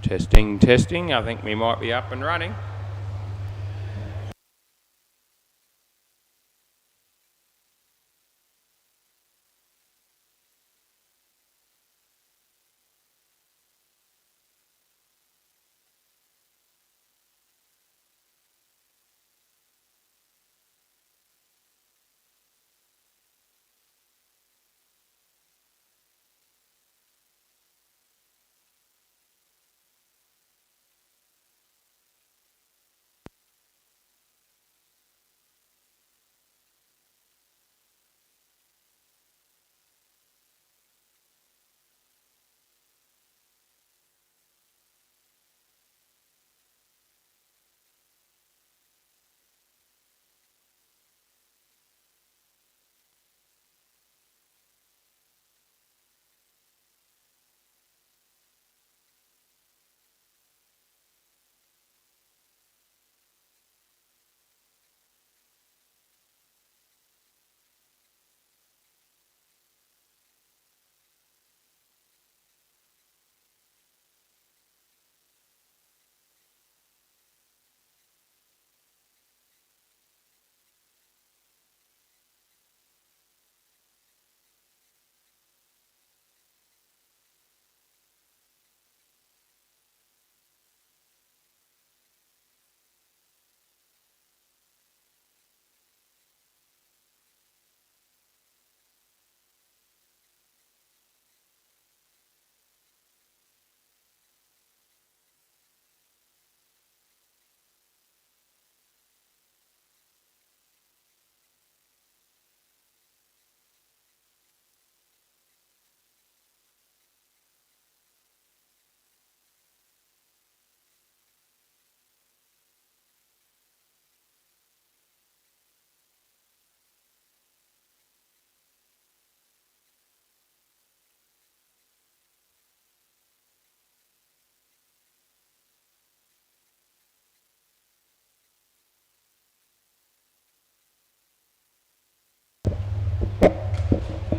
Testing, testing. I think we might be up and running.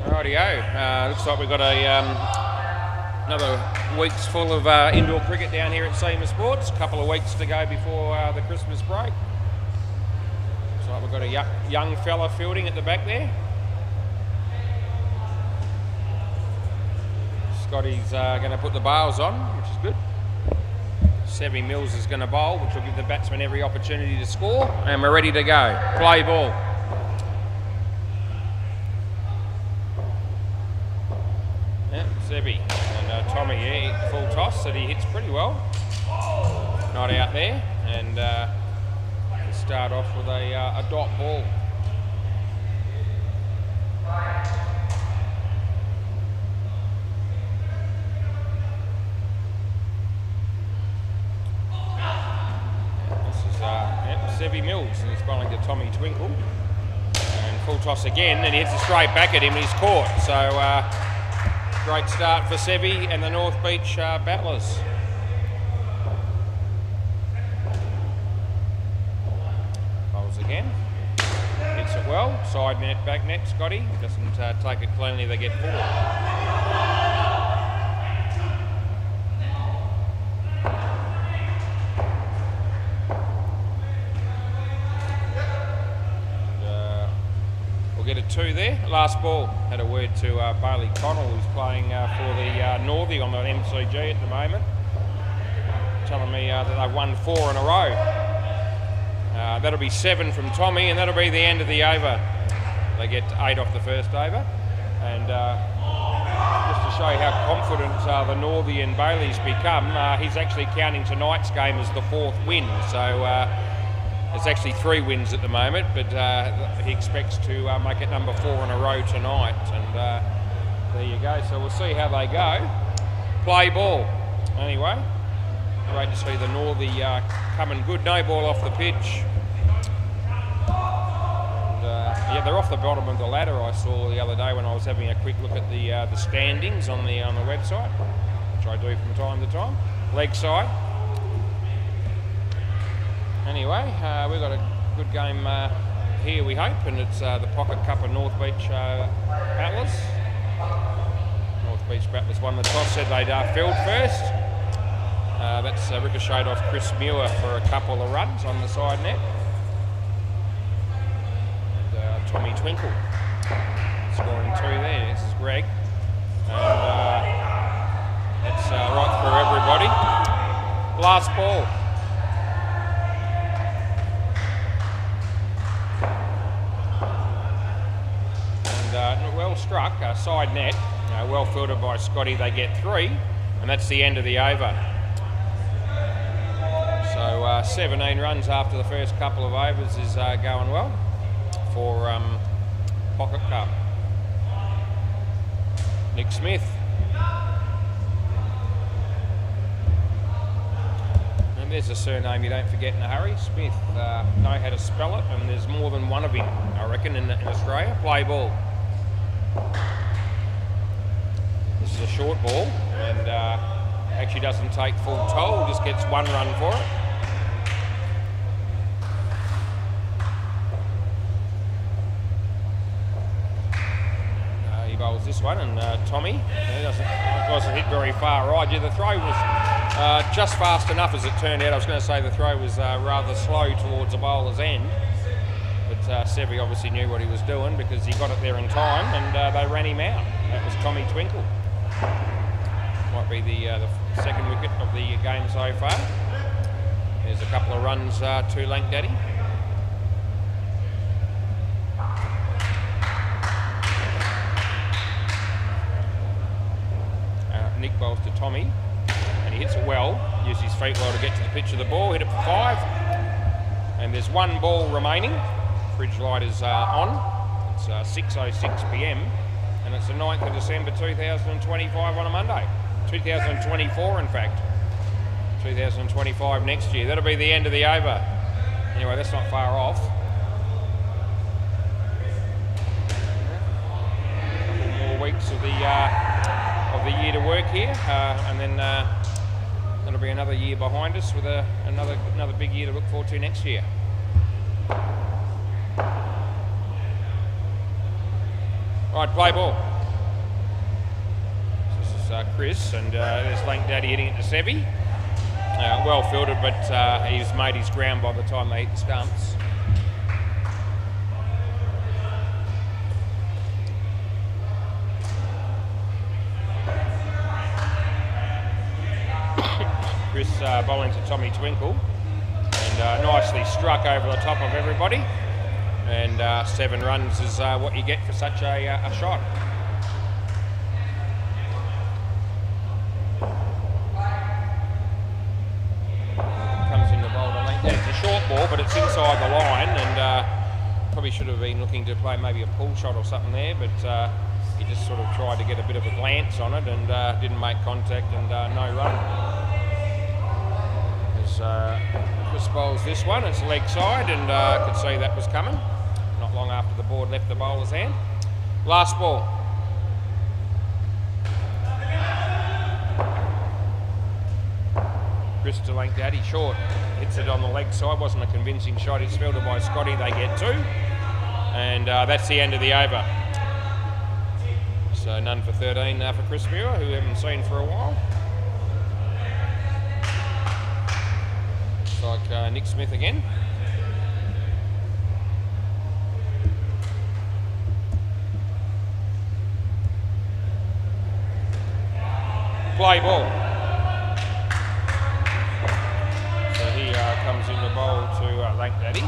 Rightio. Looks like we've got another week's full of indoor cricket down here at SEMA Sports. A couple of weeks to go before the Christmas break. Looks like we've got a young fella fielding at the back there. Scotty's going to put the bails on, which is good. Sevi Mills is going to bowl, which will give the batsman every opportunity to score. And we're ready to go. Play ball. Sebi and Tommy, yeah, full toss that he hits pretty well. Not out there, and we'll start off with a dot ball. This is Sebi Mills, and he's bowling to Tommy Twinkle. And full toss again, and he hits it straight back at him, and he's caught. So. Great start for Sevi and the North Beach battlers. Bowls again. Hits it well. Side net, back net, Scotty. Doesn't take it cleanly, they get forward. Get a 2 there. Last ball. Had a word to Bailey Connell, who's playing for the Northie on the MCG at the moment, telling me that they've won 4 in a row. That'll be 7 from Tommy, and that'll be the end of the over. They get 8 off the first over, and just to show you how confident the Northie and Bailey's become, he's actually counting tonight's game as the 4th win. So. It's actually 3 wins at the moment, but he expects to make it number 4 in a row tonight. And there you go. So we'll see how they go. Play ball. Anyway, great to see the Northie coming good. No ball off the pitch. And, yeah, they're off the bottom of the ladder. I saw the other day when I was having a quick look at the standings on the website, which I do from time to time. Leg side. Anyway, we've got a good game here, we hope, and it's the Pocket Cup of North Beach Battlers. North Beach Battlers won the toss, said they'd field first. That's ricocheted off Chris Muir for a couple of runs on the side net. And, Tommy Twinkle scoring 2 there. This is Greg. And that's right through everybody. Last ball. And well struck, side net. Well fielded by Scotty. They get 3. And that's the end of the over. So 17 runs after the first couple of overs is going well for Pocket Cup. Nick Smith. And there's a surname you don't forget in a hurry. Smith. Know how to spell it, and there's more than one of him, I reckon, in Australia. Play ball. This is a short ball, and actually doesn't take full toll, just gets 1 run for it. He bowls this one, and Tommy wasn't hit very far right. Yeah, the throw was just fast enough as it turned out. I was going to say the throw was rather slow towards the bowler's end, but Sevi obviously knew what he was doing because he got it there in time, and they ran him out. That was Tommy Twinkle. Might be the second wicket of the game so far. There's a couple of runs to Lank Daddy. Nick bowls to Tommy, and he hits it well. Uses his feet well to get to the pitch of the ball. Hit it for 5, and there's 1 ball remaining. Fridge light is on. It's 6:06 p.m. and it's the 9th of December 2025 on a Monday. 2024, in fact. 2025 next year. That'll be the end of the over. Anyway, that's not far off. A couple more weeks of the year to work here, and then that'll be another year behind us with another big year to look forward to next year. Right, play ball. This is Chris, and there's Lank Daddy hitting it to Sevi. Well fielded, but he's made his ground by the time they hit the stumps. Chris bowling to Tommy Twinkle, and nicely struck over the top of everybody. And 7 runs is what you get for such a shot. Comes in the bowl to Lank. It's a short ball, but it's inside the line, and probably should have been looking to play maybe a pull shot or something there, but he just sort of tried to get a bit of a glance on it and didn't make contact, and no run. As Chris bowls this one, it's leg side, and could see that was coming. Not long after the board left the bowler's hand. Last ball. Chris to Lank Daddy, short. Hits it on the leg side. Wasn't a convincing shot. It's fielded by Scotty. They get 2. And that's the end of the over. So none for 13 for Chris Muir, who we haven't seen for a while. Looks like Nick Smith again. Play ball. So he comes in the bowl to Lank Daddy.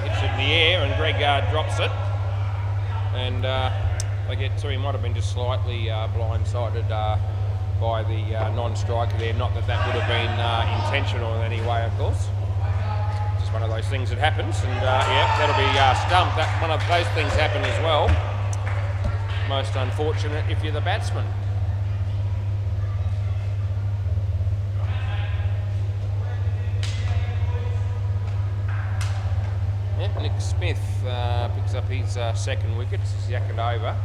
Hits it in the air, and Greg drops it. And they get 2. He might have been just slightly blindsided by the non-striker there. Not that that would have been intentional in any way, of course. Just one of those things that happens. And yeah, that'll be stumped. That one of those things happen as well. Most unfortunate if you're the batsman. Nick Smith picks up his second wicket. He's yacked over,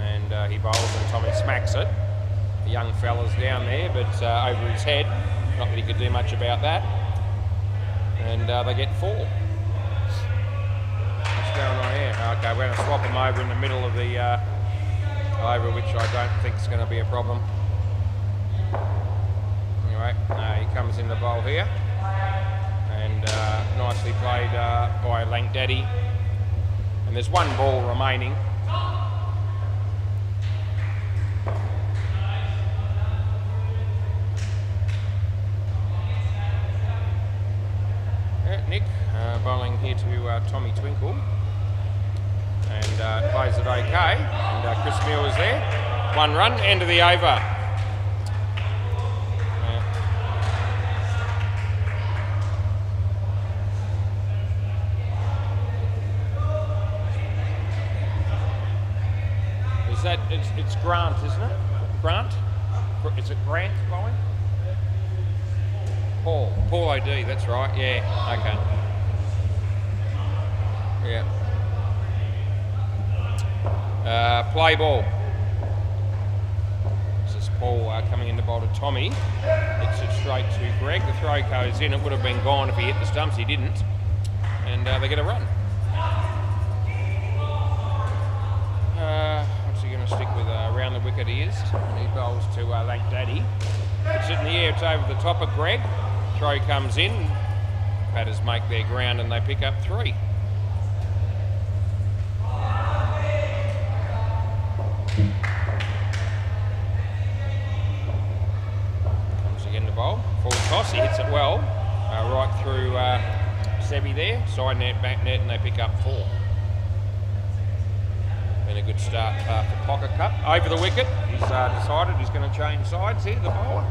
and he bowls, and Tommy smacks it. The young fella's down there, but over his head. Not that he could do much about that. And they get 4. What's going on here? Okay, we're going to swap them over in the middle of the over, which I don't think is going to be a problem. Anyway, he comes in the bowl here. And nicely played by Lank Daddy. And there's one ball remaining. Nick bowling here to Tommy Twinkle. And plays it okay. And Chris Muir is there. 1 run, end of the over. It's Grant, isn't it? Grant? Is it Grant bowling? Paul OD, that's right, yeah, okay. Yeah. Play ball. This is Paul coming in the bowl to Tommy. Hits it straight to Greg. The throw goes in. It would have been gone if he hit the stumps. He didn't. And they get a run. What's he going to stick with? Around the wicket he is. And he bowls to Lank Daddy. It's in the air. It's over the top of Greg. Throw comes in. Batters make their ground and they pick up 3. Comes again to bowl. Full toss. He hits it well. Right through Sebi there. Side net, back net, and they pick up 4. Been a good start for Pocket Cup. Over the wicket. He's decided he's going to change sides here, the bowler.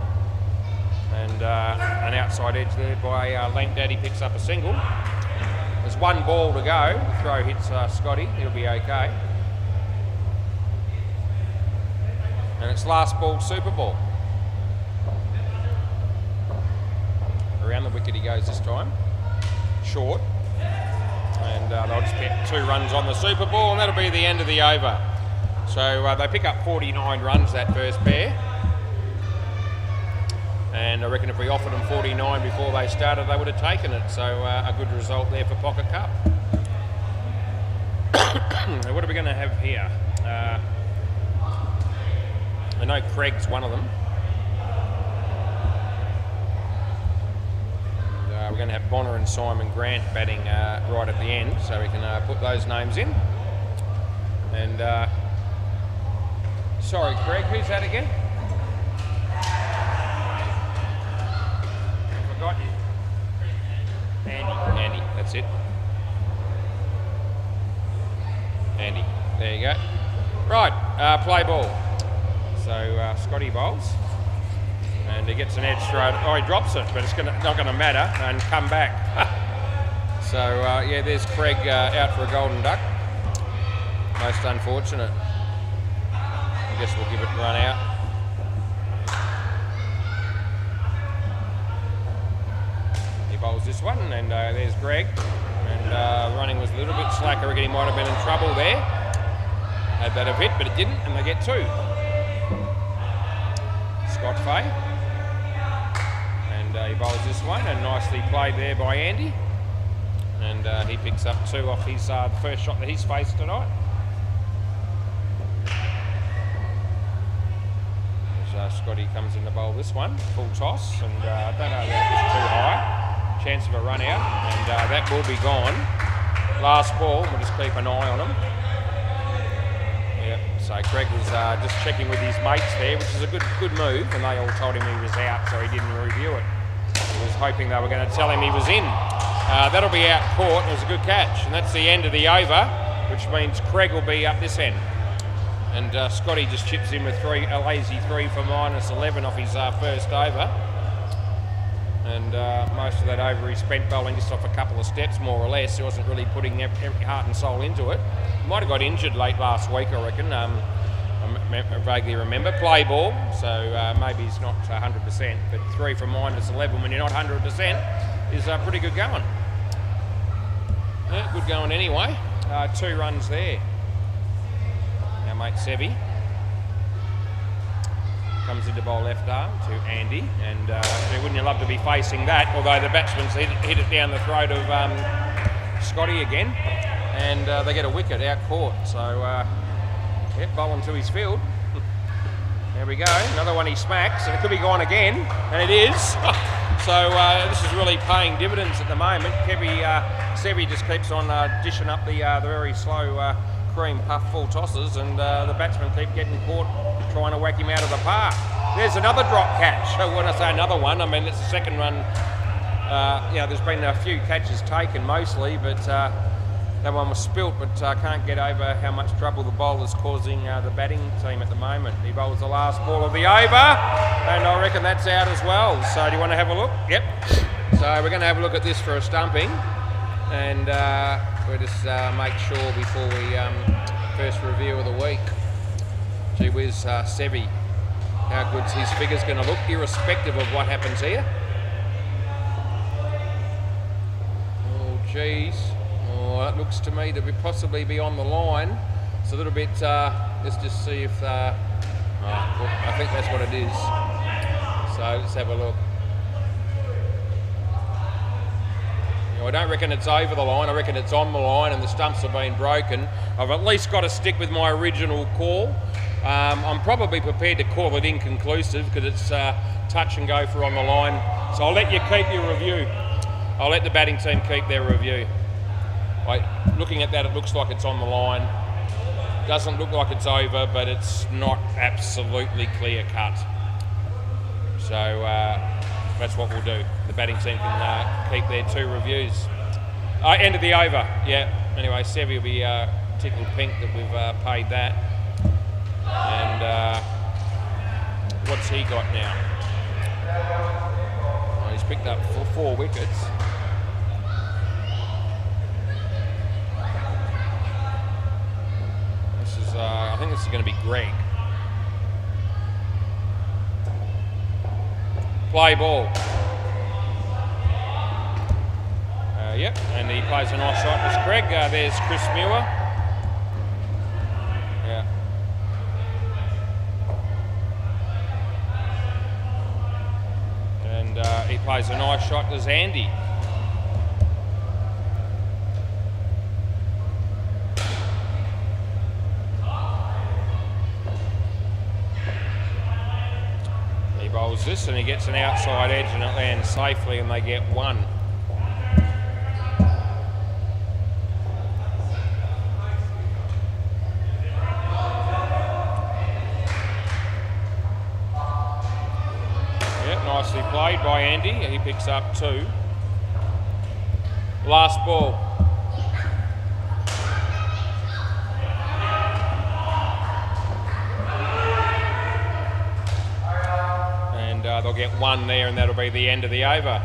And an outside edge there by Lank Daddy picks up a single. There's 1 ball to go. The throw hits Scotty. He'll be okay. And it's last ball, super ball. Around the wicket he goes this time. Short. And they'll just get 2 runs on the super ball, and that'll be the end of the over. So they pick up 49 runs, that first pair. And I reckon if we offered them 49 before they started, they would have taken it. So a good result there for Pocket Cup. What are we going to have here? I know Craig's one of them. And, we're going to have Bonner and Simon Grant batting right at the end, so we can put those names in. And sorry, Craig, who's that again? Got you. Andy, that's it. Andy, there you go. Right, play ball. So Scotty bowls, and he gets an edge straight. Oh, he drops it, but it's not going to matter, and come back. So yeah, there's Craig out for a golden duck. Most unfortunate. I guess we'll give it a run out. Bowls this one, and there's Greg, and running was a little bit slacker again. He might have been in trouble there. Had that have hit, but it didn't, and they get 2. Scott Fay, and he bowls this one, and nicely played there by Andy, and he picks up 2 off his first shot that he's faced tonight. So Scotty comes in the bowl this one, full toss, and I don't know if that was too high. Chance of a run out, and that will be gone. Last ball, we'll just keep an eye on him. Yep, so Craig was just checking with his mates there, which is a good move, and they all told him he was out, so he didn't review it. He was hoping they were going to tell him he was in. That'll be out caught, and it was a good catch, and that's the end of the over, which means Craig will be up this end. And Scotty just chips in with a lazy 3 for -11 off his first over. And most of that over he spent bowling just off a couple of steps, more or less. He wasn't really putting every heart and soul into it. He might have got injured late last week, I reckon. I vaguely remember. Play ball, so maybe he's not 100%, but 3 from -11 when you're not 100% is pretty good going. Yeah, good going anyway. 2 runs there. Our mate Sevi comes into bowl left arm to Andy, and wouldn't you love to be facing that, although the batsman's hit it down the throat of Scotty again, and they get a wicket out caught, so bowling to his field. There we go, another one he smacks, and it could be gone again, and it is. So this is really paying dividends at the moment. Sevi just keeps on dishing up the very slow cream puff full tosses, and the batsmen keep getting caught trying to whack him out of the park. There's another drop catch. So when I say another one, I mean it's the second run. There's been a few catches taken mostly, but that one was spilt, but can't get over how much trouble the bowler's causing the batting team at the moment. He bowls the last ball of the over, and I reckon that's out as well. So do you want to have a look? Yep. So we're going to have a look at this for a stumping, and we'll just make sure before we first review of the week. Gee whiz, Sevi, how good's his figure's going to look, irrespective of what happens here. Oh, geez. Oh, it looks to me that we possibly be on the line. It's a little bit, let's just see if, well, I think that's what it is. So let's have a look. I don't reckon it's over the line, I reckon it's on the line and the stumps have been broken. I've at least got to stick with my original call. I'm probably prepared to call it inconclusive because it's touch and go for on the line. So I'll let you keep your review. I'll let the batting team keep their review. Looking at that, it looks like it's on the line. Doesn't look like it's over, but it's not absolutely clear cut. So that's what we'll do. The batting team can keep their 2 reviews. End of the over, yeah. Anyway, Sevi will be tickled pink that we've paid that. And what's he got now? Well, he's picked up 4 wickets. I think this is going to be Greg. Play ball. Yep, and he plays a nice shot. There's Greg. There's Chris Muir. Yeah. And he plays a nice shot. There's Andy. Bowls this and he gets an outside edge and it lands safely and they get 1. Yep, nicely played by Andy. He picks up 2. Last ball. They'll get 1 there and that'll be the end of the over.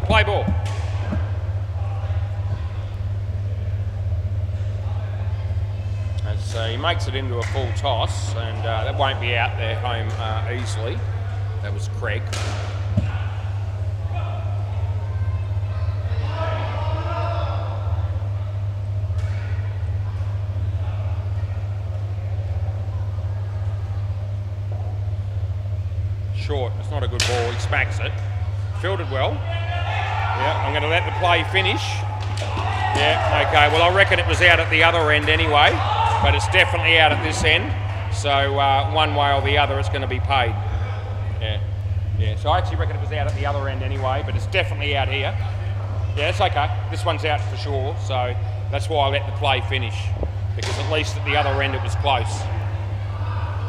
Play ball. So he makes it into a full toss, and that won't be out there home easily. That was Craig. Short, it's not a good ball, he smacks it. Fielded well. Yeah, I'm going to let the play finish. Yeah, okay, well I reckon it was out at the other end anyway. But it's definitely out at this end, so one way or the other it's going to be paid. Yeah. So I actually reckon it was out at the other end anyway, but it's definitely out here. Yeah, it's okay. This one's out for sure, so that's why I let the play finish, because at least at the other end it was close.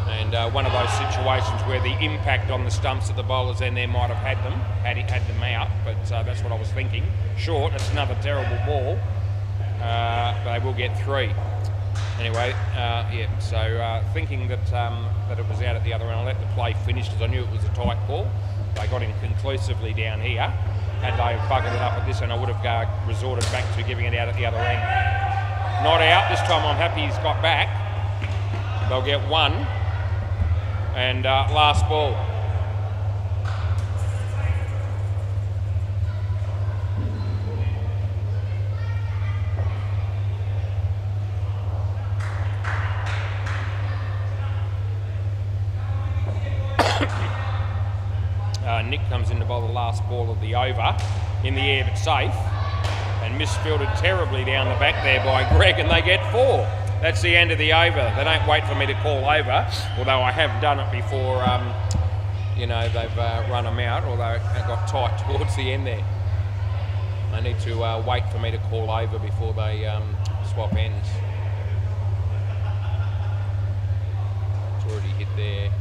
And one of those situations where the impact on the stumps at the bowler's end there might have had them out, but that's what I was thinking. Short, it's another terrible ball, but they will get 3. Anyway, so thinking that it was out at the other end, I let the play finish because I knew it was a tight ball. They got him conclusively down here. Had they buggered it up at this end, I would have resorted back to giving it out at the other end. Not out, this time I'm happy he's got back. They'll get 1. And last ball. Nick comes in to bowl the last ball of the over, in the air but safe, and misfielded terribly down the back there by Greg, and they get 4. That's the end of the over. They don't wait for me to call over, although I have done it before, you know, they've run them out, although it got tight towards the end there. They need to wait for me to call over before they swap ends. It's already hit there.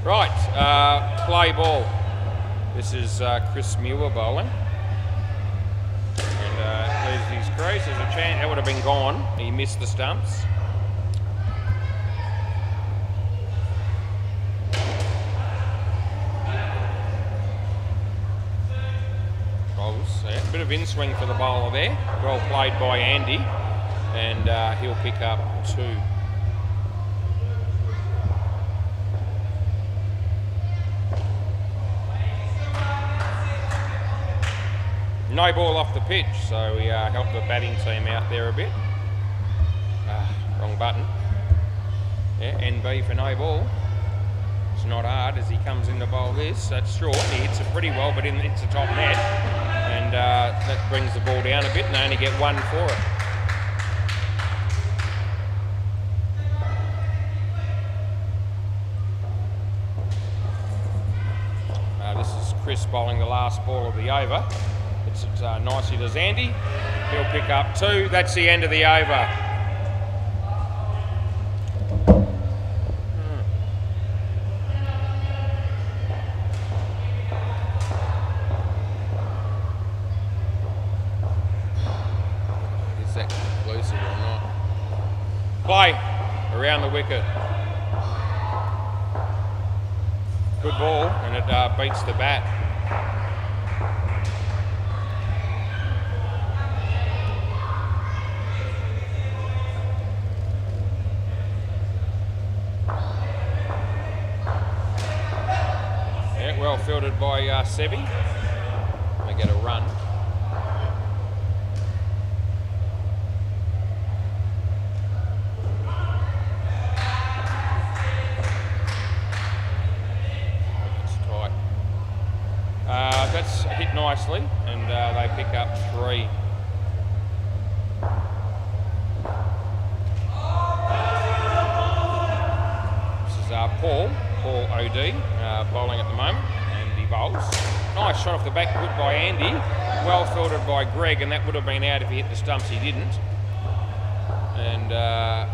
Right, play ball. This is Chris Muir bowling. And there's his crease. There's a chance that would have been gone. He missed the stumps. A bit of in-swing for the bowler there. Well played by Andy. And he'll pick up 2. No ball off the pitch, so we helped the batting team out there a bit. Wrong button. Yeah, NB for no ball. It's not hard as he comes in to bowl this. That's short. He hits it pretty well, but it's the top net. And that brings the ball down a bit, and they only get 1 for it. This is Chris bowling the last ball of the over. It's nicely to Andy. He'll pick up 2. That's the end of the over. Is that conclusive or not? Play around the wicket. Good ball, and it beats the bat. Well fielded by Sevi. They get a run. It's tight. That's hit nicely, and they pick up 3. This is Paul OD, bowling at the moment. Bowls. Nice shot off the back foot by Andy. Well fielded by Greg, and that would have been out if he hit the stumps. He didn't. And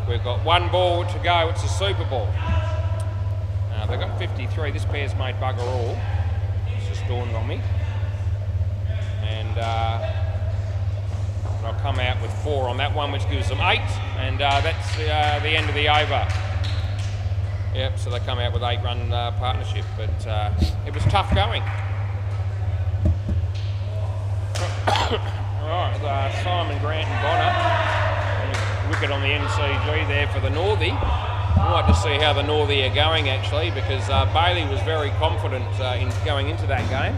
we've got 1 ball to go. It's a super ball. They've got 53. This pair's made bugger all. It's just dawned on me. And I'll come out with 4 on that one, which gives them 8. And that's the end of the over. Yep, so they come out with 8-run partnership, but it was tough going. Right, Simon, Grant and Bonner. Wicket on the MCG there for the Northie. I'd like to see how the Northie are going actually, because Bailey was very confident in going into that game.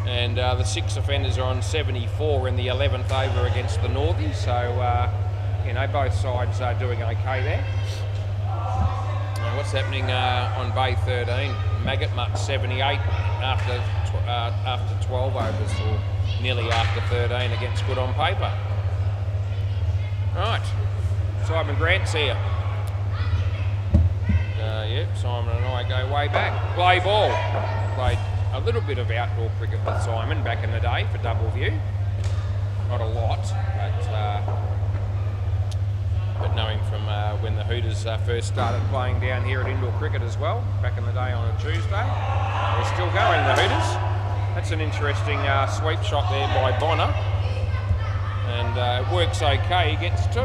And the 6 offenders are on 74 in the 11th over against the Northie, so you know, both sides are doing okay there. What's happening on Bay 13? Maggot Mutt 78 after 12 overs, or nearly after 13 against Good on Paper. Right, Simon Grant's here. Yep, Simon and I go way back. Play ball. Played a little bit of outdoor cricket with Simon back in the day for Double View. Not a lot, but knowing from when the Hooters first started playing down here at indoor cricket as well, back in the day on a Tuesday. They're still going, the Hooters. That's an interesting sweep shot there by Bonner. And it works okay, he gets 2.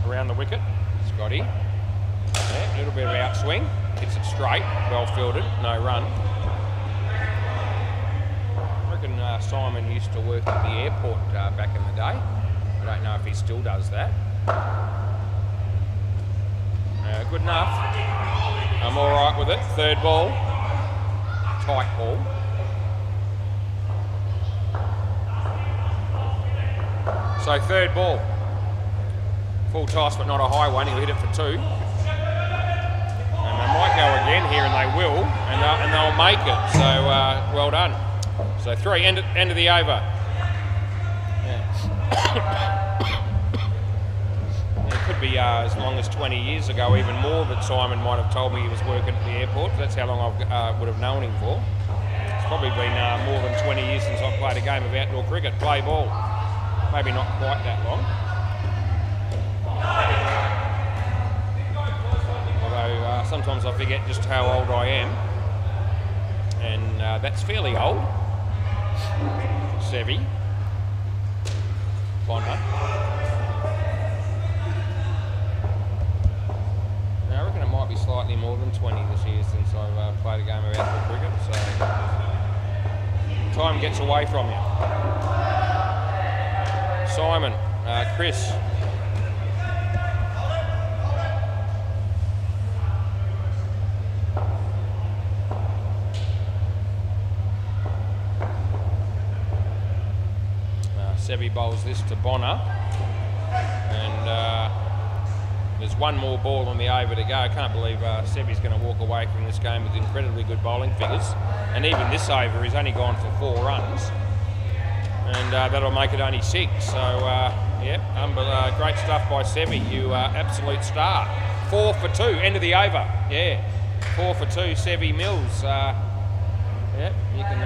Around the wicket, Scotty. Yeah, a little bit of outswing, hits it straight, well fielded, no run. Simon used to work at the airport back in the day. I don't know if he still does that. Good enough. I'm all right with it. 3rd ball. Tight ball. So third ball. Full toss, but not a high one. He'll hit it for 2. And they might go again here, and they will, and they'll make it. So well done. So 3, end of the over. Yeah. It could be as long as 20 years ago, even more, that Simon might have told me he was working at the airport. That's how long I would have known him for. It's probably been more than 20 years since I've played a game of outdoor cricket. Play ball. Maybe not quite that long. Although sometimes I forget just how old I am. And that's fairly old. Sevi. Bonner. Now I reckon it might be slightly more than 20 this year since I've played a game of outdoor cricket. So time gets away from you. Simon, Chris. Sevi bowls this to Bonner, and there's one more ball on the over to go. I can't believe Sevi's going to walk away from this game with incredibly good bowling figures, and even this over he's only gone for 4 runs, and that'll make it only 6. So yeah, great stuff by Sevi. You absolute star. 4 for 2, end of the over. Yeah, 4 for 2, Sevi Mills. Yeah, you can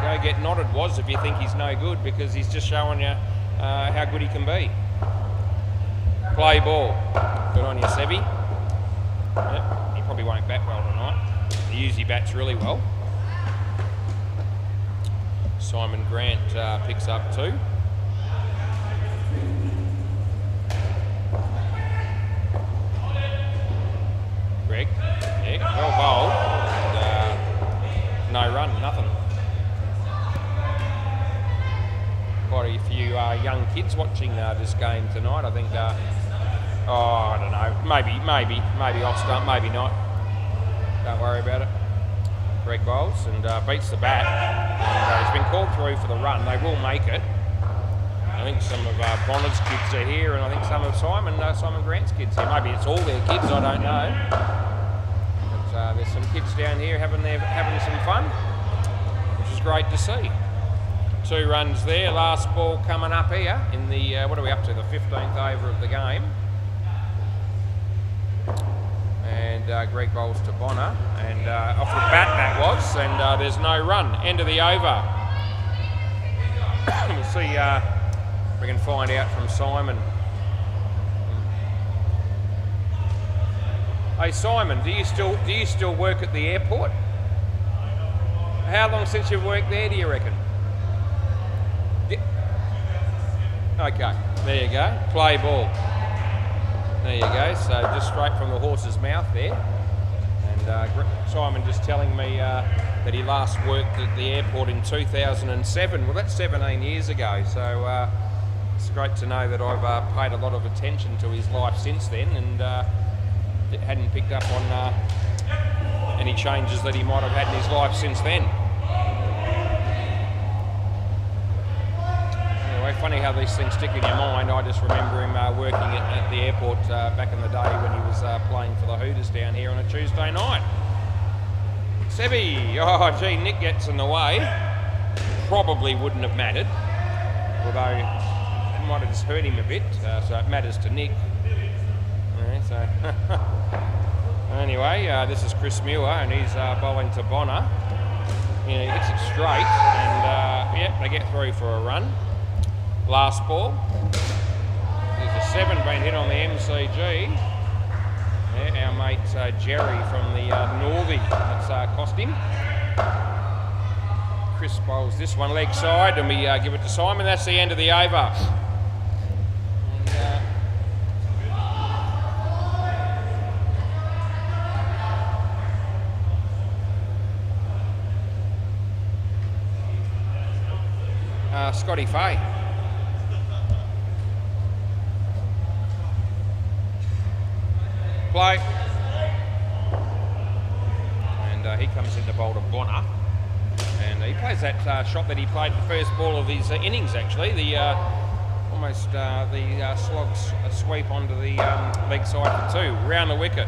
go get nodded if you think he's no good, because he's just showing you how good he can be. Play ball. Good on you, Sevi. Yep, he probably won't bat well tonight. He usually bats really well. Simon Grant picks up 2. Greg, yeah, well bowled. No run, nothing. Quite a few young kids watching this game tonight. I think, I don't know, maybe off stump, maybe not. Don't worry about it. Greg bowls and beats the bat. And, he's been called through for the run. They will make it. I think some of Bonner's kids are here, and I think some of Simon Grant's kids here. Maybe it's all their kids, I don't know. But there's some kids down here having some fun, which is great to see. 2 runs there. Last ball coming up here in the, what are we up to, the 15th over of the game. And Greg bowls to Bonner, and off the bat that was, and there's no run. End of the over. We'll see if we can find out from Simon. Hey Simon, do you still work at the airport? How long since you've worked there, do you reckon? Okay, there you go. Play ball. There you go. So just straight from the horse's mouth there. And Simon just telling me that he last worked at the airport in 2007. Well, that's 17 years ago. So it's great to know that I've paid a lot of attention to his life since then, and hadn't picked up on any changes that he might have had in his life since then. Funny how these things stick in your mind. I just remember him working at the airport back in the day when he was playing for the Hooters down here on a Tuesday night. Sevi, oh gee, Nick gets in the way. Probably wouldn't have mattered, although it might have just hurt him a bit, so it matters to Nick. Yeah, so anyway, this is Chris Muir, and he's bowling to Bonner. He hits it straight, and yeah, they get through for a run. Last ball. There's a 7 being hit on the MCG. Yeah, our mate Jerry from the Northie. That's cost him. Chris bowls this one leg side, and we give it to Simon. That's the end of the over. And, Scotty Fay. Play. And he comes in to bowl to Bonner, and he plays that shot that he played the first ball of his innings, actually, the Almost the slogs sweep onto the leg side for 2. Round the wicket.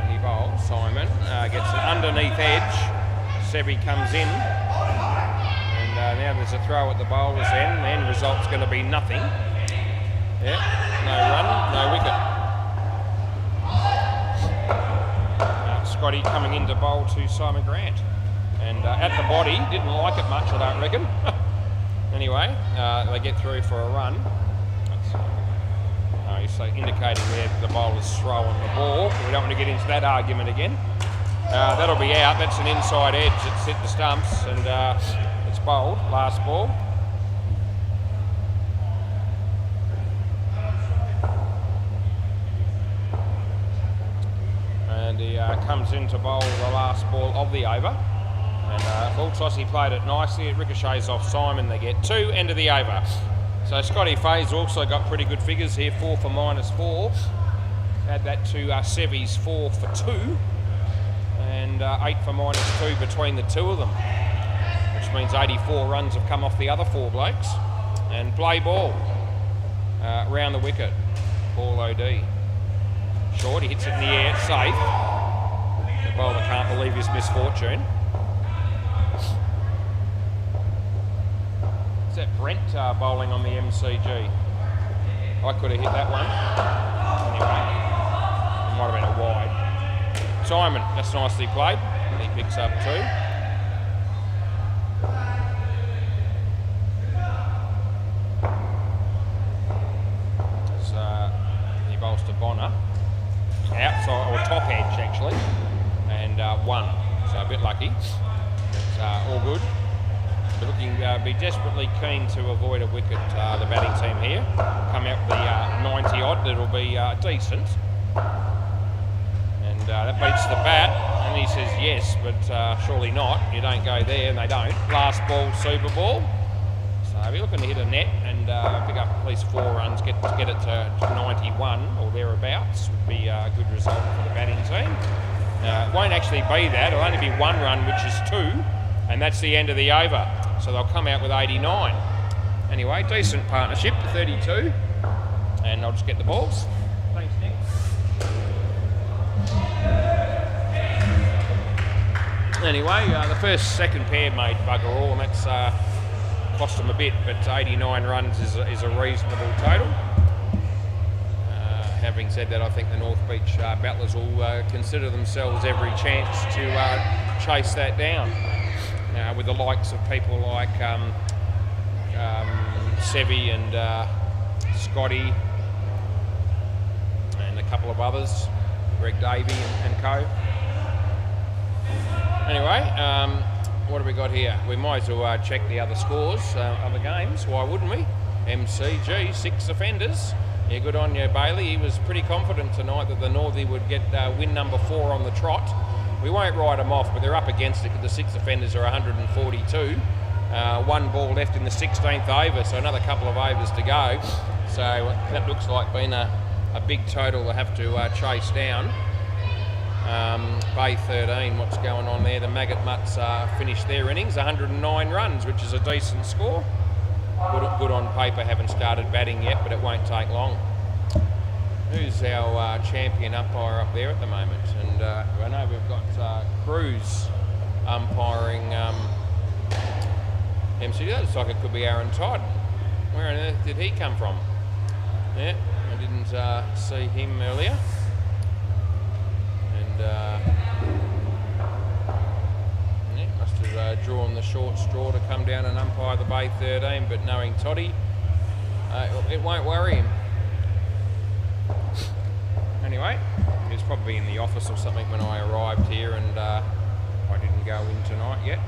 He bowls. Simon gets an underneath edge. Sebi comes in. And now there's a throw at the bowler's end. The end result's going to be nothing. Yeah, no run, no wicket. Scotty coming in to bowl to Simon Grant. And at the body, didn't like it much, I don't reckon. Anyway, they get through for a run. He's indicating there the bowler's throwing the ball. We don't want to get into that argument again. That'll be out. That's an inside edge. It's hit the stumps and it's bowled. Last ball. And he comes in to bowl the last ball of the over. And full toss, he played it nicely. It ricochets off Simon. They get 2, end of the over. So Scotty Faye's also got pretty good figures here. 4 for -4. Add that to Sevi's 4 for 2. And 8 for -2 between the two of them. Which means 84 runs have come off the other 4 blokes. And play ball. Round the wicket. Paul OD. Short, he hits it in the air, safe. The bowler can't believe his misfortune. Is that Brent bowling on the MCG? I could have hit that one. Anyway, it might have been a wide. Simon, that's nicely played. He picks up 2. So he bowls to Bonner. Outside, or top edge actually. And 1. So a bit lucky. It's all good. They're looking be desperately keen to avoid a wicket, the batting team here. Come out with the 90 odd, it'll be decent. And that beats the bat, and he says yes, but surely not. You don't go there, and they don't. Last ball, super ball. So we're looking to hit a net and pick up at least 4 runs, get it to 91 or thereabouts would be a good result for the batting team. It won't actually be that, it'll only be 1 run, which is 2, and that's the end of the over. So they'll come out with 89. Anyway, decent partnership, 32. And I'll just get the balls. Thanks, Nick. Anyway, the second pair made bugger all, and that's cost them a bit, but 89 runs is a reasonable total. Having said that, I think the North Beach battlers will consider themselves every chance to chase that down. With the likes of people like Sevi and Scotty and a couple of others, Greg Davey and co. Anyway, what have we got here? We might as well check the other scores, other games. Why wouldn't we? MCG, 6 offenders. Yeah, good on you, Bailey. He was pretty confident tonight that the Northie would get win number 4 on the trot. We won't write them off, but they're up against it because the 6 offenders are 142. 1 ball left in the 16th over, so another couple of overs to go. So that looks like being a big total to have to chase down. Bay 13, what's going on there? The Maggot Mutts finished their innings, 109 runs, which is a decent score. Good on paper, haven't started batting yet, but it won't take long. Who's our champion umpire up there at the moment? And I know we've got Cruz umpiring MCG. That looks like it could be Aaron Todd. Where on earth did he come from? Yeah, I didn't see him earlier. And yeah, must have drawn the short straw to come down and umpire the Bay 13, but knowing Toddy, it won't worry him. Anyway, he was probably in the office or something when I arrived here, and I didn't go in tonight yet.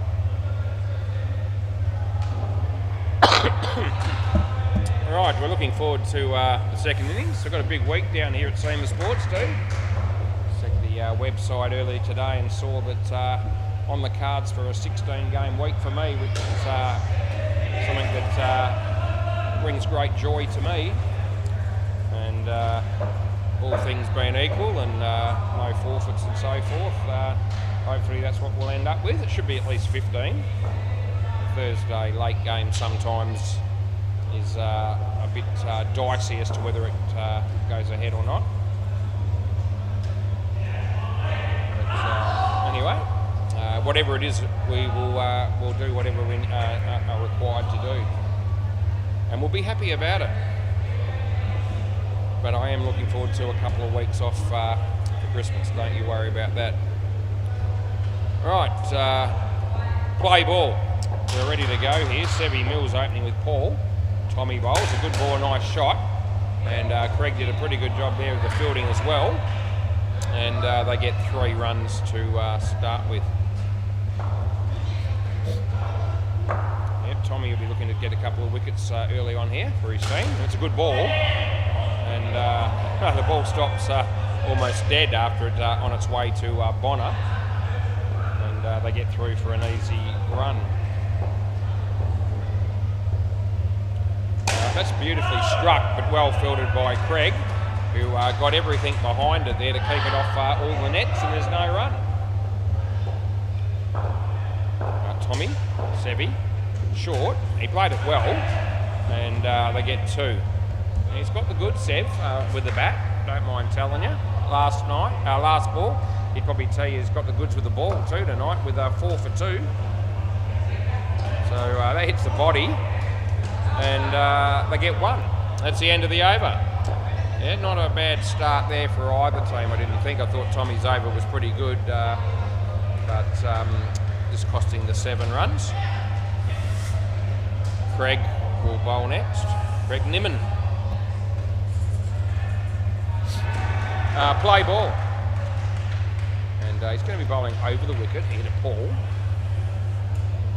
Right, we're looking forward to the second innings. We've got a big week down here at SEMA Sports too. Checked the website earlier today and saw that on the cards for a 16-game week for me, which is something that brings great joy to me. And all things being equal and no forfeits and so forth, hopefully that's what we'll end up with. It should be at least 15. Thursday late game sometimes is a bit dicey as to whether it goes ahead or not. But anyway, whatever it is, we will we'll do whatever we are required to do, and we'll be happy about it. But I am looking forward to a couple of weeks off for Christmas. Don't you worry about that. Right, play ball. We're ready to go here. Sevi Mills opening with Paul. Tommy bowls a good ball, nice shot, and Craig did a pretty good job there with the fielding as well. And they get 3 runs to start with. Yep, Tommy will be looking to get a couple of wickets early on here for his team. It's a good ball, and the ball stops almost dead after it on its way to Bonner, and they get through for an easy run. That's beautifully struck, but well fielded by Craig, who got everything behind it there to keep it off all the nets, and there's no run. Tommy, Sevi, short. He played it well, and they get 2. And he's got the good Sev with the bat, don't mind telling you. Last ball, he'd probably tell you he's got the goods with the ball too tonight with 4 for 2. So that hits the body, and they get 1. That's the end of the over. Yeah, not a bad start there for either team, I didn't think. I thought Tommy's over was pretty good, but just costing the 7 runs. Craig will bowl next. Craig Nimmin. Play ball. And he's going to be bowling over the wicket. He hit a Paul.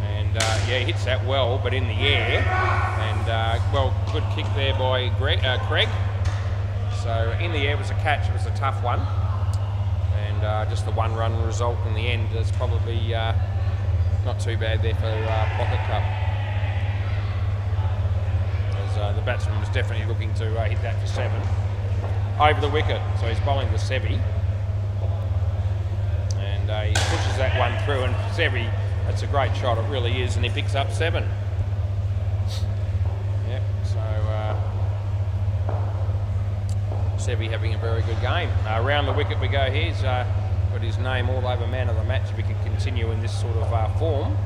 And yeah, he hits that well, but in the air. And well, good kick there by Craig. So in the air was a catch. It was a tough one. And just the 1-run result in the end is probably not too bad there for Pocket Cup. As the batsman was definitely looking to hit that for 7. Over the wicket, so he's bowling to Sevi. And he pushes that one through, and Sevi, that's a great shot, it really is, and he picks up 7. Yep, so Sevi having a very good game. Around the wicket we go here. He's got his name all over man of the match if we can continue in this sort of form.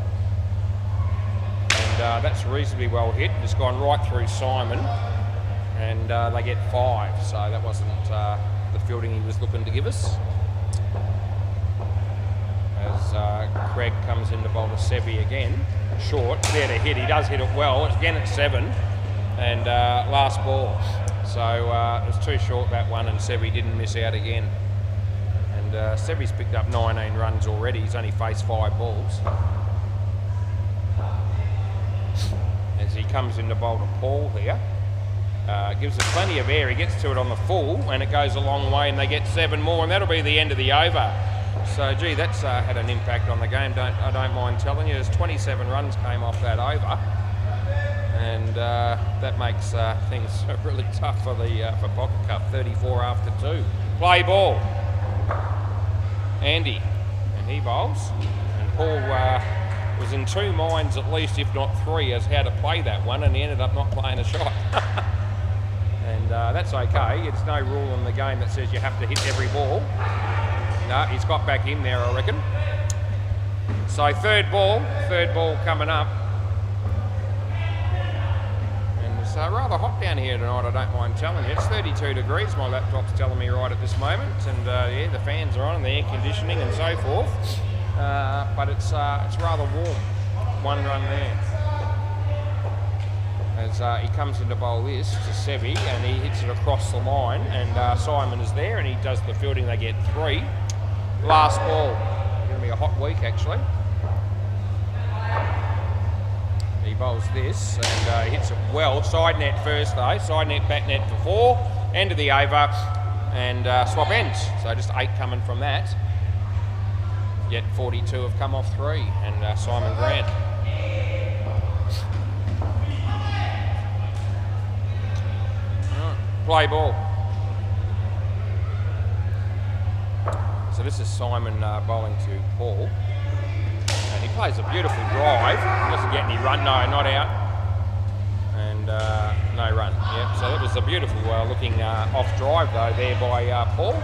And that's reasonably well hit. It's gone right through Simon, and they get 5. So that wasn't the fielding he was looking to give us. As Craig comes in to bowl to Sevi again. Short, there to hit. He does hit it well. It's again at 7. And last ball. So it was too short, that one, and Sevi didn't miss out again. And Sevi's picked up 19 runs already. He's only faced 5 balls. As he comes in to bowl to Paul here. Gives it plenty of air. He gets to it on the full, and it goes a long way, and they get 7 more, and that'll be the end of the over. So, gee, that's had an impact on the game. I don't mind telling you. There's 27 runs came off that over, and that makes things really tough for the for Pocket Cup. 34 after 2. Play ball. Andy, and he bowls, and Paul was in 2 minds at least, if not 3, as how to play that one, and he ended up not playing a shot. And that's okay. It's no rule in the game that says you have to hit every ball. No, he's got back in there, I reckon. So third ball coming up. And it's rather hot down here tonight, I don't mind telling you. It's 32 degrees, my laptop's telling me right at this moment. And yeah, the fans are on and the air conditioning and so forth. But it's rather warm. 1 run there. As he comes in to bowl this to Sevi, and he hits it across the line, and Simon is there, and he does the fielding. They get 3. Last ball. It's going to be a hot week, actually. He bowls this, and he hits it well. Side net first, though. Side net, back net for 4. End of the over, and swap ends. So just 8 coming from that. Yet 42 have come off 3, and Simon Grant. Play ball. So this is Simon bowling to Paul. And he plays a beautiful drive. He doesn't get any run, no, not out. And and no run. Yep, so that was a beautiful looking off drive though there by Paul.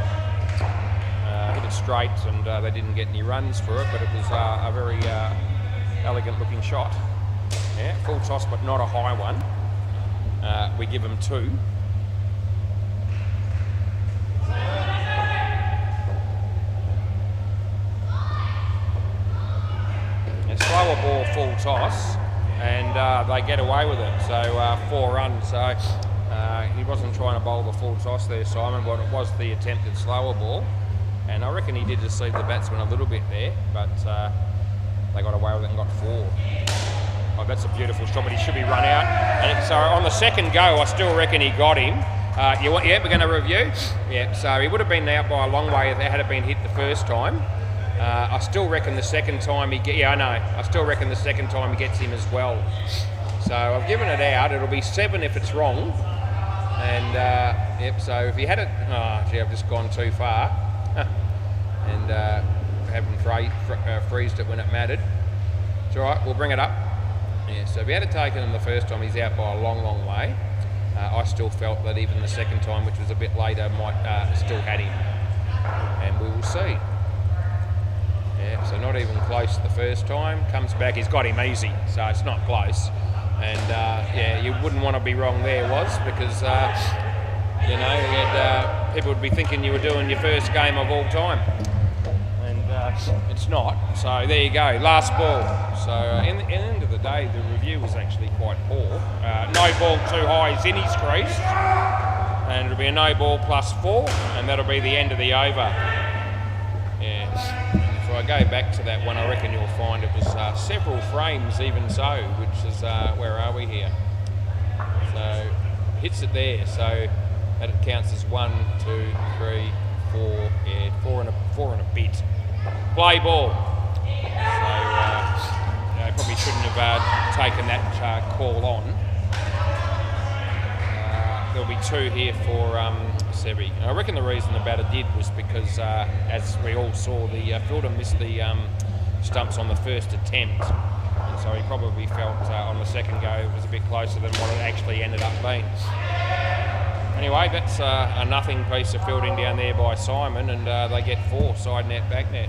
Hit it straight and they didn't get any runs for it, but it was a very elegant looking shot. Yeah, full toss but not a high one. We give them 2. A slower ball full toss and they get away with it, so 4 runs. So he wasn't trying to bowl the full toss there, Simon, but it was the attempted slower ball, and I reckon he did deceive the batsman a little bit there, but they got away with it and got 4. Oh, that's a beautiful shot, but he should be run out. And so on the second go, I still reckon he got him. Yeah, we're going to review. Yeah, so he would have been out by a long way if it had been hit the first time. I still reckon the second time he gets... Yeah, I know. I still reckon the second time he gets him as well. So I've given it out. It'll be 7 if it's wrong. And, yep, so if he had it... Oh, gee, I've just gone too far. And haven't freezed it when it mattered. It's all right, we'll bring it up. Yeah, so if he had taken him the first time, he's out by a long, long way. I still felt that even the second time, which was a bit later, might still had him. And we will see. Yeah, so not even close the first time. Comes back, he's got him easy, so it's not close. And yeah, you wouldn't want to be wrong there, because you know, people would be thinking you were doing your first game of all time. It's not, so there you go, last ball. So in the end of the day, the review was actually quite poor. No ball too high is in his crease, and it'll be a no ball plus 4, and that'll be the end of the over. Yeah, if I go back to that one, I reckon you'll find it was several frames even so, which is, where are we here? So hits it there, so that it counts as 1, 2, 3, 4, yeah, 4 and a bit. Play ball. So I probably shouldn't have taken that call on. There'll be 2 here for Sevi. I reckon the reason the batter did was because, as we all saw, the fielder missed the stumps on the first attempt. And so he probably felt on the second go it was a bit closer than what it actually ended up being. Anyway, that's a nothing piece of fielding down there by Simon, and they get 4, side net, back net.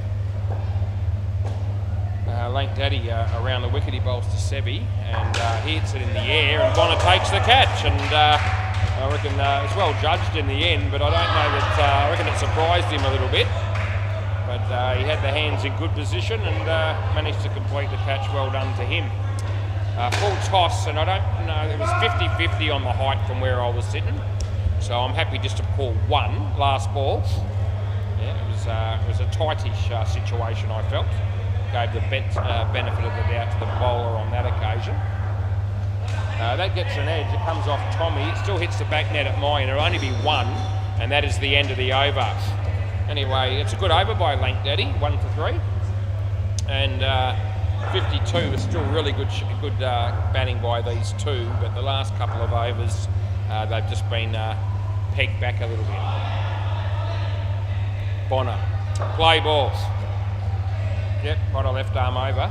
Lank Daddy around the wicket, he bowls to Sevi, and he hits it in the air, and Bonner takes the catch, and I reckon it's well judged in the end, but I don't know that, I reckon it surprised him a little bit, but he had the hands in good position and managed to complete the catch. Well done to him. Full toss, and I don't know, it was 50-50 on the height from where I was sitting. So I'm happy just to call 1 last ball. Yeah, it was a tightish situation, I felt. Gave the benefit of the doubt to the bowler on that occasion. That gets an edge. It comes off Tommy. It still hits the back net at mine. It'll only be 1, and that is the end of the over. Anyway, it's a good over by Lank Daddy, 1 for 3. And 52 is still really good batting by these 2, but the last couple of overs, they've just been pegged back a little bit. Bonner, play ball. Yep, right a left arm over.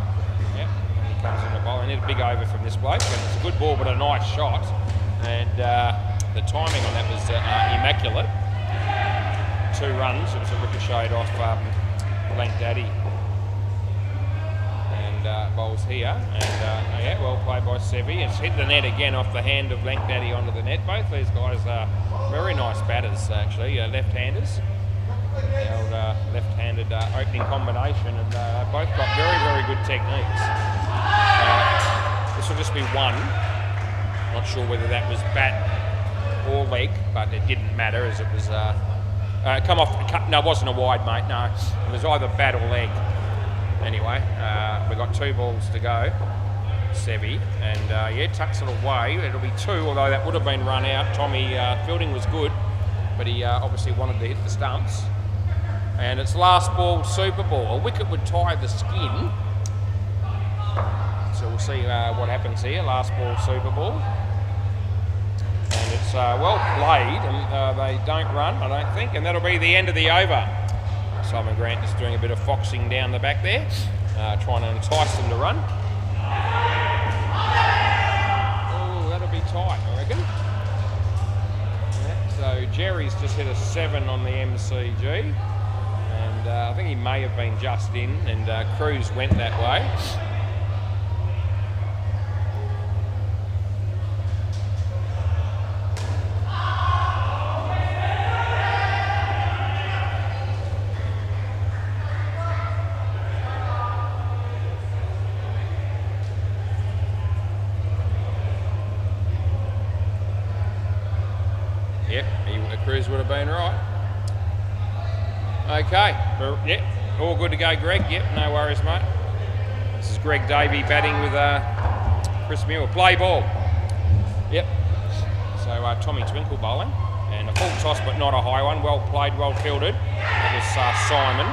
Yep, and he comes in the bowl. I need a big over from this bloke, and it's a good ball, but a nice shot. And the timing on that was immaculate. 2 runs. It was a ricocheted off Lank Daddy. And bowls here, and yeah, well played by Sevi. It's hit the net again off the hand of Lank Daddy onto the net. Both these guys are very nice batters, actually, left-handers. The old left-handed opening combination, and both got very, very good techniques. This will just be 1. Not sure whether that was bat or leg, but it didn't matter as it was come off. No, it wasn't a wide, mate. No, it was either bat or leg. Anyway, we've got 2 balls to go. Sevi, and yeah, tucks it away. It'll be 2, although that would have been run out. Tommy fielding was good, but he obviously wanted to hit the stumps. And it's last ball, super ball. A wicket would tie the skin. So we'll see what happens here. Last ball, super ball. And it's well played, and they don't run, I don't think, and that'll be the end of the over. Simon Grant is doing a bit of foxing down the back there, trying to entice them to run. Oh, that'll be tight. Jerry's just hit a 7 on the MCG, and I think he may have been just in, and Cruz went that way. Cruz would have been right. Okay, yep, all good to go, Greg. Yep, no worries, mate. This is Greg Davey batting with Chris Muir. Play ball. Yep. So Tommy Twinkle bowling, and a full toss, but not a high one. Well played, well fielded. That was Simon.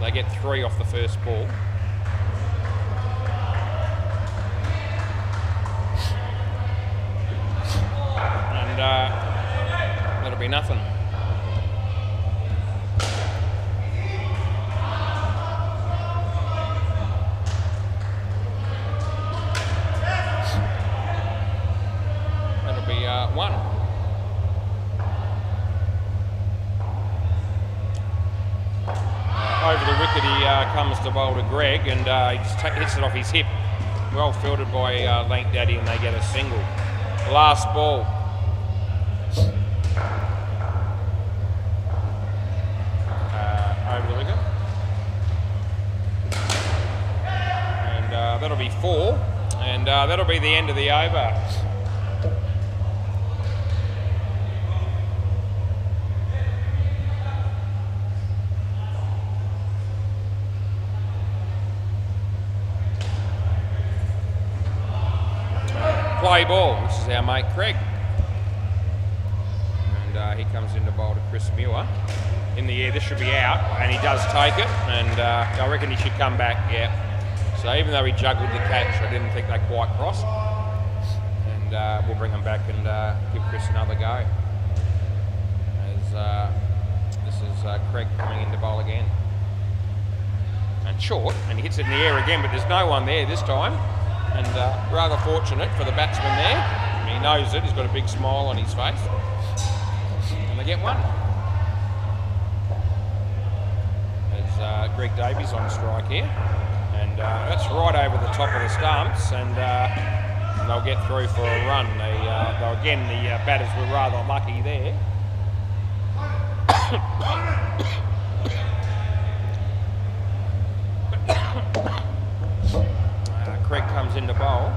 They get 3 off the first ball. And that'll be nothing. That'll be 1. Over the wicket he comes to bowl to Greg, and he just hits it off his hip. Well fielded by Lank Daddy, and they get a single. Last ball. Over the wicket. And that'll be 4, and that'll be the end of the over. Play ball, which is our mate Craig. And he comes in to bowl to Chris Muir. In the air, this should be out, and he does take it, and I reckon he should come back, yeah. So even though he juggled the catch, I didn't think they quite crossed. And we'll bring him back and give Chris another go. As this is Craig coming in to bowl again. And short, and he hits it in the air again, but there's no one there this time. And rather fortunate for the batsman there. He knows it, he's got a big smile on his face. And they get 1. Greg Davies on strike here, and that's right over the top of the stumps, and they'll get through for a run. Though again, the batters were rather lucky there. Craig comes in to bowl.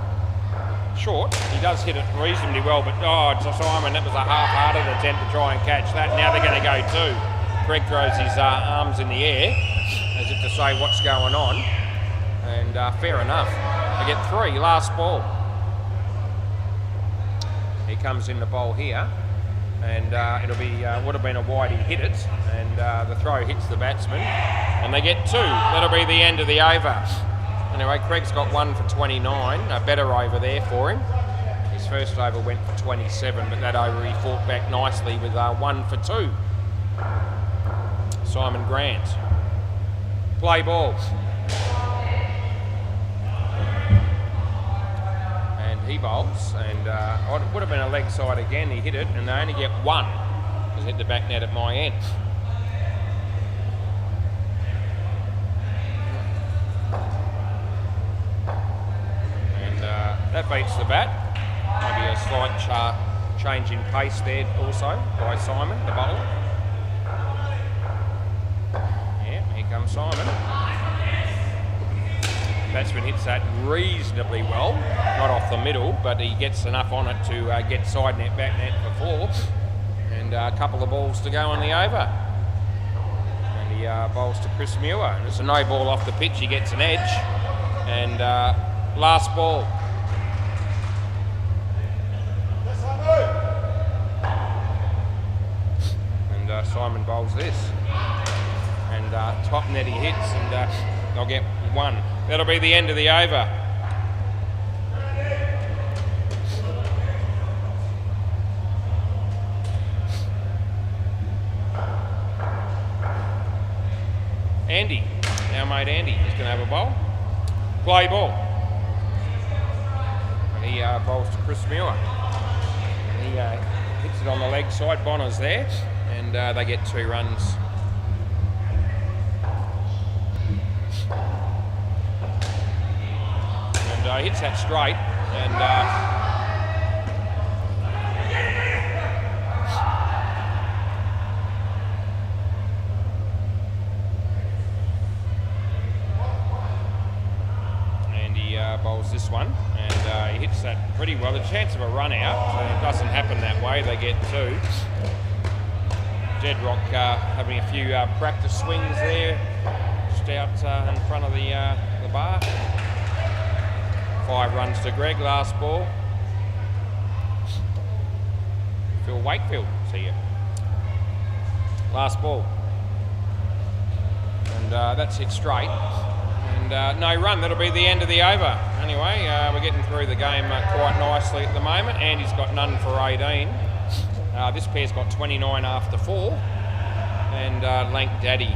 Short, he does hit it reasonably well, but Simon, that was a half-hearted attempt to try and catch that. Now they're going to go 2. Craig throws his arms in the air as if to say what's going on, and fair enough. They get 3, last ball. He comes in the bowl here, and it'll be would have been a wide, he hit it, and the throw hits the batsman, and they get 2. That'll be the end of the over. Anyway, Craig's got 1 for 29, a better over there for him. His first over went for 27, but that over he fought back nicely with 1 for 2. Simon Grant. Play ball. And he bowls, and it would have been a leg side again. He hit it, and they only get 1. He's hit the back net at my end. And that beats the bat. Maybe a slight change in pace there also by Simon, the bowler. Comes Simon. Batsman hits that reasonably well, not off the middle, but he gets enough on it to get side net, back net for 4, and a couple of balls to go on the over. And he bowls to Chris Muir, and it's a no ball off the pitch. He gets an edge, and last ball. And Simon bowls this. And top net he hits, and they'll get 1. That'll be the end of the over. Andy, our mate Andy, is going to have a bowl. Play ball. And he bowls to Chris Muir. And he hits hits it on the leg side. Bonner's there, and they get 2 runs. And hits that straight, and bowls this one, and he hits that pretty well. The chance of a run out, it doesn't happen that way. They get 2. Deadrock having a few practice swings there, just out in front of the bar. 5 runs to Greg, last ball. Phil Wakefield, see you. Last ball. And that's hit straight. And no run, that'll be the end of the over. Anyway, we're getting through the game quite nicely at the moment. Andy's got none for 18. This pair's got 29 after 4. And Lank Daddy,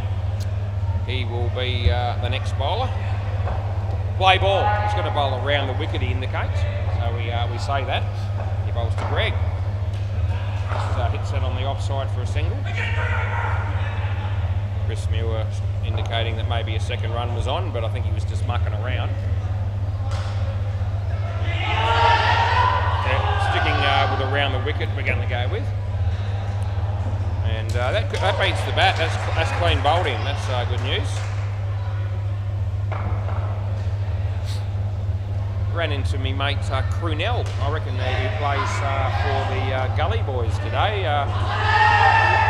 he will be the next bowler. Play ball. He's got to bowl around the wicket, he indicates. So we say that. He bowls to Greg. Just hits that on the offside for a single. Chris Muir indicating that maybe a second run was on, but I think he was just mucking around. Yeah, sticking with around the wicket, we're going to go with. And that beats the bat. That's clean bowled in. That's good news. Ran into me mate Crunell. I reckon he plays for the Gully Boys today.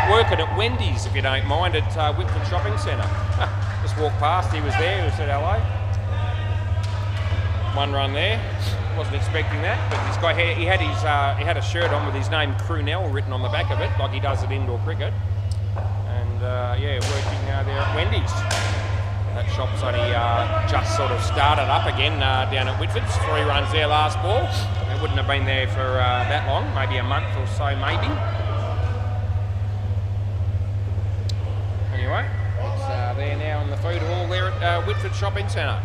Working at Wendy's, if you don't mind, at Whitford Shopping Centre. Just walked past, he was there, we said hello. 1 run there. Wasn't expecting that, but this guy he had a shirt on with his name Crunell written on the back of it, like he does at indoor cricket. And yeah, working there at Wendy's. That shop's only just sort of started up again down at Whitford's. 3 runs there last ball. It wouldn't have been there for that long, maybe a month or so maybe. Anyway, it's there now in the food hall there at Whitford Shopping Centre.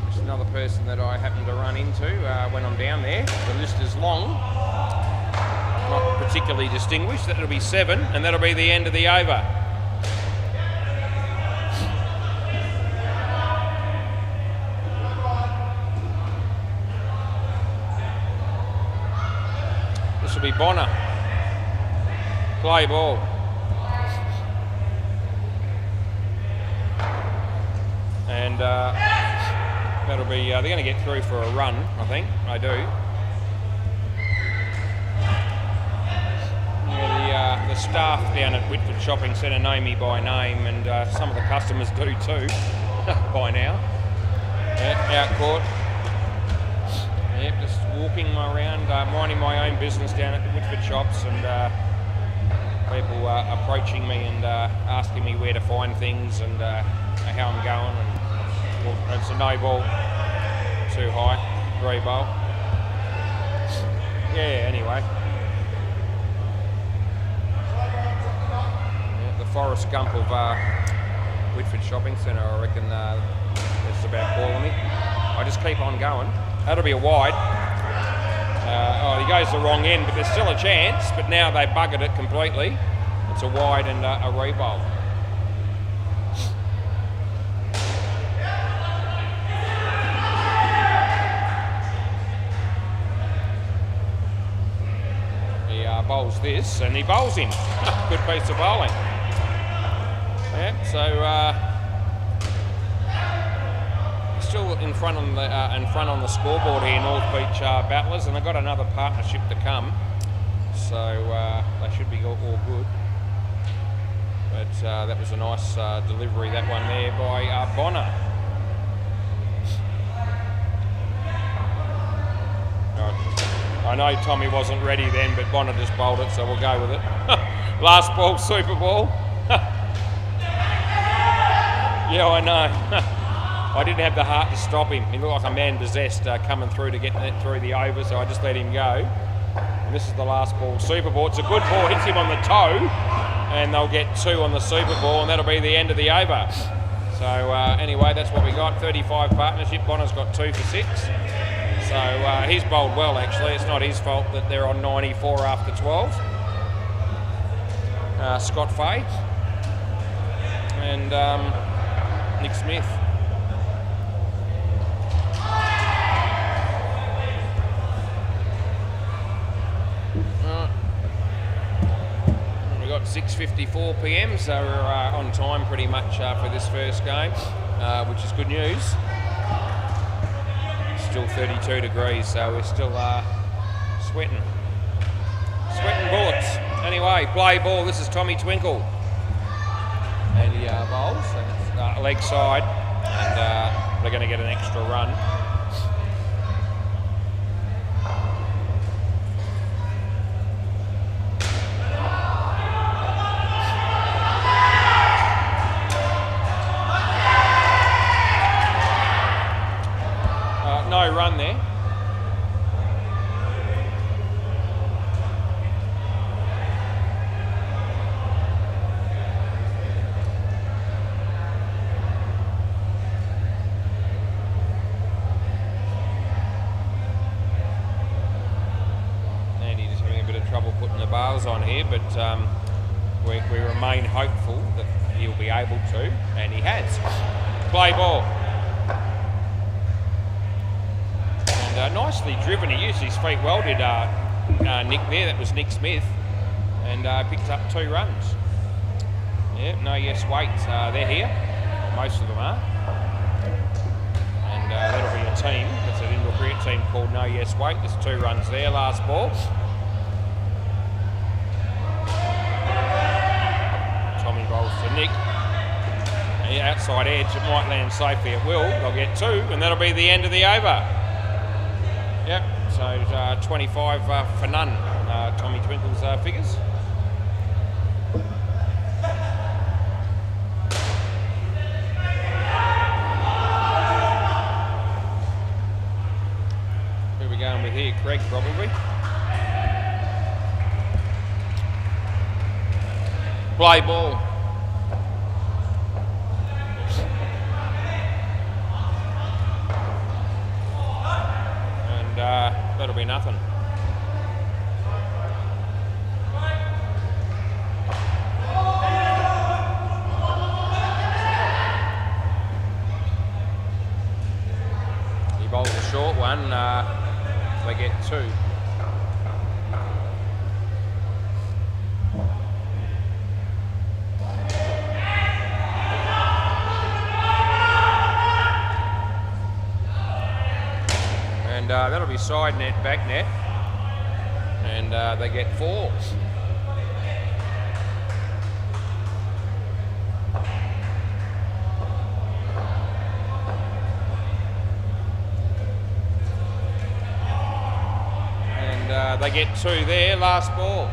Just another person that I happened to run into when I'm down there. The list is long, not particularly distinguished. That'll be 7, and that'll be the end of the over. This will be Bonner. Play ball. And that'll be, they're going to get through for a run, I think. I do. Yeah, the staff down at Whitford Shopping Centre know me by name, and some of the customers do too, by now. Yeah, out court. Yep, just walking around, minding my own business down at the Whitford shops, and people approaching me and asking me where to find things and how I'm going. And well, it's a no ball, too high, 3 ball. Yeah, anyway. Yeah, the Forrest Gump of Whitford Shopping Centre, I reckon that's about calling me. I just keep on going. That'll be a wide. He goes the wrong end, but there's still a chance. But now they buggered it completely. It's a wide and a re-bowl. He bowls this, and he bowls in. Good piece of bowling. Yeah, so. Still in front on the scoreboard here, North Beach Battlers, and they've got another partnership to come, so they should be all good. But that was a nice delivery, that one there by Bonner. I know Tommy wasn't ready then, but Bonner just bowled it, so we'll go with it. Last ball, Super Ball. Yeah, I know. I didn't have the heart to stop him. He looked like a man possessed coming through to get through the over, so I just let him go. And this is the last ball, Super Ball. It's a good ball, hits him on the toe, and they'll get 2 on the Super Ball, and that'll be the end of the over. So anyway, that's what we got. 35 partnership. Bonner's got 2 for 6. So he's bowled well, actually. It's not his fault that they're on 94 after 12. Scott Fay and Nick Smith. We've got 6:54 p.m, so we're on time pretty much for this first game, which is good news. Still 32 degrees, so we're still sweating bullets. Anyway, play ball. This is Tommy Twinkle, and he bowls, and it's leg side, and they're going to get an extra run. No run there. Andy just having a bit of trouble putting the bars on here, but we remain hopeful that he'll be able to, and he has. Play ball. Nicely driven. He used his feet well, did Nick there. That was Nick Smith, and picked up 2 runs. Yeah, no yes waits. They're here. Most of them are. And that'll be a team. That's an indoor cricket team called No Yes Wait. There's 2 runs there. Last ball. Tommy bowls to Nick. Outside edge. It might land safely at will. They'll get 2, and that'll be the end of the over. Yep, so 25 for none, Tommy Twinkle's figures. Who are we going with here? Craig, probably. Play ball. That'll be nothing. He bowls a short one, they get 2. That'll be side net, back net, and they get 4. And they get 2 there, last ball.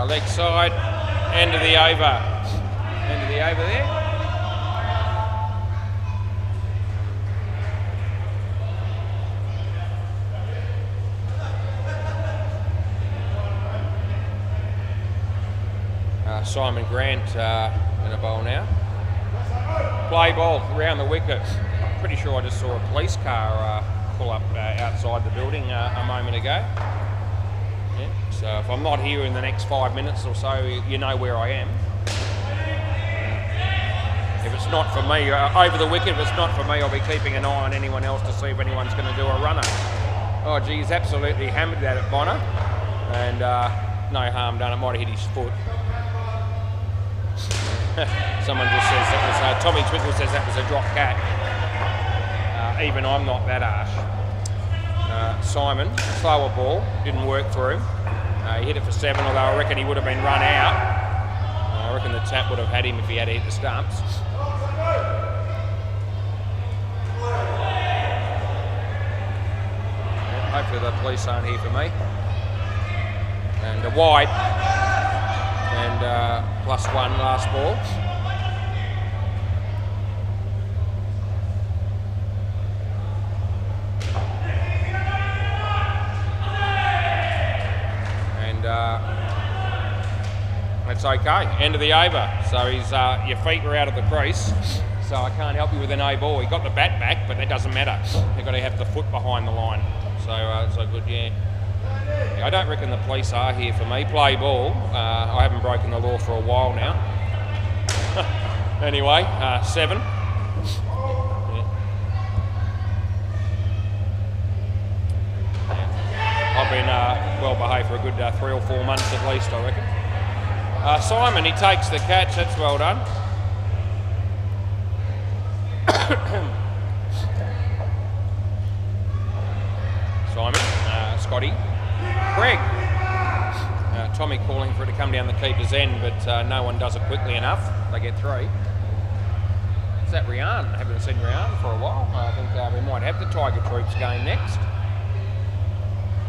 Leg side, end of the over. End of the over there. Simon Grant in a bowl now. Play ball around the wicket. Pretty sure I just saw a police car pull up outside the building a moment ago. So if I'm not here in the next 5 minutes or so, you know where I am. If it's not for me, over the wicket, if it's not for me, I'll be keeping an eye on anyone else to see if anyone's going to do a runner. Oh, gee, he's absolutely hammered that at Bonner. And no harm done, it might have hit his foot. Someone just says that was, Tommy Twinkle says that was a drop cat. Even I'm not that harsh. Simon, slower ball, didn't work for him. He hit it for 7, although I reckon he would have been run out. I reckon the tap would have had him if he had hit the stumps. Hopefully the police aren't here for me. And a wide. And +1 last ball. That's okay. End of the over. So your feet are out of the crease. So I can't help you with a no ball. He got the bat back, but that doesn't matter. You've got to have the foot behind the line. So good, yeah. I don't reckon the police are here for me. Play ball. I haven't broken the law for a while now. Anyway, 7. I've been well behaved for a good 3 or 4 months at least, I reckon. Simon, he takes the catch. That's well done. Simon, Scotty, Craig. Tommy calling for it to come down the keeper's end, but no one does it quickly enough. They get 3. Is that Rian? I haven't seen Rian for a while. I think we might have the Tiger Troops game next.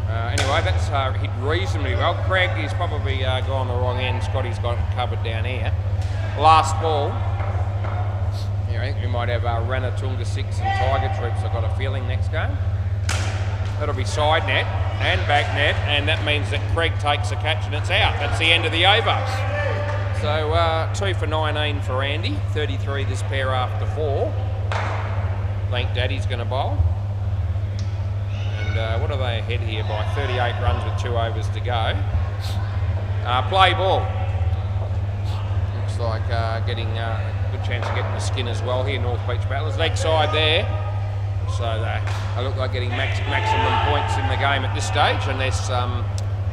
Anyway, that's hit reasonably well. Craig is probably gone the wrong end. Scotty's got it covered down here. Last ball. Yeah, I think we might have Ranatunga 6 and Tiger Troops, I've got a feeling, next game. That'll be side net and back net, and that means that Craig takes a catch and it's out. That's the end of the over. So 2 for 19 for Andy, 33 this pair after 4. Lank Daddy's going to bowl. And what are they ahead here by? 38 runs with 2 overs to go. Play ball. Looks like getting a good chance of getting the skin as well here, North Beach Battlers. Leg side there. So they look like getting maximum points in the game at this stage, unless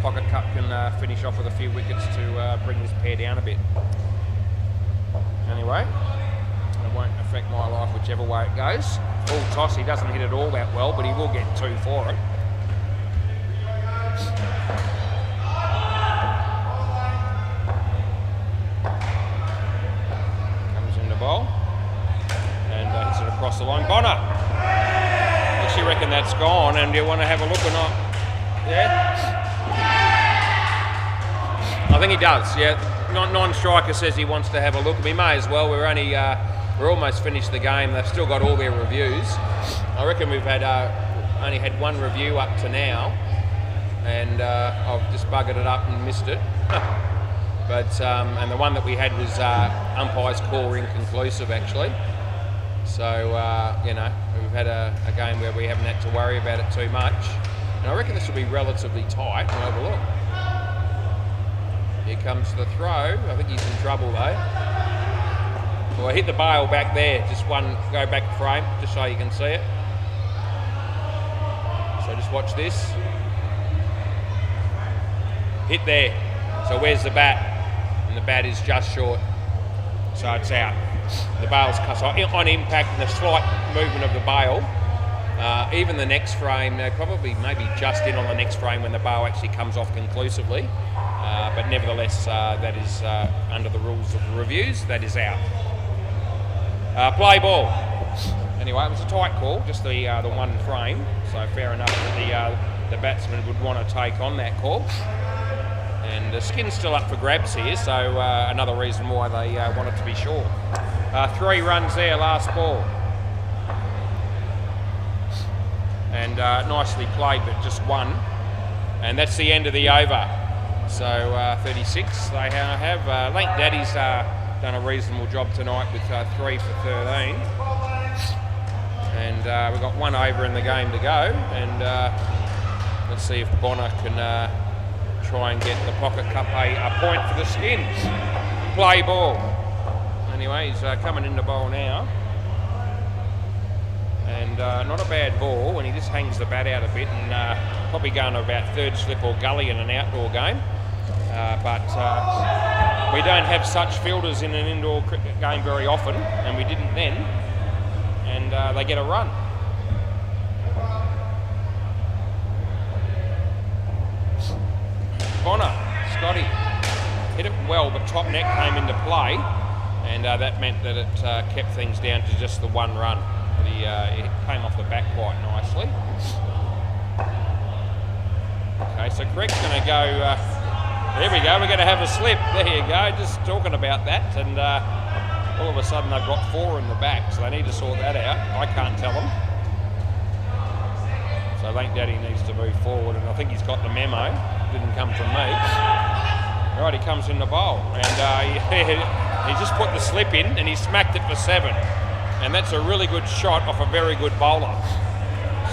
Pocket Cup can finish off with a few wickets to bring this pair down a bit. Anyway, it won't affect my life whichever way it goes. Full toss, he doesn't hit it all that well, but he will get 2 for it. Comes in the bowl and hits it across the line. Bonner! I actually reckon that's gone, and do you want to have a look or not? Yeah? I think he does, yeah. Non-striker says he wants to have a look. We may as well. We're almost finished the game. They've still got all their reviews. I reckon we've had only had 1 review up to now, and I've just buggered it up and missed it. But and the one that we had was umpire's call were inconclusive actually. So you know, we've had a game where we haven't had to worry about it too much. And I reckon this will be relatively tight. We'll have a look. Here comes the throw. I think he's in trouble though. Well, I hit the bail back there. Just one, go back a frame, just so you can see it. So just watch this. Hit there. So where's the bat? And the bat is just short. So it's out. The bail's cut on impact and the slight movement of the bail. Even the next frame, probably maybe just in on the next frame when the bail actually comes off conclusively. But nevertheless, that is under the rules of the reviews, that is out. Play ball. Anyway, it was a tight call, just the 1 frame. So fair enough that the batsman would want to take on that call. And the skin's still up for grabs here, so another reason why they want it to be short. 3 runs there, last ball. And nicely played, but just 1. And that's the end of the over. So 36 they have. Lank Daddy's done a reasonable job tonight with 3 for 13. And we've got 1 over in the game to go. And let's see if Bonner can try and get the Pocket Cup a point for the Skins. Play ball. Anyway, he's coming into bowl now. And not a bad ball when he just hangs the bat out a bit and probably going to about 3rd slip or gully in an outdoor game. But we don't have such fielders in an indoor cricket game very often, and we didn't then, and they get a run. Bonner, Scotty, hit it well, but top net came into play, and that meant that it kept things down to just the 1 run. But he came off the bat quite nicely. Okay, so Craig's going to go... there we go, we're going to have a slip. There you go, just talking about that. And all of a sudden they've got 4 in the back, so they need to sort that out. I can't tell them. So Lank Daddy needs to move forward, and I think he's got the memo. Didn't come from me. Right, he comes in the bowl, and he just put the slip in, and he smacked it for 7. And that's a really good shot off a very good bowler.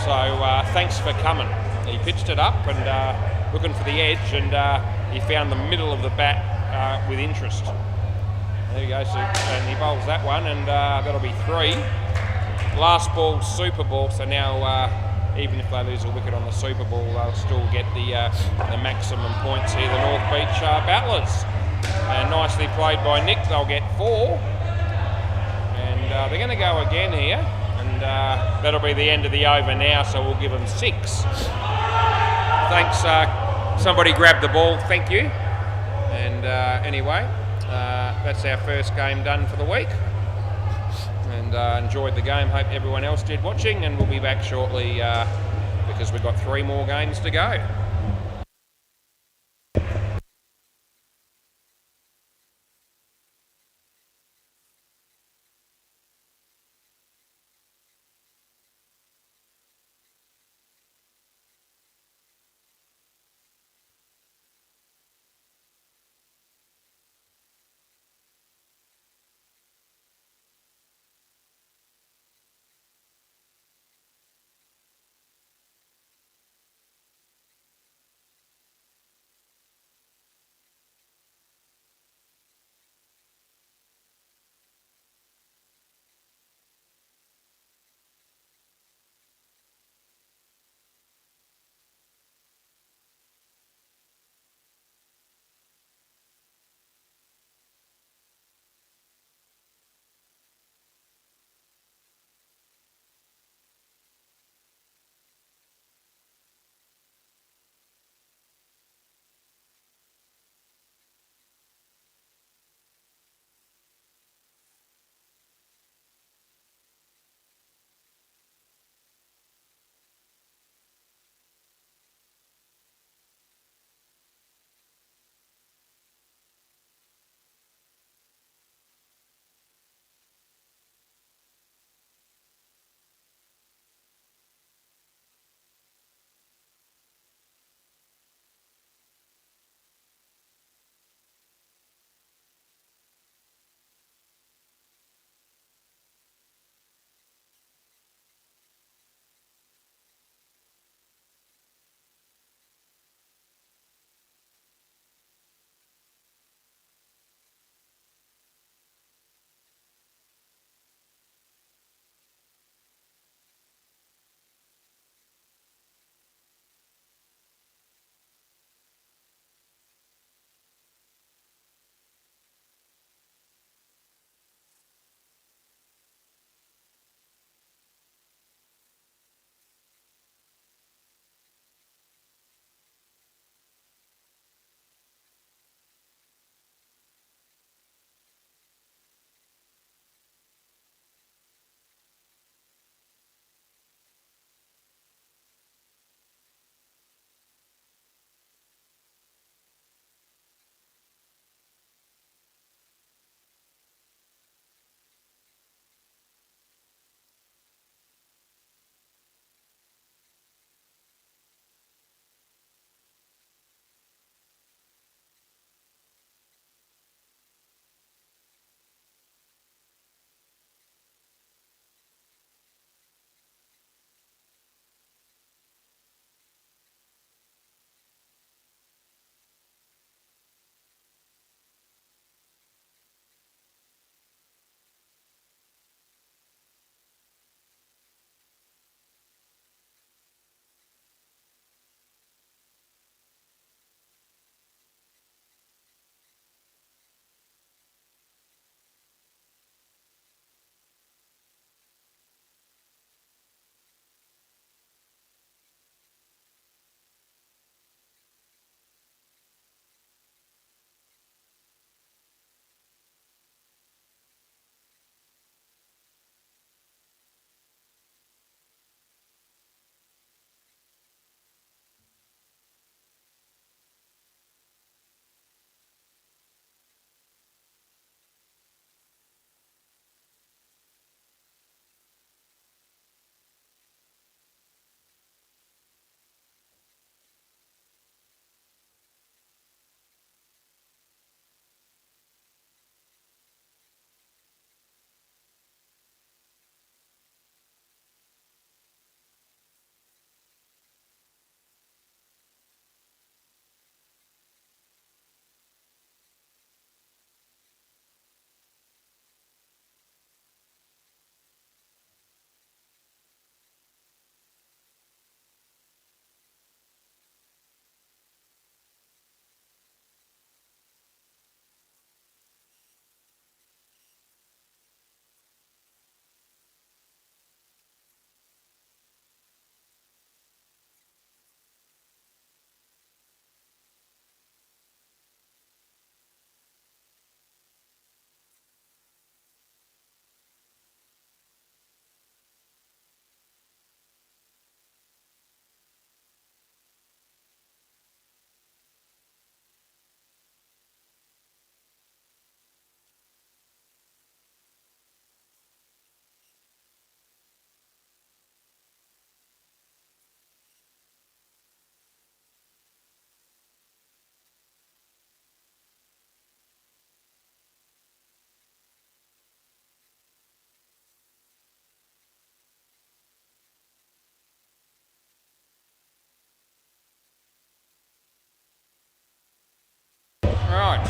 So thanks for coming. He pitched it up and looking for the edge, and he found the middle of the bat with interest. There you go, so, and he bowls that one, and that'll be 3. Last ball, Super Ball, so now even if they lose a wicket on the Super Ball, they'll still get the maximum points here, the North Beach Battlers. And nicely played by Nick, they'll get 4. And they're going to go again here, and that'll be the end of the over now, so we'll give them 6. Thanks, somebody grabbed the ball, thank you. And anyway, that's our first game done for the week. And enjoyed the game, hope everyone else did watching, and we'll be back shortly because we've got 3 more games to go.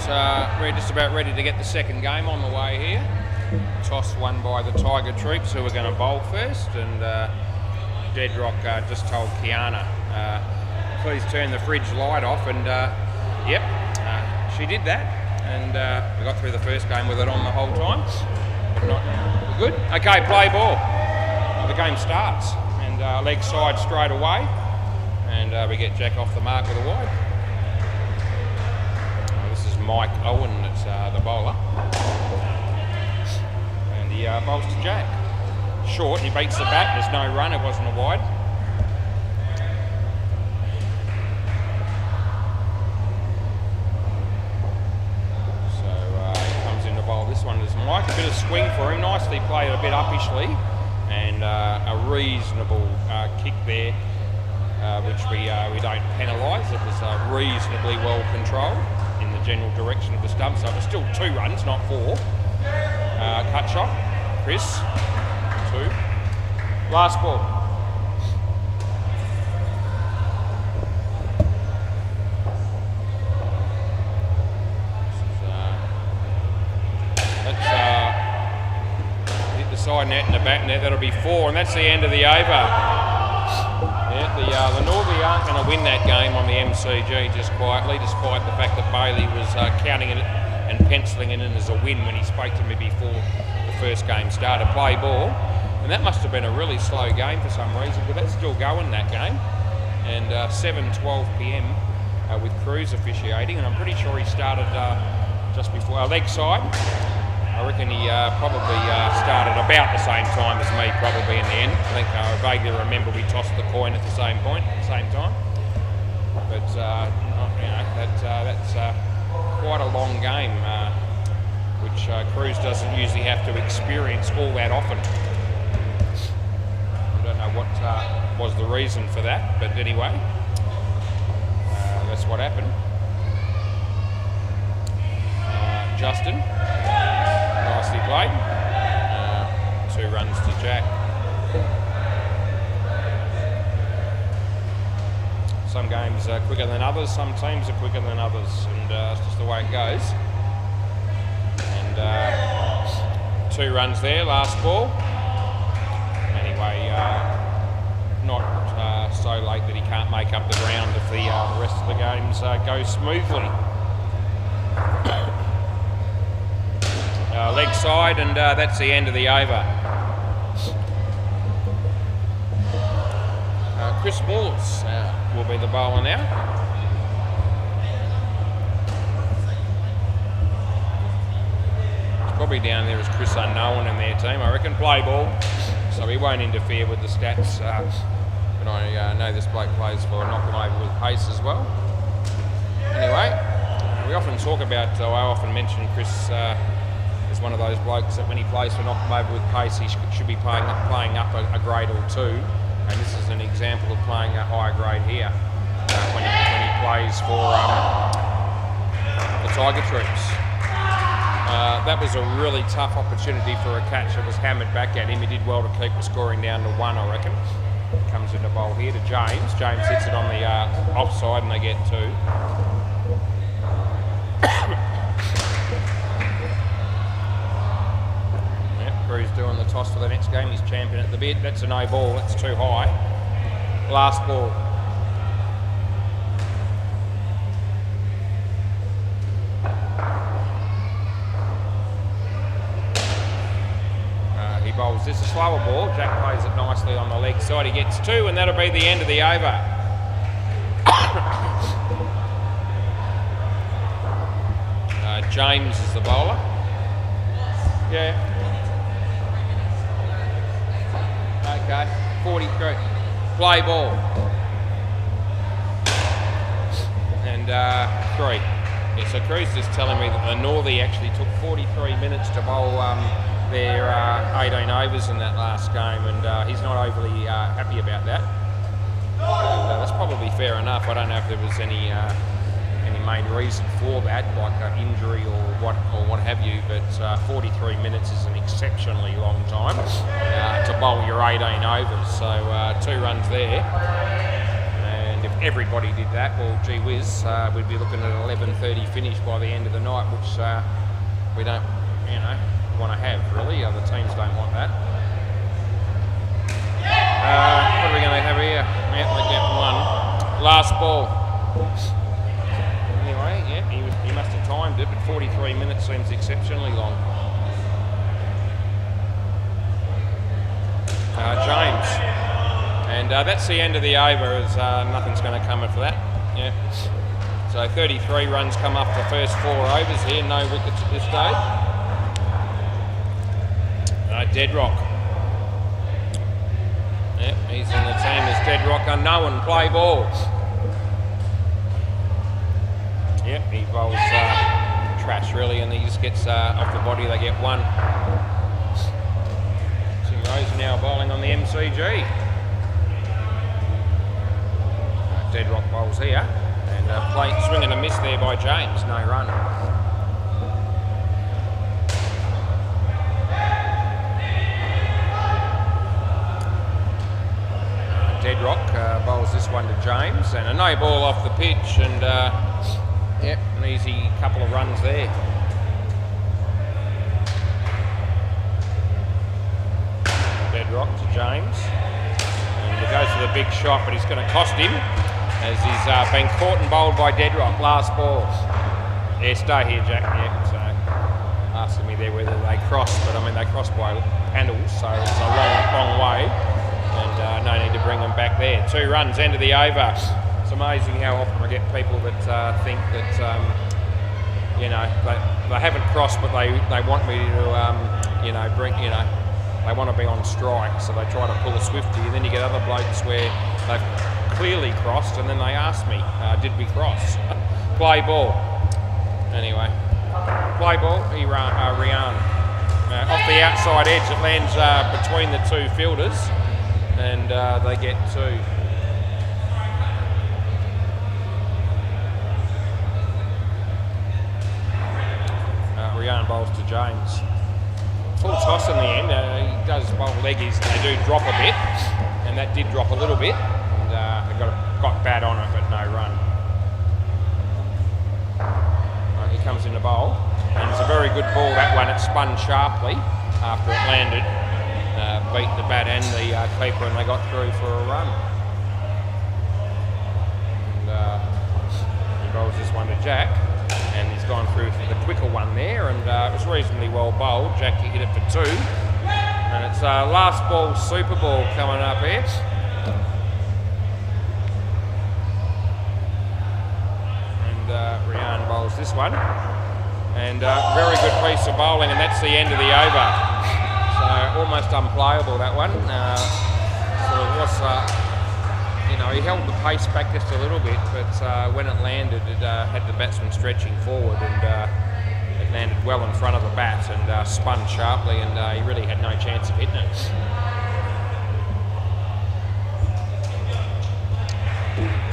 we're just about ready to get the second game on the way here. Toss won by the Tiger Troops, who are going to bowl first, and Deadrock just told Kiana, please turn the fridge light off, and yep, she did that, and we got through the first game with it on the whole time. If not, we're good. Okay, play ball. The game starts, and leg side straight away, and we get Jack off the mark with a wide. This is Mike Owen, it's the bowler, and he bowls to Jack. Short, he beats the bat, there's no run, it wasn't a wide. So he comes in to bowl this one as Mike. A bit of swing for him, nicely played a bit uppishly, and a reasonable kick there, which we don't penalise. It was reasonably well controlled in the general direction of the stump, so it was still 2 runs, not 4. Cut shot, Chris, 2. Last ball. Hit the side net and the back net, that'll be 4, and that's the end of the over. Yeah, the Northie aren't going to win that game on the MCG just quietly, despite the fact that Bailey was counting it and penciling it in as a win when he spoke to me before the first game started. Play ball. And that must have been a really slow game for some reason, but that's still going, that game. And 7:12 p.m. With Cruz officiating, and I'm pretty sure he started just before our leg side. I reckon he probably started about the same time as me, probably in the end. I think I vaguely remember we tossed the coin at the same point, at the same time. But that's quite a long game, which Cruz doesn't usually have to experience all that often. I don't know what was the reason for that, but anyway, that's what happened. Justin, nicely played. 2 runs to Jack. Some games are quicker than others, some teams are quicker than others, and it's just the way it goes. And 2 runs there, last ball. Anyway, not so late that he can't make up the ground if the rest of the games go smoothly. Leg side, and that's the end of the over. Chris Moores will be the bowler now. He's probably down there as Chris Unknown in their team, I reckon. Play ball. So he won't interfere with the stats, but I know this bloke plays for knock him over with pace as well. Anyway, we often talk about, I often mention Chris as one of those blokes that when he plays for knock him over with pace, he should be playing up a grade or 2, and this is an example of playing a higher grade here when he plays for the Tiger Troops. That was a really tough opportunity for a catch. It was hammered back at him. He did well to keep the scoring down to 1, I reckon. Comes in the bowl here to James. James hits it on the offside and they get 2. Yep, Cruz doing the toss for the next game. He's champion at the bid. That's a no ball. That's too high. Last ball. Bowls this a slower ball. Jack plays it nicely on the leg side. He gets 2, and that'll be the end of the over. James is the bowler. Yeah. Okay. 43. Play ball. And 3. Yeah, so Cruz is telling me that the Northie actually took 43 minutes to bowl their 18 overs in that last game, and he's not overly happy about that. And, that's probably fair enough. I don't know if there was any main reason for that, like injury or what have you, but 43 minutes is an exceptionally long time to bowl your 18 overs. So 2 runs there, and if everybody did that, well, gee whiz, we'd be looking at 11:30 finish by the end of the night, which we don't, want to have really. Other teams don't want that. What are we going to have here? Yeah, we get one. Last ball. Anyway, yeah, he must have timed it, but 43 minutes seems exceptionally long. James. And that's the end of the over, as nothing's going to come in for that. Yeah. So 33 runs come up the first 4 overs here, no wickets at this stage. Deadrock. Yep, he's in the team as Deadrock Unknown. Play ball. Yep, he bowls trash really, and he just gets off the body. They get 1. Tim Rose now bowling on the MCG. Deadrock bowls here, and swing and a miss there by James. No run. Deadrock bowls this one to James, and a no ball off the pitch, and yep, an easy couple of runs there. Deadrock to James, and he goes for the big shot, but he's going to cost him, as he's been caught and bowled by Deadrock. Last ball. Yeah, stay here, Jack. Yeah, so asking me there whether they crossed, but I mean they crossed by handles, so it's a long way. And no need to bring them back there. 2 runs, end of the over. It's amazing how often I get people that think that, they haven't crossed, but they want me to, they want to be on strike, so they try to pull a swifty. And then you get other blokes where they've clearly crossed, and then they ask me, did we cross? Play ball. Anyway, play ball, Rian. Off the outside edge, it lands between the 2 fielders. And they get 2. Rian bowls to James. Full toss in the end. He does bowl leggies. They do drop a bit, and that did drop a little bit. And they got bad on it, but no run. He comes in the bowl, and it's a very good ball. That one, it spun sharply after it landed. Beat the bat and the keeper, and they got through for a run. And he bowls this one to Jack, and he's gone through for the quicker one there, and it was reasonably well bowled. Jack hit it for 2, and it's last ball Super Ball coming up here. And Rian bowls this one, and very good piece of bowling, and that's the end of the over. Almost unplayable, that one. So it was, he held the pace back just a little bit, but when it landed, it had the batsman stretching forward, and it landed well in front of the bat and spun sharply, and he really had no chance of hitting it.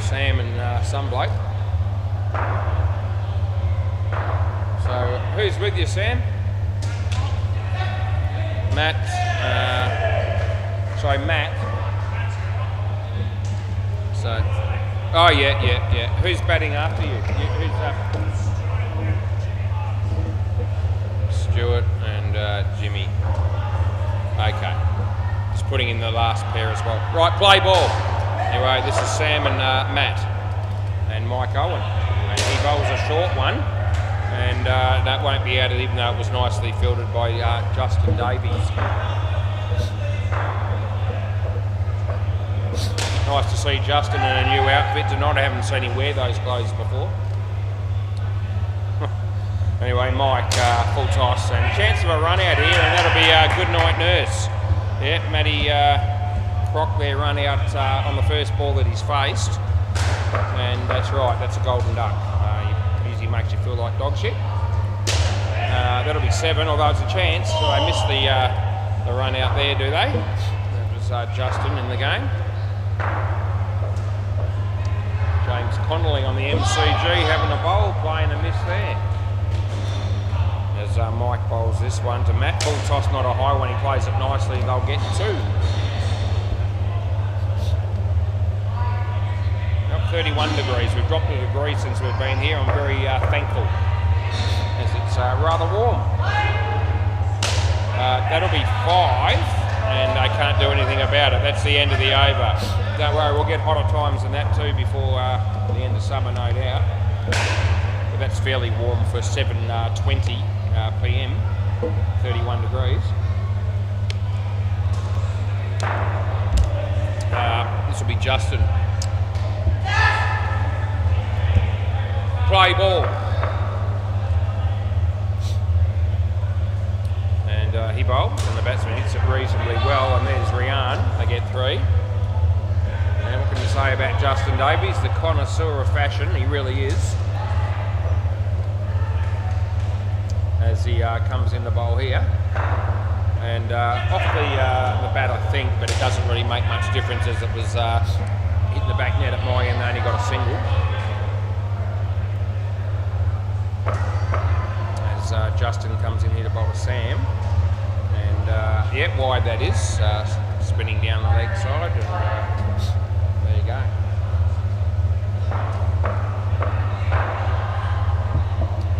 Sam and some bloke. So who's with you, Sam? Matt, Matt. So, oh yeah. Who's batting after you? Who's up? Stuart and Jimmy. Okay. Just putting in the last pair as well. Right, play ball. Anyway, this is Sam and Matt and Mike Owen. And he bowls a short one. And that won't be added, even though it was nicely fielded by Justin Davies. Nice to see Justin in a new outfit tonight. I haven't seen him wear those clothes before. Anyway, Mike, full toss and chance of a run out here, and that'll be Good Night Nurse. Yeah, Matty Croc there run out on the first ball that he's faced. And that's right, that's a golden duck. Makes you feel like dog shit. That'll be 7, although it's a chance. So they missed the run out there, do they? That was Justin in the game. James Connolly on the MCG having a bowl, playing a miss there. As Mike bowls this one to Matt. Full toss, not a high one. He plays it nicely. They'll get 2. 31 degrees. We've dropped a degree since we've been here. I'm very thankful, as it's rather warm. That'll be 5, and I can't do anything about it. That's the end of the over. Don't worry, we'll get hotter times than that too before the end of summer, no doubt. But that's fairly warm for 7:20 p.m. 31 degrees. This will be Justin. Play ball. And he bowls, and the batsman hits it reasonably well, and there's Rian. They get 3. And what can you say about Justin Davies, the connoisseur of fashion? He really is. As he comes in the bowl here. And off the bat, I think, but it doesn't really make much difference as it was hitting the back net at my end. They only got a single. As Justin comes in here to bowl to Sam. And yeah, wide that is, spinning down the leg side. And there you go.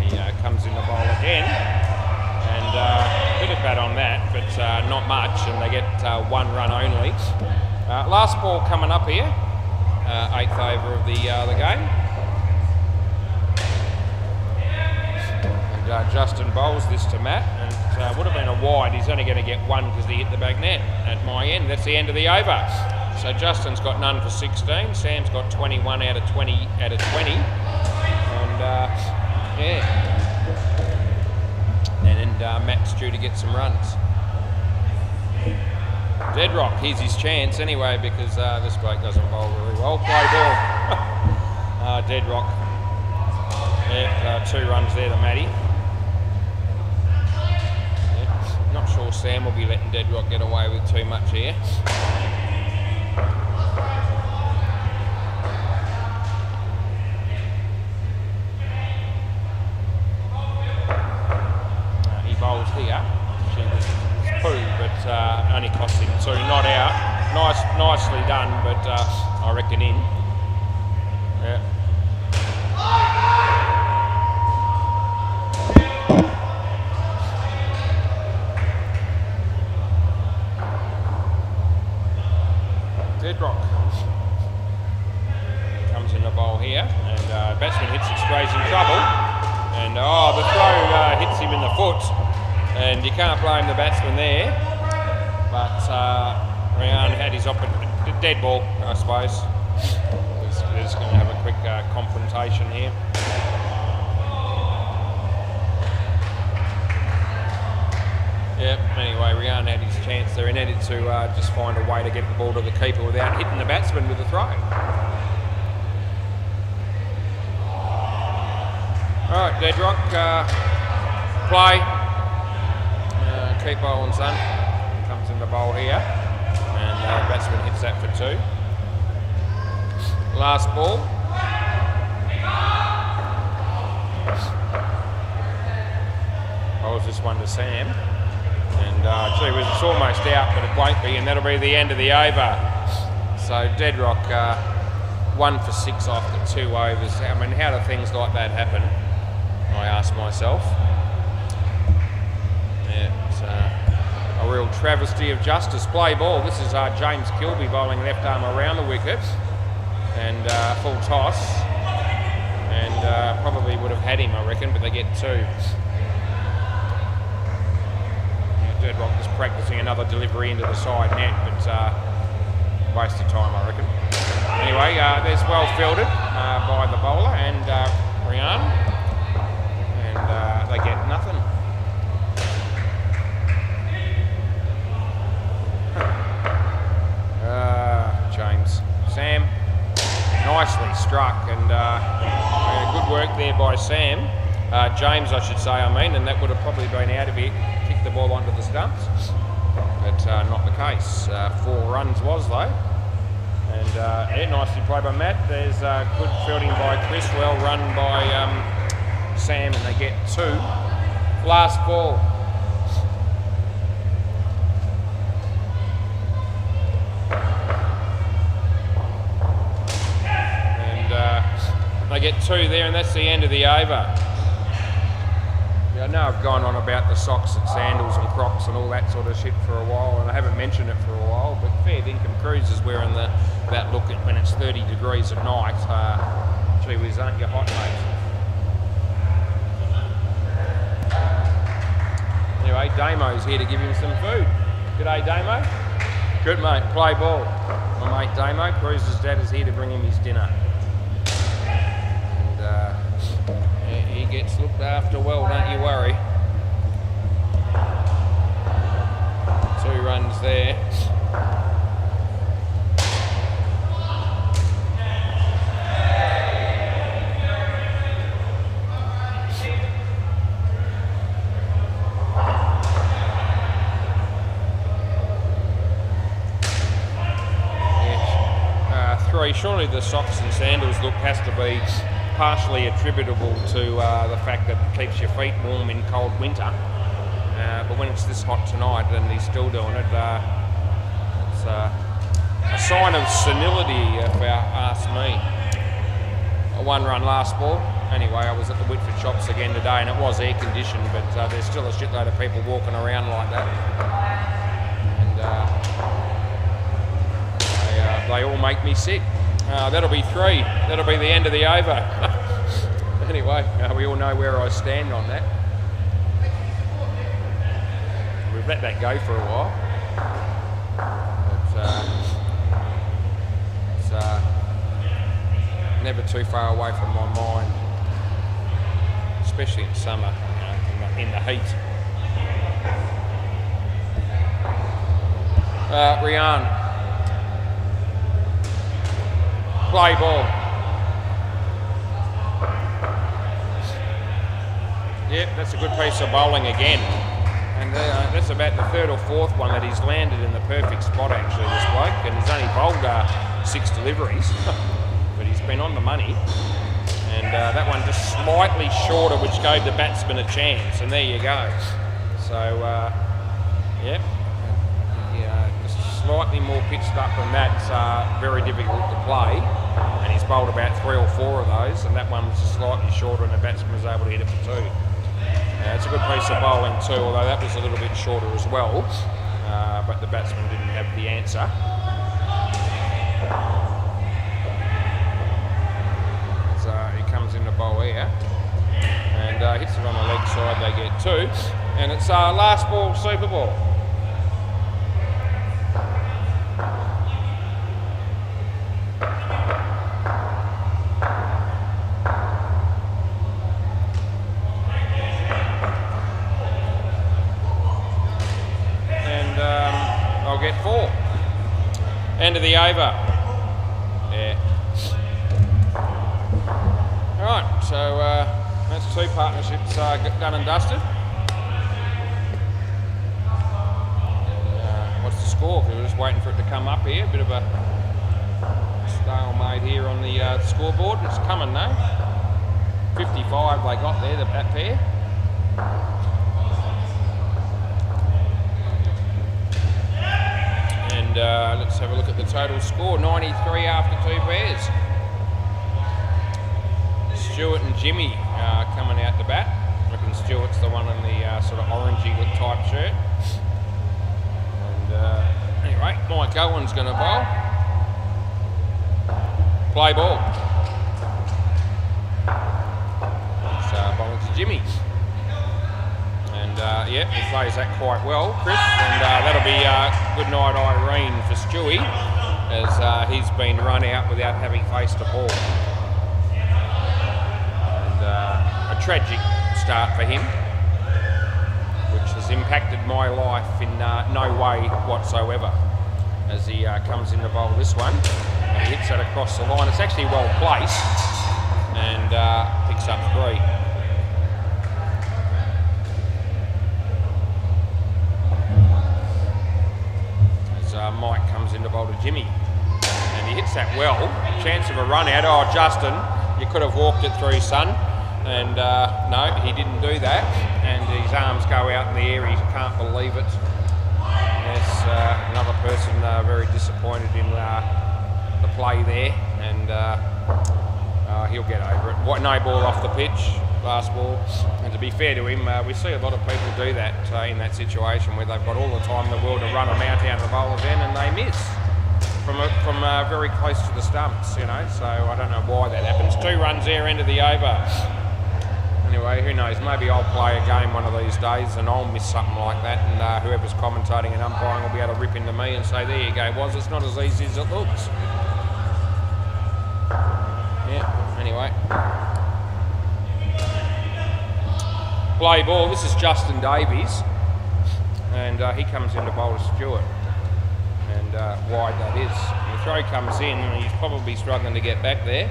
He comes in the bowl again. And a bit of bat on that, but not much, and they get 1 run only. Last ball coming up here, 8th over of the game. And Justin bowls this to Matt, and would have been a wide. He's only going to get 1 because he hit the back net at my end. That's the end of the over. So Justin's got none for 16. Sam's got 21 out of 20 out of 20. And yeah. And Matt's due to get some runs. Deadrock, here's his chance anyway, because this bloke doesn't bowl really well. Play ball. Deadrock. Yeah, 2 runs there to Matty. Yeah, not sure Sam will be letting Deadrock get away with too much here. Bowls here. She was poo, but only cost him 2. Not out. Nicely done, but I reckon in. Yeah. Deadrock comes in the bowl here, and batsman hits it straight in trouble. And the throw hits him in the foot, and you can't blame the batsman there. But Rian had his dead ball, I suppose. They're just going to have a quick confrontation here. Yep, anyway, Rian had his chance there. He needed to just find a way to get the ball to the keeper without hitting the batsman with a throw. Alright, Deadrock, play. Keep bowling, son. Comes in the bowl here. And batsman hits that for 2. Last ball. Bowls this one to Sam. And gee whiz, it's almost out, but it won't be, and that'll be the end of the over. So Deadrock 1 for 6 after 2 overs. I mean, how do things like that happen? I ask myself. Yeah, it's a real travesty of justice. Play ball. This is James Kilby bowling left arm around the wicket, and full toss, and probably would have had him, I reckon, but they get 2. Deadrock is practicing another delivery into the side net, but waste of time, I reckon. Anyway, there's well fielded by the bowler and Rian. They get nothing. James. Sam, nicely struck, and good work there by Sam. James, I should say, and that would have probably been out if he kicked the ball onto the stumps. But not the case. 4 runs was, though. And yeah, nicely played by Matt. There's good fielding by Chris, well run by Sam, and they get 2. Last ball. And get 2 there, and that's the end of the over. Yeah, I know I've gone on about the socks and sandals and Crocs and all that sort of shit for a while, and I haven't mentioned it for a while, but fair dinkum cruisers wearing that look at when it's 30 degrees at night. Gee whiz, aren't you hot, mate? Anyway, Damo's here to give him some food. G'day, Damo. Good, mate. Play ball. My mate Damo, Cruiser's dad, is here to bring him his dinner. And he gets looked after well, don't you worry. 2 runs there. Surely the socks and sandals look has to be partially attributable to the fact that it keeps your feet warm in cold winter. But when it's this hot tonight and he's still doing it, it's a sign of senility, if you ask me. A 1-run last ball. Anyway, I was at the Whitford shops again today, and it was air conditioned, but there's still a shitload of people walking around like that. And they all make me sick. That'll be 3. That'll be the end of the over. Anyway, we all know where I stand on that. We've let that go for a while. It's never too far away from my mind, especially in summer, in the heat. Rian. Play ball. Yep, that's a good piece of bowling again. And that's about the 3rd or 4th one that he's landed in the perfect spot actually, this bloke. And he's only bowled 6 deliveries, but he's been on the money. And that one just slightly shorter, which gave the batsman a chance. And there you go. So, yep. Just slightly more pitched up than that's very difficult to play. And he's bowled about 3 or 4 of those, and that one was just slightly shorter, and the batsman was able to hit it for 2. It's a good piece of bowling too, although that was a little bit shorter as well, but the batsman didn't have the answer. So he comes in to bowl here, and hits it on the leg side, they get 2, and it's last ball, super ball. Get 4. End of the over. Yeah. Alright, so that's 2 partnerships done and dusted. And, what's the score? We're just waiting for it to come up here. A bit of a stalemate here on the scoreboard. It's coming though. 55 they got there, that pair. Let's have a look at the total score. 93 after 2 pairs. Stuart and Jimmy coming out the bat. I reckon Stuart's the one in the sort of orangey type shirt. And anyway, Mike Owen's going to bowl. Play ball. It's bowling to Jimmy. And yeah, he plays that quite well, Chris, and that'll be good night Irene for Stewie, as he's been run out without having faced a ball. And a tragic start for him, which has impacted my life in no way whatsoever, as he comes in to bowl this one, and he hits that across the line. It's actually well placed, and picks up 3. Mike comes in to bowl to Jimmy, and he hits that well. Chance of a run out. Oh, Justin, you could have walked it through, son. And no, he didn't do that. And his arms go out in the air. He can't believe it. Yes, another person very disappointed in the play there. And He'll get over it. No ball off the pitch, last ball. And to be fair to him, we see a lot of people do that in that situation where they've got all the time in the world to run them out down the bowler's end and they miss from very close to the stumps, you know. So I don't know why that happens. 2 runs there, end of the over. Anyway, who knows? Maybe I'll play a game one of these days and I'll miss something like that, and whoever's commentating and umpiring will be able to rip into me and say, there you go, it's not as easy as it looks. Yeah, anyway. Play ball, this is Justin Davies, and he comes in to bowl to Stewart, and wide that is. And the throw comes in and he's probably struggling to get back there.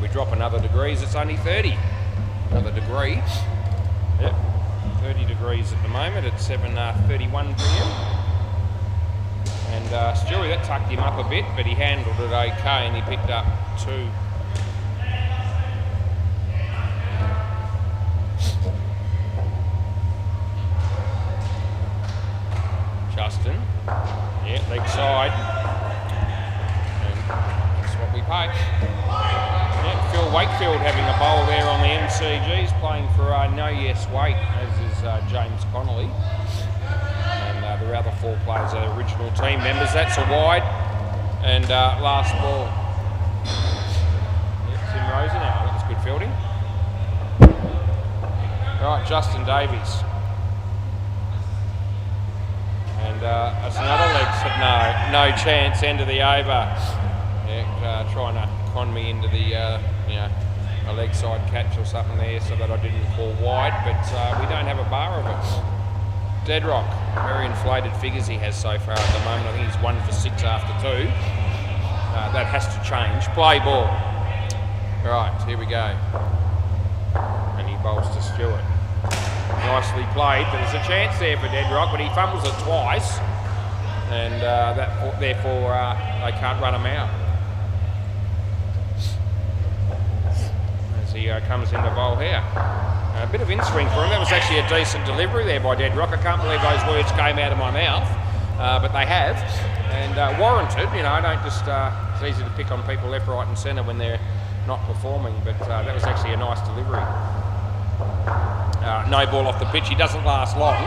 We drop another degrees, it's only 30. Another degree. Yep, 30 degrees at the moment at 7:31 p.m. And Stewie, that tucked him up a bit, but he handled it okay and he picked up 2. Justin, yeah, leg side, and that's what we pay. Yeah, Phil Wakefield having a bowl there on the MCG. He's playing for No Yes Wait, as is James Connolly. And the other 4 players are the original team members. That's a wide. And last ball. Yep, Tim Rosen now. That was good fielding. All right, Justin Davies. And that's another leg set. No chance. End of the over. Yeah, trying to con me into the, a leg side catch or something there so that I didn't call wide, but we don't have a bar of it. Deadrock, very inflated figures he has so far at the moment. I think he's 1 for 6 after 2. That has to change. Play ball. Right, here we go. And he bowls to Stewart. Nicely played, but there's a chance there for Deadrock, but he fumbles it twice, and therefore they can't run him out. He comes in to bowl here. A bit of in-swing for him. That was actually a decent delivery there by Deadrock. I can't believe those words came out of my mouth, but they have, and warranted. You know, I don't just. It's easy to pick on people left, right, and centre when they're not performing, but that was actually a nice delivery. No ball off the pitch. He doesn't last long,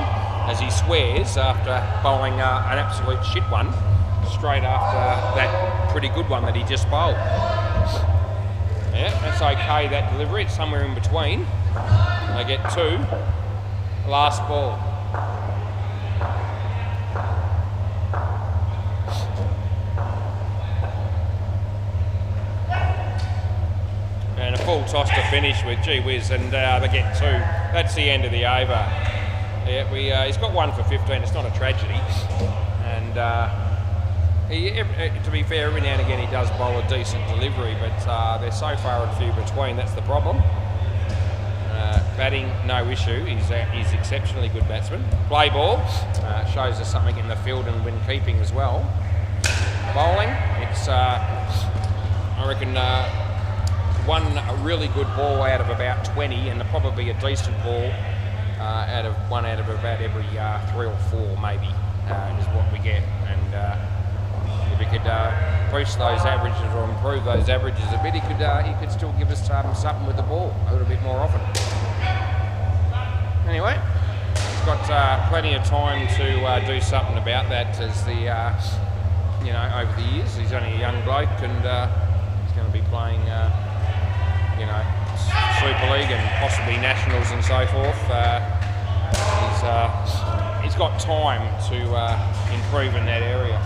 as he swears after bowling an absolute shit one straight after that pretty good one that he just bowled. Yeah, that's okay, that delivery. It's somewhere in between. They get 2. Last ball. And a full toss to finish with, gee whiz, and they get 2. That's the end of the over. Yeah, he's got 1 for 15. It's not a tragedy. And to be fair, every now and again he does bowl a decent delivery, but they're so far and few between. That's the problem. Batting, no issue. He's exceptionally good batsman. Play ball shows us something in the field and when keeping as well. Bowling, it's I reckon one really good ball out of about 20, and probably a decent ball out of about every 3 or 4 maybe is what we get. And if we could boost those averages or improve those averages a bit, he could still give us something with the ball a little bit more often. Anyway, he's got plenty of time to do something about that, as the over the years he's only a young bloke, and he's going to be playing Super League and possibly Nationals and so forth. He's got time to improve in that area.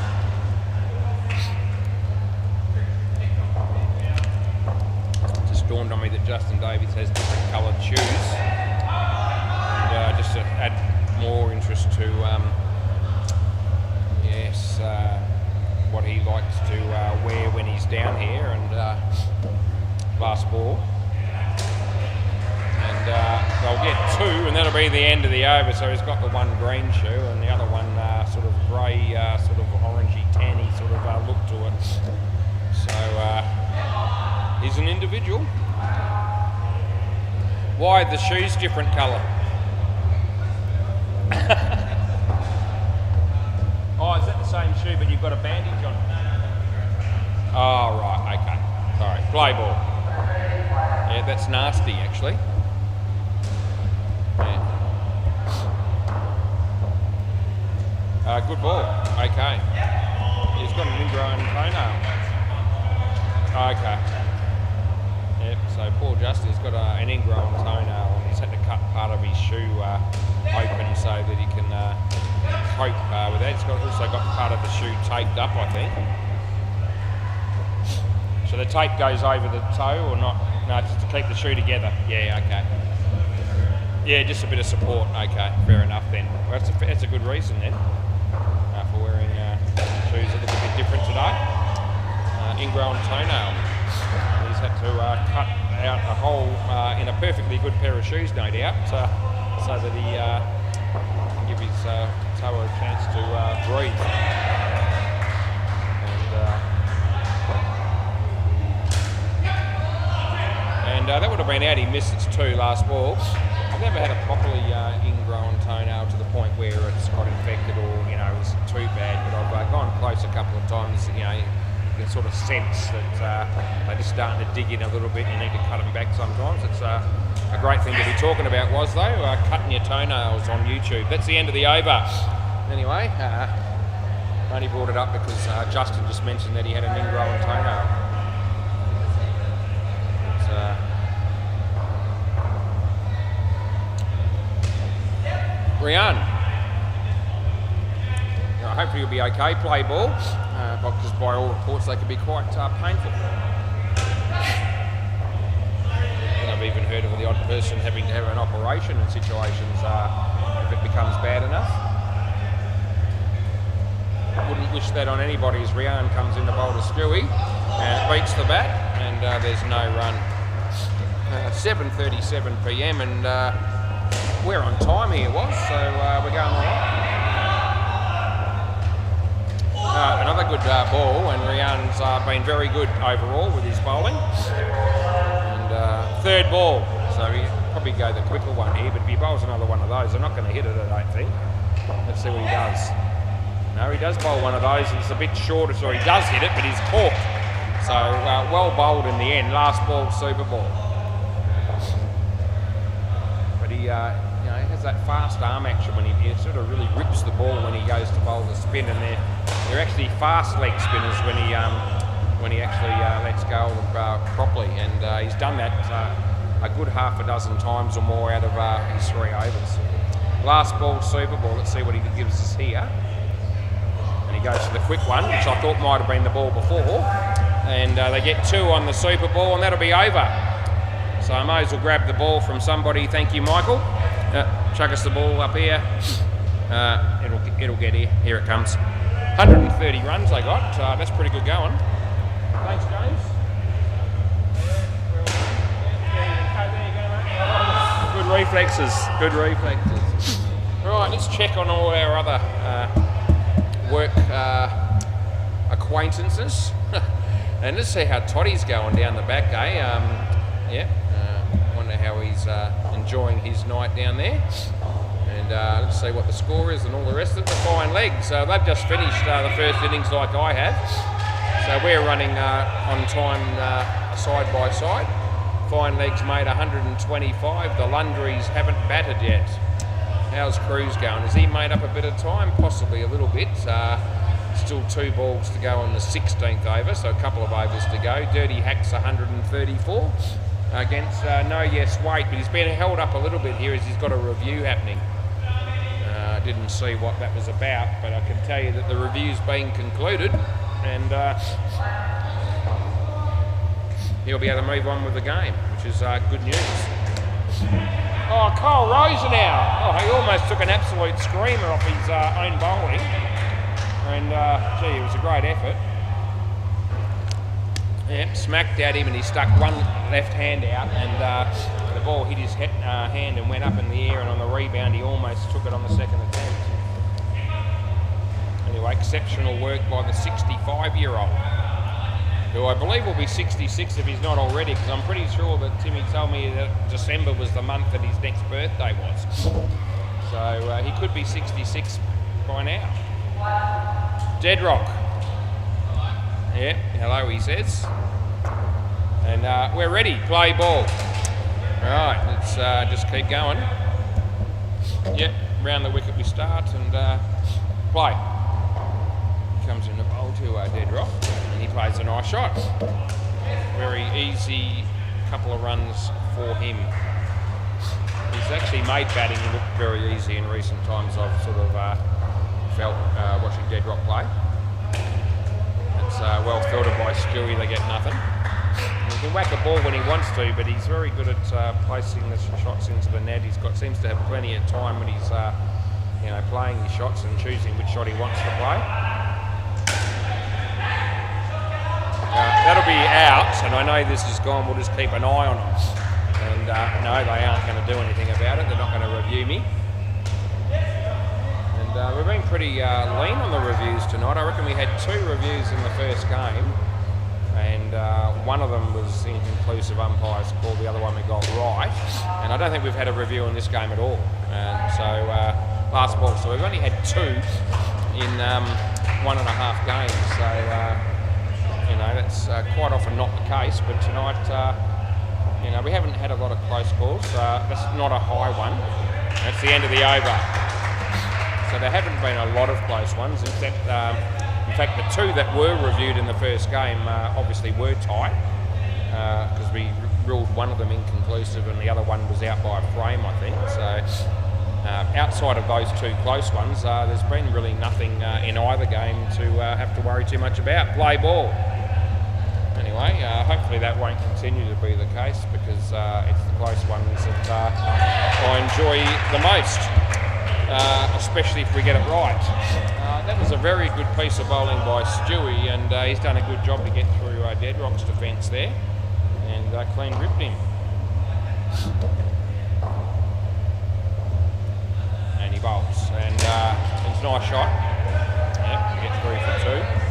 It just dawned on me that Justin Davies has different coloured shoes, and just to add more interest to what he likes to wear when he's down here. And last ball. And they'll get 2, and that'll be the end of the over. So he's got the one green shoe and the other one sort of grey, sort of orangey, tanny sort of look to it. So he's an individual. Why are the shoes different colour? Oh, is that the same shoe, but you've got a bandage on it? Oh, right, okay. Sorry, play ball. Yeah, that's nasty actually. Yeah. Good ball. Okay. He's got an ingrown toenail. Okay. Yep, so poor Justin's got an ingrown toenail and he's had to cut part of his shoe open so that he can cope with that. He's also got part of the shoe taped up, I think. So the tape goes over the toe or not? No, just to keep the shoe together. Yeah, okay. Yeah, just a bit of support. Okay, fair enough then. Well, that's a good reason then for wearing shoes that look a bit different today. Ingrown toenail. He's had to cut out a hole in a perfectly good pair of shoes, no doubt, so that he can give his toe a chance to breathe. And that would have been out. He missed its 2 last ball. I've never had a properly ingrown toenail to the point where it's got infected or, you know, it's too bad, but I've gone close a couple of times. You know, you can sort of sense that they're just starting to dig in a little bit and you need to cut them back sometimes. It's a great thing to be talking about was, though, cutting your toenails on YouTube. That's the end of the over. Anyway, I only brought it up because Justin just mentioned that he had an ingrown toenail. Rian. Hopefully you'll be okay. Play ball, because by all reports they can be quite painful. I've even heard of the odd person having to have an operation in situations if it becomes bad enough. Wouldn't wish that on anybody as Rian comes in to bowl to Stewie and beats the bat and there's no run. 7:37 PM and we're on time here, so we're going all right. Another good ball, and Rian's been very good overall with his bowling. And 3rd ball, so he'll probably go the quicker one here, but if he bowls another one of those, they're not going to hit it, I don't think. Let's see what he does. No, he does bowl one of those, it's a bit shorter, so he does hit it, but he's caught. So well bowled in the end, last ball, super ball. But he has that fast arm action when he sort of really rips the ball when he goes to bowl the spin, and they're actually fast leg spinners when he actually lets go properly, and he's done that a good half a dozen times or more out of his 3 overs. Last ball, super ball. Let's see what he gives us here. And he goes for the quick one, which I thought might have been the ball before, and they get 2 on the super ball, and that'll be over. So I may as well grab the ball from somebody. Thank you, Michael. Chuck us the ball up here. It'll get here. Here it comes. 130 runs they got. That's pretty good going. Thanks, James. Good reflexes. Good reflexes. Right, let's check on all our other work acquaintances. And let's see how Toddy's going down the back, yeah. Wonder how he's enjoying his night down there. And let's see what the score is and all the rest of it. The fine legs. They've just finished the first innings like I have. So we're running on time side by side. Fine legs made 125. The Lundries haven't batted yet. How's Cruz going? Has he made up a bit of time? Possibly a little bit. Still 2 balls to go on the 16th over, so a couple of overs to go. Dirty Hack's 134 against No Yes Wait, but he's been held up a little bit here as he's got a review happening. Didn't see what that was about, but I can tell you that the review's been concluded, and he'll be able to move on with the game, which is good news. Oh, Kyle Rosa now. Oh, he almost took an absolute screamer off his own bowling. And, gee, it was a great effort. Yep, smacked at him and he stuck one left hand out and the ball hit his hand and went up in the air, and on the rebound he almost took it on the 2nd attempt. Anyway, exceptional work by the 65-year-old, who I believe will be 66 if he's not already, because I'm pretty sure that Timmy told me that December was the month that his next birthday was. So he could be 66 by now. Deadrock. Yeah, hello, he says. And we're ready. Play ball. Right, let's just keep going. Yep, round the wicket we start and play. Comes in the bowl to dead rock and he plays a nice shot. Very easy couple of runs for him. He's actually made batting look very easy in recent times. I've sort of felt watching Dead Rock play. It's well filtered by Stewie, they get nothing. He can whack a ball when he wants to, but he's very good at placing the shots into the net. Seems to have plenty of time when he's playing his shots and choosing which shot he wants to play. That'll be out, and I know this is gone. We'll just keep an eye on them. And no, they aren't going to do anything about it. They're not going to review me. And we've been pretty lean on the reviews tonight. I reckon we had 2 reviews in the first game, and one of them was inconclusive umpires call, the other one we got right. And I don't think we've had a review in this game at all. And so last ball, so we've only had 2 in 1.5 games. So that's quite often not the case. But tonight, we haven't had a lot of close calls. That's not a high one. That's the end of the over. So there haven't been a lot of close ones. In fact, the 2 that were reviewed in the first game obviously were tight because we ruled one of them inconclusive and the other one was out by a frame, I think. So outside of those 2 close ones, there's been really nothing in either game to have to worry too much about. Play ball. Anyway, hopefully that won't continue to be the case because it's the close ones that I enjoy the most, especially if we get it right. That was a very good piece of bowling by Stewie, and he's done a good job to get through Dead Rock's defence there and clean ripped him. And he bowls, and it's a nice shot. Yep, he gets 3 for 2.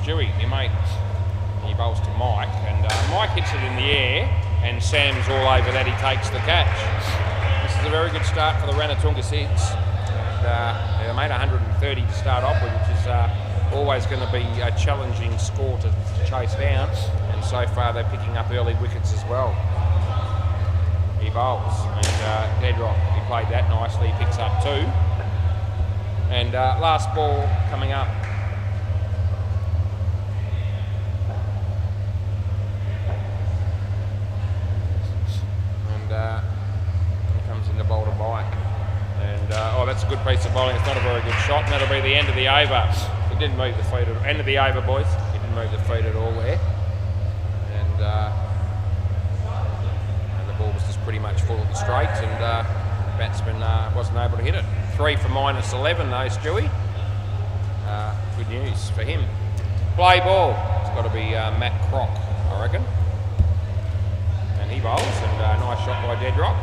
Stewie, your mate, he bowls to Mike, and Mike hits it in the air, and Sam's all over that, he takes the catch. This is a very good start for the Ranatunga Six. They made 130 to start off with, which is always going to be a challenging score to chase down, and so far they're picking up early wickets as well. He bowls, and Dead Rock, he played that nicely, he picks up 2. And last ball coming up. Comes in the bowl to Mike, and that's a good piece of bowling. It's not a very good shot, and that'll be the end of the over. He didn't move the feet at all. End of the over, boys. He didn't move the feet at all there, and the ball was just pretty much full of the straights, and batsman wasn't able to hit it. 3 for -11 though, Stewie. Good news for him. Play ball. It's got to be Matt Crock, I reckon. And he bowls, and nice shot by Dead Rock.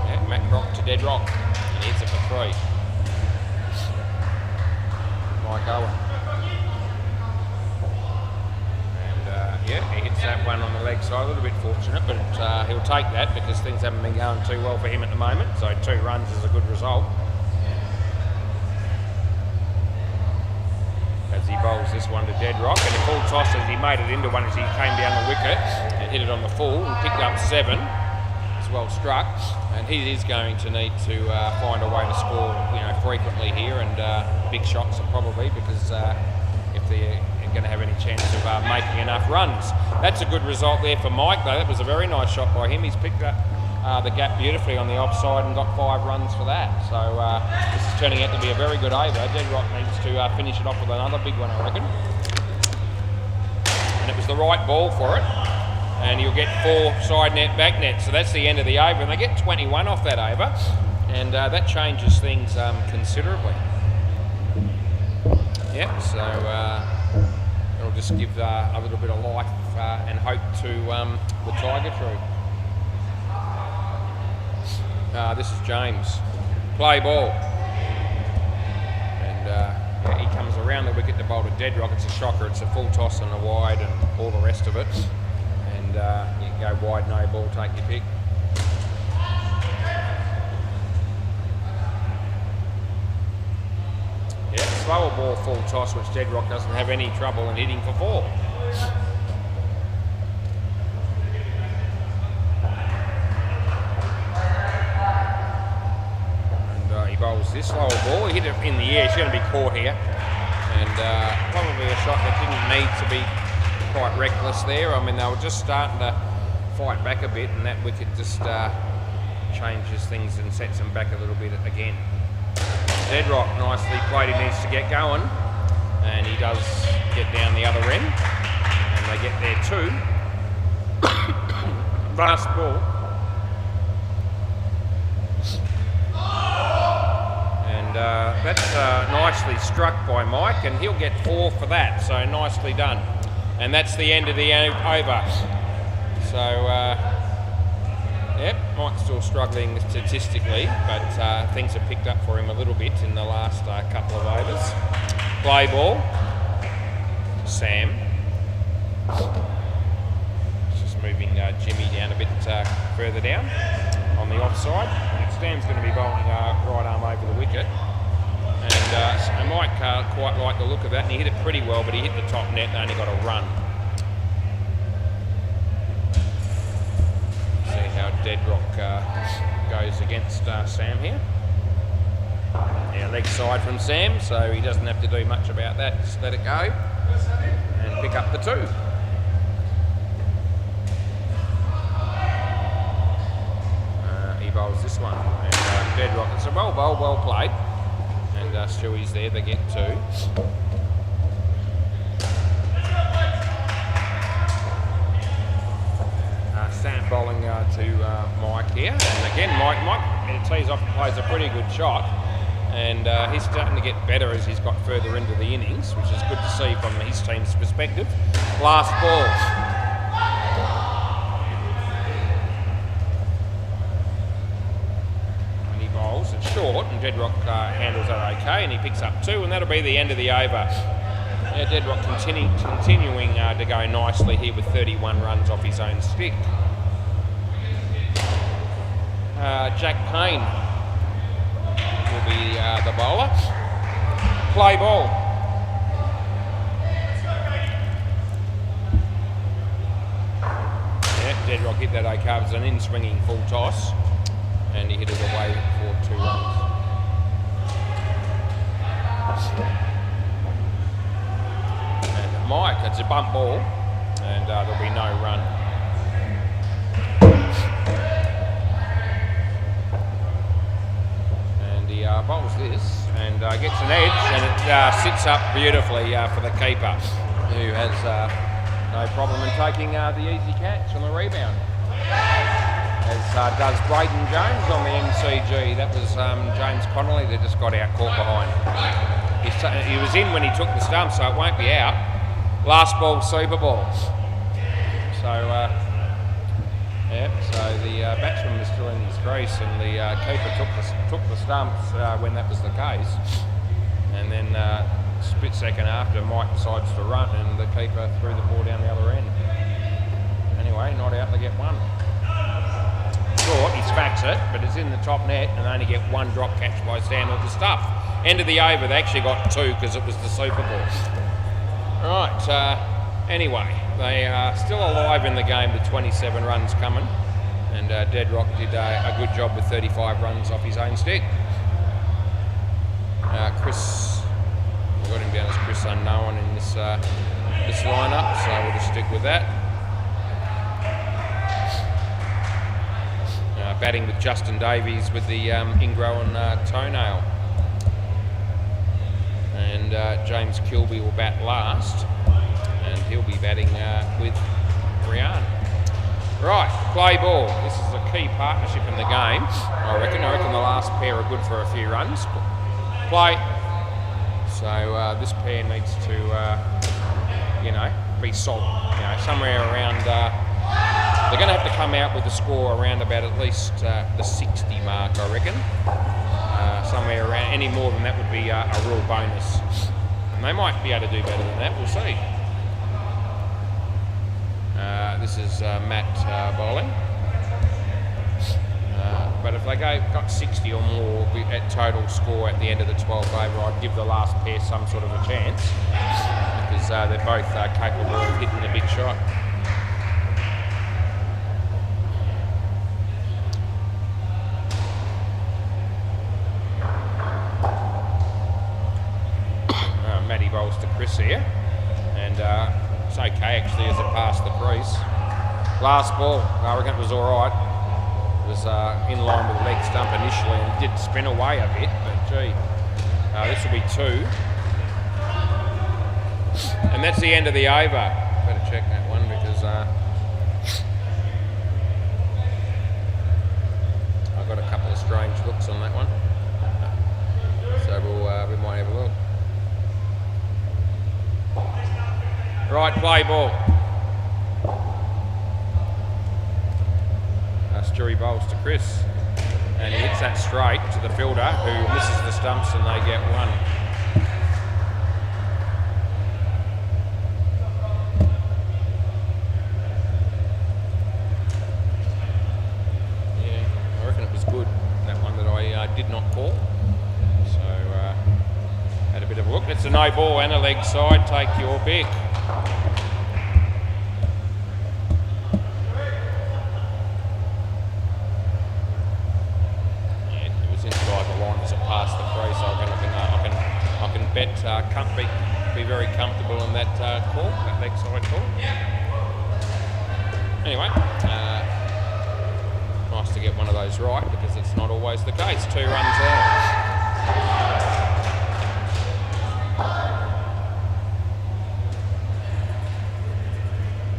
Yeah, Matt Crock to Dead Rock, and he hits it for 3. Mike Owen. And he hits that one on the leg side, a little bit fortunate, but he'll take that because things haven't been going too well for him at the moment, so 2 runs is a good result. As he bowls this one to Dead Rock, and a full toss as he made it into one as he came down the wicket and hit it on the full and picked up 7. It's well struck, and he is going to need to find a way to score, frequently here, and big shots probably, because if they're going to have any chance of making enough runs. That's a good result there for Mike, though. That was a very nice shot by him. He's picked up the gap beautifully on the offside and got 5 runs for that. So this is turning out to be a very good over. Dead Rock needs to finish it off with another big one, I reckon. And it was the right ball for it. And you'll get 4 side net, back net. So that's the end of the over. And they get 21 off that over. And that changes things considerably. Yep, so it'll just give a little bit of life and hope to the Tiger troop. This is James. Play ball. And he comes around the wicket to bowl to Dead Rock. It's a shocker. It's a full toss and a wide and all the rest of it. And you can go wide, no ball, take your pick. Yeah, slower ball full toss, which Deadrock doesn't have any trouble in hitting for 4. And he bowls this slower ball. He hit it in the air. It's going to be caught here. And probably a shot that didn't need to be quite reckless there. I mean, they were just starting to fight back a bit, and that wicket just changes things and sets them back a little bit again. Deadrock nicely played. He needs to get going, and he does get down the other end, and they get there too. Last ball. And that's nicely struck by Mike, and he'll get 4 for that, so nicely done. And that's the end of the over. So, yep, Mike's still struggling statistically, but things have picked up for him a little bit in the last couple of overs. Play ball. Sam. Just moving Jimmy down a bit further down on the offside. Sam's going to be bowling right arm over the wicket. And Mike quite liked the look of that, and he hit it pretty well, but he hit the top net and only got a run. See how Deadrock goes against Sam here. Yeah, leg side from Sam, so he doesn't have to do much about that. Just let it go and pick up the 2. He bowls this one, and Deadrock. It's a well played. And Stewie's there, they get 2. Sam bowling to Mike here. And again, Mike tees off and plays a pretty good shot. And he's starting to get better as he's got further into the innings, which is good to see from his team's perspective. Last ball. It's short, and Deadrock handles that okay, and he picks up 2, and that'll be the end of the over. Yeah, Deadrock continuing to go nicely here with 31 runs off his own stick. Jack Payne will be the bowler. Play ball. Yeah, Deadrock hit that okay. It was an in-swinging full toss, and he hit it away for 2 runs. And Mike, it's a bump ball, and there'll be no run. And he bowls this, and gets an edge, and it sits up beautifully for the keeper, who has no problem in taking the easy catch on the rebound. As does Braden Jones on the MCG. That was James Connolly that just got out caught behind. He was in when he took the stump, so it won't be out. Last ball, Super Ball. So, so the batsman was still in his crease, and the keeper took the stumps when that was the case. And then split second after, Mike decides to run, and the keeper threw the ball down the other end. Anyway, not out, they get 1. He smacks it, but it's in the top net, and they only get 1 drop catch by Stan with the stuff. End of the over, they actually got 2 because it was the Super Bowl. Right, anyway, they are still alive in the game with 27 runs coming, and Deadrock did a good job with 35 runs off his own stick. Chris, we've got him down as Chris Unknown in this lineup, so we'll just stick with that. Batting with Justin Davies with the ingrown toenail. And James Kilby will bat last, and he'll be batting with Brian. Right, play ball. This is a key partnership in the game, I reckon. I reckon the last pair are good for a few runs. Play. So this pair needs to, be solid. Somewhere around... they're going to have to come out with a score around about at least the 60 mark, I reckon. Somewhere around, any more than that would be a real bonus. And they might be able to do better than that, we'll see. this is Matt bowling. But if they got 60 or more at total score at the end of the 12th over, I'd give the last pair some sort of a chance because they're both capable of hitting a big shot. Matty bowls to Chris here, and it's okay actually as it passed the crease. Last ball, I reckon it was alright. It was in line with the leg stump initially and it did spin away a bit, but gee, this will be 2. And that's the end of the over. Better check that one because I've got a couple of strange looks on that one. So we might have a look. Right, play ball. Stewie bowls to Chris, and he hits that straight to the fielder who misses the stumps and they get 1. Yeah, I reckon it was good, that one that I did not call. So, had a bit of a look. It's a no ball and a leg side, take your pick. Be very comfortable in that call, that leg side call. Anyway, nice to get one of those right because it's not always the case. 2 runs out.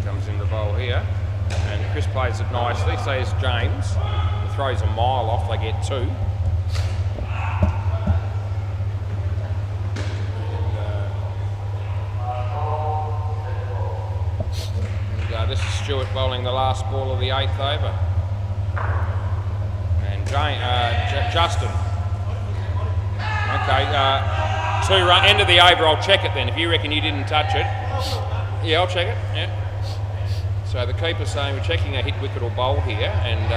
Comes in the bowl here, and Chris plays it nicely. So is James. He throws a mile off. They get 2. This is Stewart bowling the last ball of the 8th over. And Justin. Okay, 2 run, end of the over, I'll check it then. If you reckon you didn't touch it. Yeah, I'll check it, yeah. So the keeper's saying we're checking a hit, wicket or bowl here. And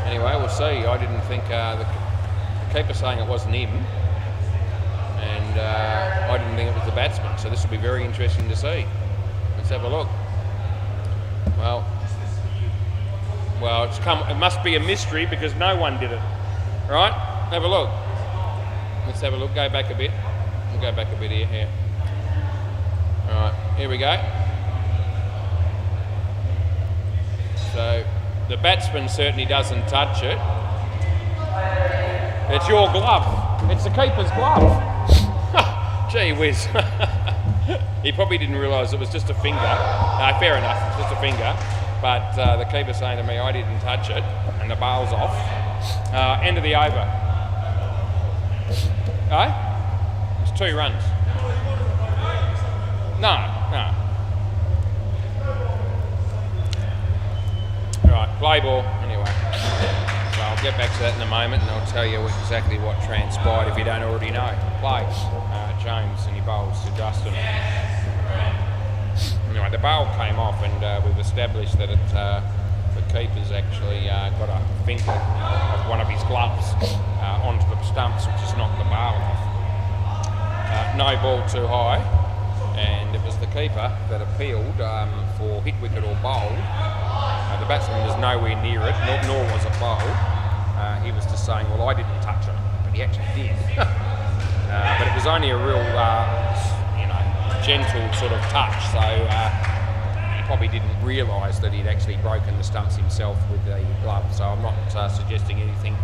anyway, we'll see. I didn't think, the keeper's saying it wasn't him. And I didn't think it was the batsman. So this will be very interesting to see. Let's have a look. Well, it must be a mystery because no one did it. Right? Have a look. Let's have a look. Go back a bit. We'll go back a bit here. All right, here we go. So the batsman certainly doesn't touch it. It's your glove. It's the keeper's glove. Gee whiz. He probably didn't realise it was just a finger. No, fair enough, it's just a finger. But the keeper's saying to me, I didn't touch it, and the bail's off. End of the over. Eh? It's 2 runs. No. Right, play ball, anyway. So I'll get back to that in a moment, and I'll tell you exactly what transpired if you don't already know. Play. James, and he bowls to Justin. Anyway, the bowl came off, and we've established that the keeper's actually got a finger of one of his gloves onto the stumps, which has knocked the bowl off. No ball too high, and it was the keeper that appealed for hit, wicket or bowl. The batsman was nowhere near it, nor was it bowl. He was just saying, well, I didn't touch it, but he actually did. But it was only a real, gentle sort of touch, so he probably didn't realise that he'd actually broken the stumps himself with the glove. So I'm not suggesting anything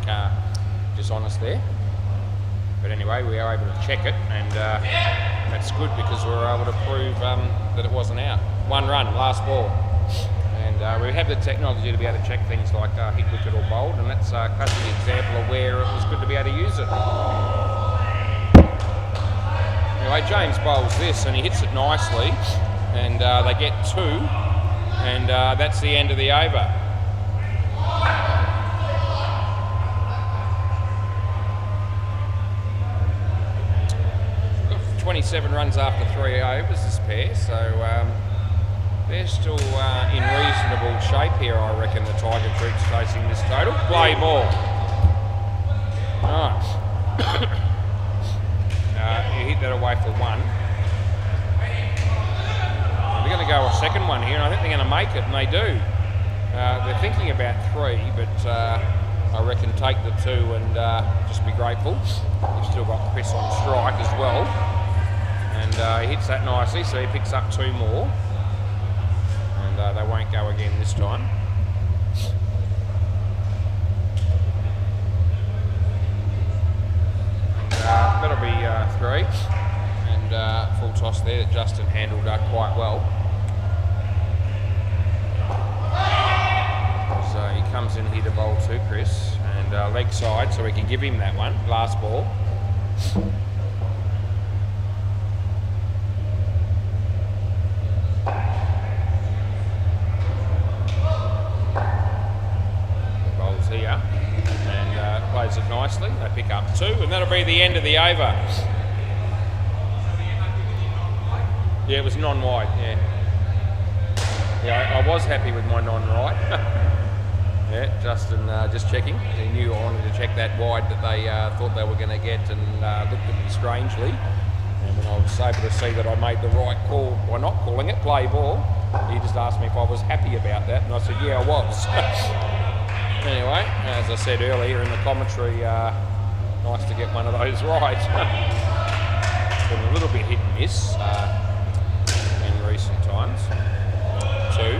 dishonest there. But anyway, we are able to check it, and that's good because we were able to prove that it wasn't out. 1 run, last ball. And we have the technology to be able to check things like hit, wicket or bowled, and that's a classic example of where it was good to be able to use it. Anyway, James bowls this and he hits it nicely, and they get 2, and that's the end of the over. 27 runs after 3 overs this pair, so They're still in reasonable shape here, I reckon, the Tiger Creeks chasing this total. Play ball. Nice. You hit that away for one. They're going to go a second one here, and I think they're going to make it, and they do. They're thinking about three, but I reckon take the two and just be grateful. You've still got Chris on strike as well. And he hits that nicely, so he picks up two more. And they won't go again this time. That'll be three. And full toss there that Justin handled quite well. So he comes in here to bowl to Chris. And leg side, so we can give him that one. Last ball. Here and plays it nicely. They pick up two, and that'll be the end of the over. Yeah, it was non-wide. Yeah, I was happy with my non-right. Yeah, Justin just checking. He knew I wanted to check that wide that they thought they were going to get, and looked at me strangely. And when I was able to see that I made the right call by not calling it play ball, he just asked me if I was happy about that, and I said, yeah, I was. Anyway, as I said earlier in the commentary, nice to get one of those right. Been a little bit hit and miss in recent times. Two.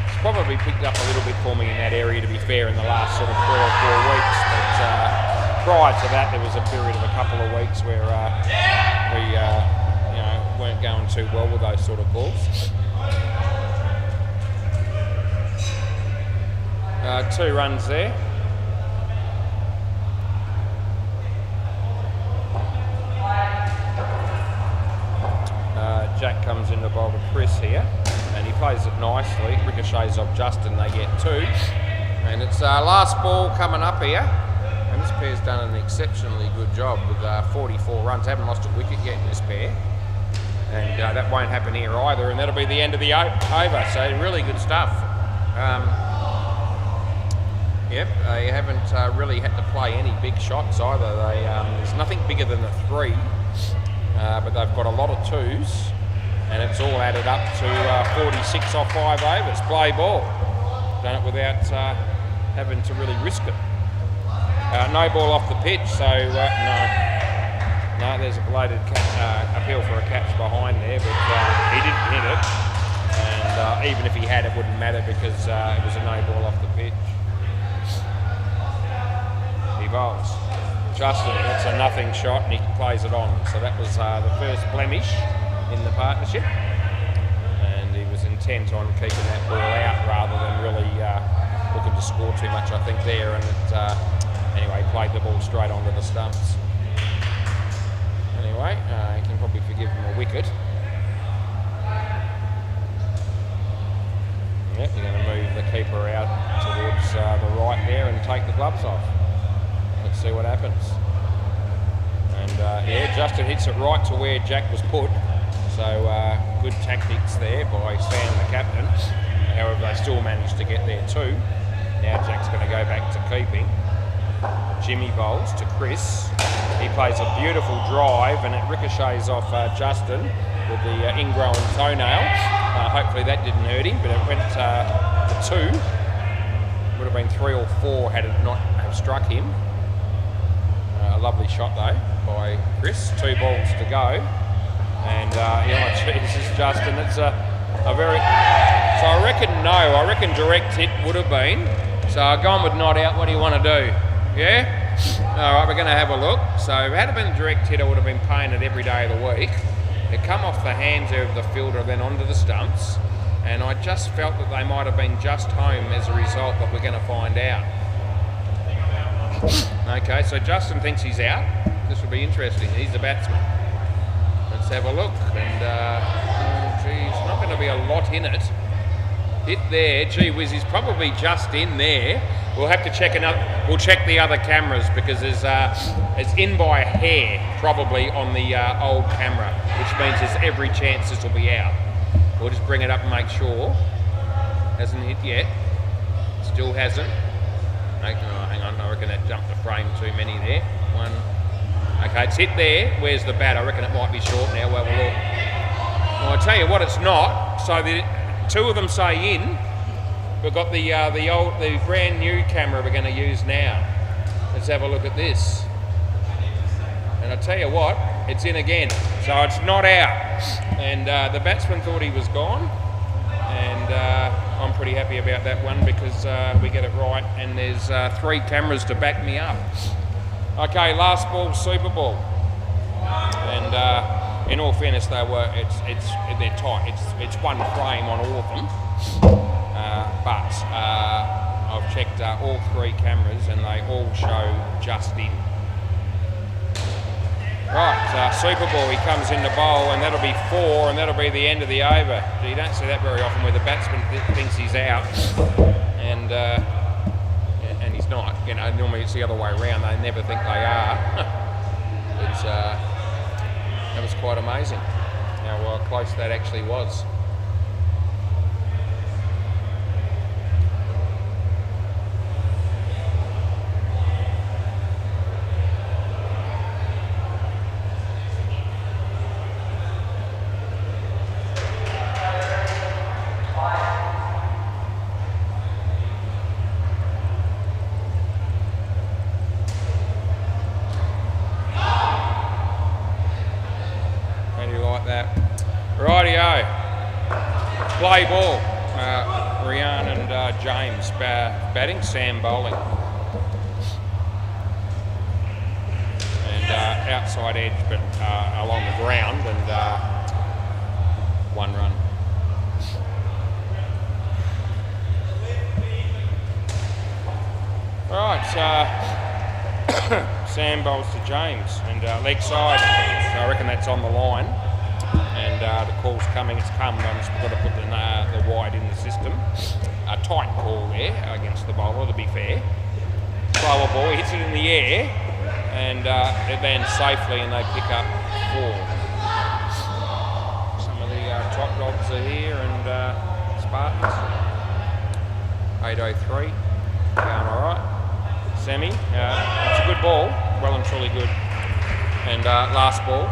It's probably picked up a little bit for me in that area, to be fair, in the last sort of 3 or 4 weeks. But prior to that, there was a period of a couple of weeks where we weren't going too well with those sort of calls. 2 runs there. Jack comes in to bowl to Chris here, and he plays it nicely. Ricochets off Justin, they get 2. And it's last ball coming up here. And this pair's done an exceptionally good job with 44 runs. Haven't lost a wicket yet in this pair. And that won't happen here either, and that'll be the end of the over. So really good stuff. Yep, they haven't really had to play any big shots either. There's nothing bigger than a 3, but they've got a lot of 2s, and it's all added up to 46 off 5 overs. Play ball. Done it without having to really risk it. No ball off the pitch, so no, there's a belated appeal for a catch behind there, but he didn't hit it, and even if he had, it wouldn't matter because it was a no ball off the pitch. Bowls. Justin, that's a nothing shot, and he plays it on. So that was the first blemish in the partnership, and he was intent on keeping that ball out rather than really looking to score too much, I think, there. And anyway, he played the ball straight onto the stumps. Anyway, you can probably forgive him a wicket. Yep, you're going to move the keeper out towards the right there and take the gloves off. Let's see what happens. And yeah, Justin hits it right to where Jack was put. So good tactics there by Sam, the captain. However, they still managed to get there too. Now Jack's going to go back to keeping. Jimmy bowls to Chris. He plays a beautiful drive, and it ricochets off Justin with the ingrown toenail. Hopefully that didn't hurt him, but it went for 2. Would have been 3 or 4 had it not have struck him. A lovely shot though by Chris. 2 balls to go, and Jesus, Justin, it's a very. So I reckon direct hit would have been. So I've gone with not out. What do you want to do? Yeah. All right, we're going to have a look. So had it been a direct hit, I would have been paying it every day of the week. It come off the hands of the fielder, then onto the stumps, and I just felt that they might have been just home as a result, but we're going to find out. Okay, so Justin thinks he's out. This will be interesting. He's the batsman. Let's have a look. And geez, not going to be a lot in it. Hit there. Gee whiz, he's probably just in there. We'll have to check another. We'll check the other cameras because it's in by a hair probably on the old camera, which means there's every chance this will be out. We'll just bring it up and make sure. Hasn't hit yet. Still hasn't. Oh, hang on, I reckon that jumped the frame too many there. One. Okay, it's hit there. Where's the bat? I reckon it might be short now. Well, we'll look. Well, I tell you what, it's not. So the two of them say in. We've got the brand new camera we're going to use now. Let's have a look at this. And I tell you what, it's in again. So it's not out. And the batsman thought he was gone. And I'm pretty happy about that one because we get it right. And there's 3 cameras to back me up. Okay, last ball, Super Ball. And in all fairness, they're tight. It's one frame on all of them. But I've checked all 3 cameras and they all show just in. Right, Super Ball, he comes in to bowl and that'll be 4 and that'll be the end of the over. You don't see that very often where the batsman thinks he's out and he's not. You know, normally it's the other way around, they never think they are. That was quite amazing how close that actually was. Rightio, play ball, Ryan and James batting, Sam bowling. And outside edge but along the ground and 1 run. Right, Sam bowls to James and leg side, so I reckon that's on the line. And the call's coming, it's come, I've just got to put the wide in the system. A tight call there against the bowler, to be fair. Slower ball, he hits it in the air, and it lands safely and they pick up 4. Some of the top dogs are here and Spartans. 803, going alright. Semi, it's a good ball, well and truly good. And last ball.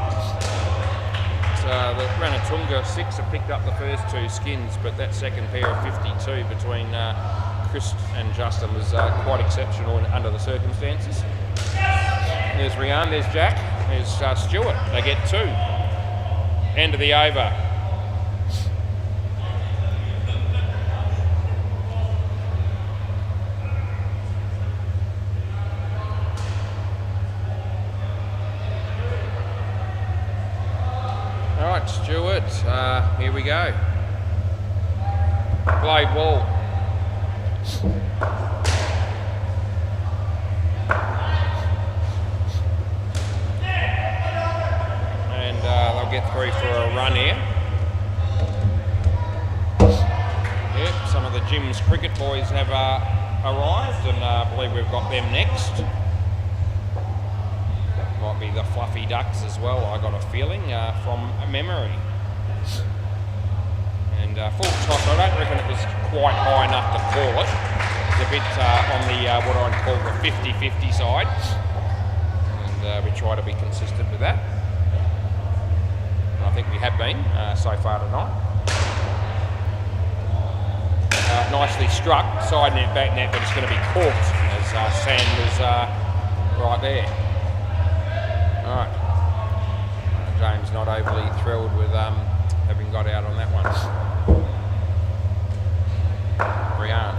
The Ranatunga 6 have picked up the first 2 skins, but that second pair of 52 between Chris and Justin was quite exceptional under the circumstances. There's Ryan, there's Jack, there's Stewart. They get 2. End of the over. Stewart, here we go. Play ball. And they'll get through for a run here. Yep, some of the Jim's cricket boys have arrived and I believe we've got them next. Might be the Fluffy Ducks as well, I got a feeling, from memory. And full toss, I don't reckon it was quite high enough to call it. It's a bit on the, what I'd call the 50-50 side. And we try to be consistent with that. And I think we have been so far tonight. Nicely struck, side net, back net, but it's going to be caught as Sam was right there. Alright, James not overly thrilled with having got out on that one. Brian.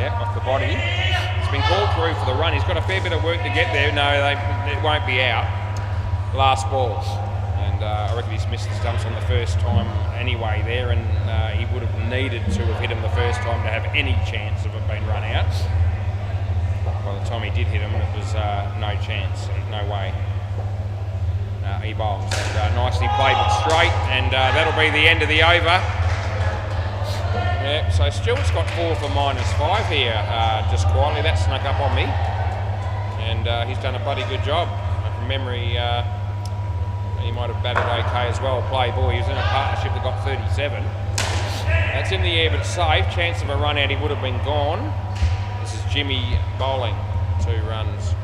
Yeah, off the body. It's been called through for the run. He's got a fair bit of work to get there. No, it won't be out. Last ball. And I reckon he's missed the stumps on the first time anyway there, and he would have needed to have hit him the first time to have any chance of it being run out. By the time he did hit him, it was no chance, no way. He bowls. Nicely played but straight, and that'll be the end of the over. Yep, so Stewart's got 4 for -5 here, just quietly. That snuck up on me. And he's done a bloody good job. From memory, he might have batted okay as well. Play ball, he was in a partnership that got 47. That's in the air but safe. Chance of a run out, he would have been gone. This is Jimmy bowling, 2 runs.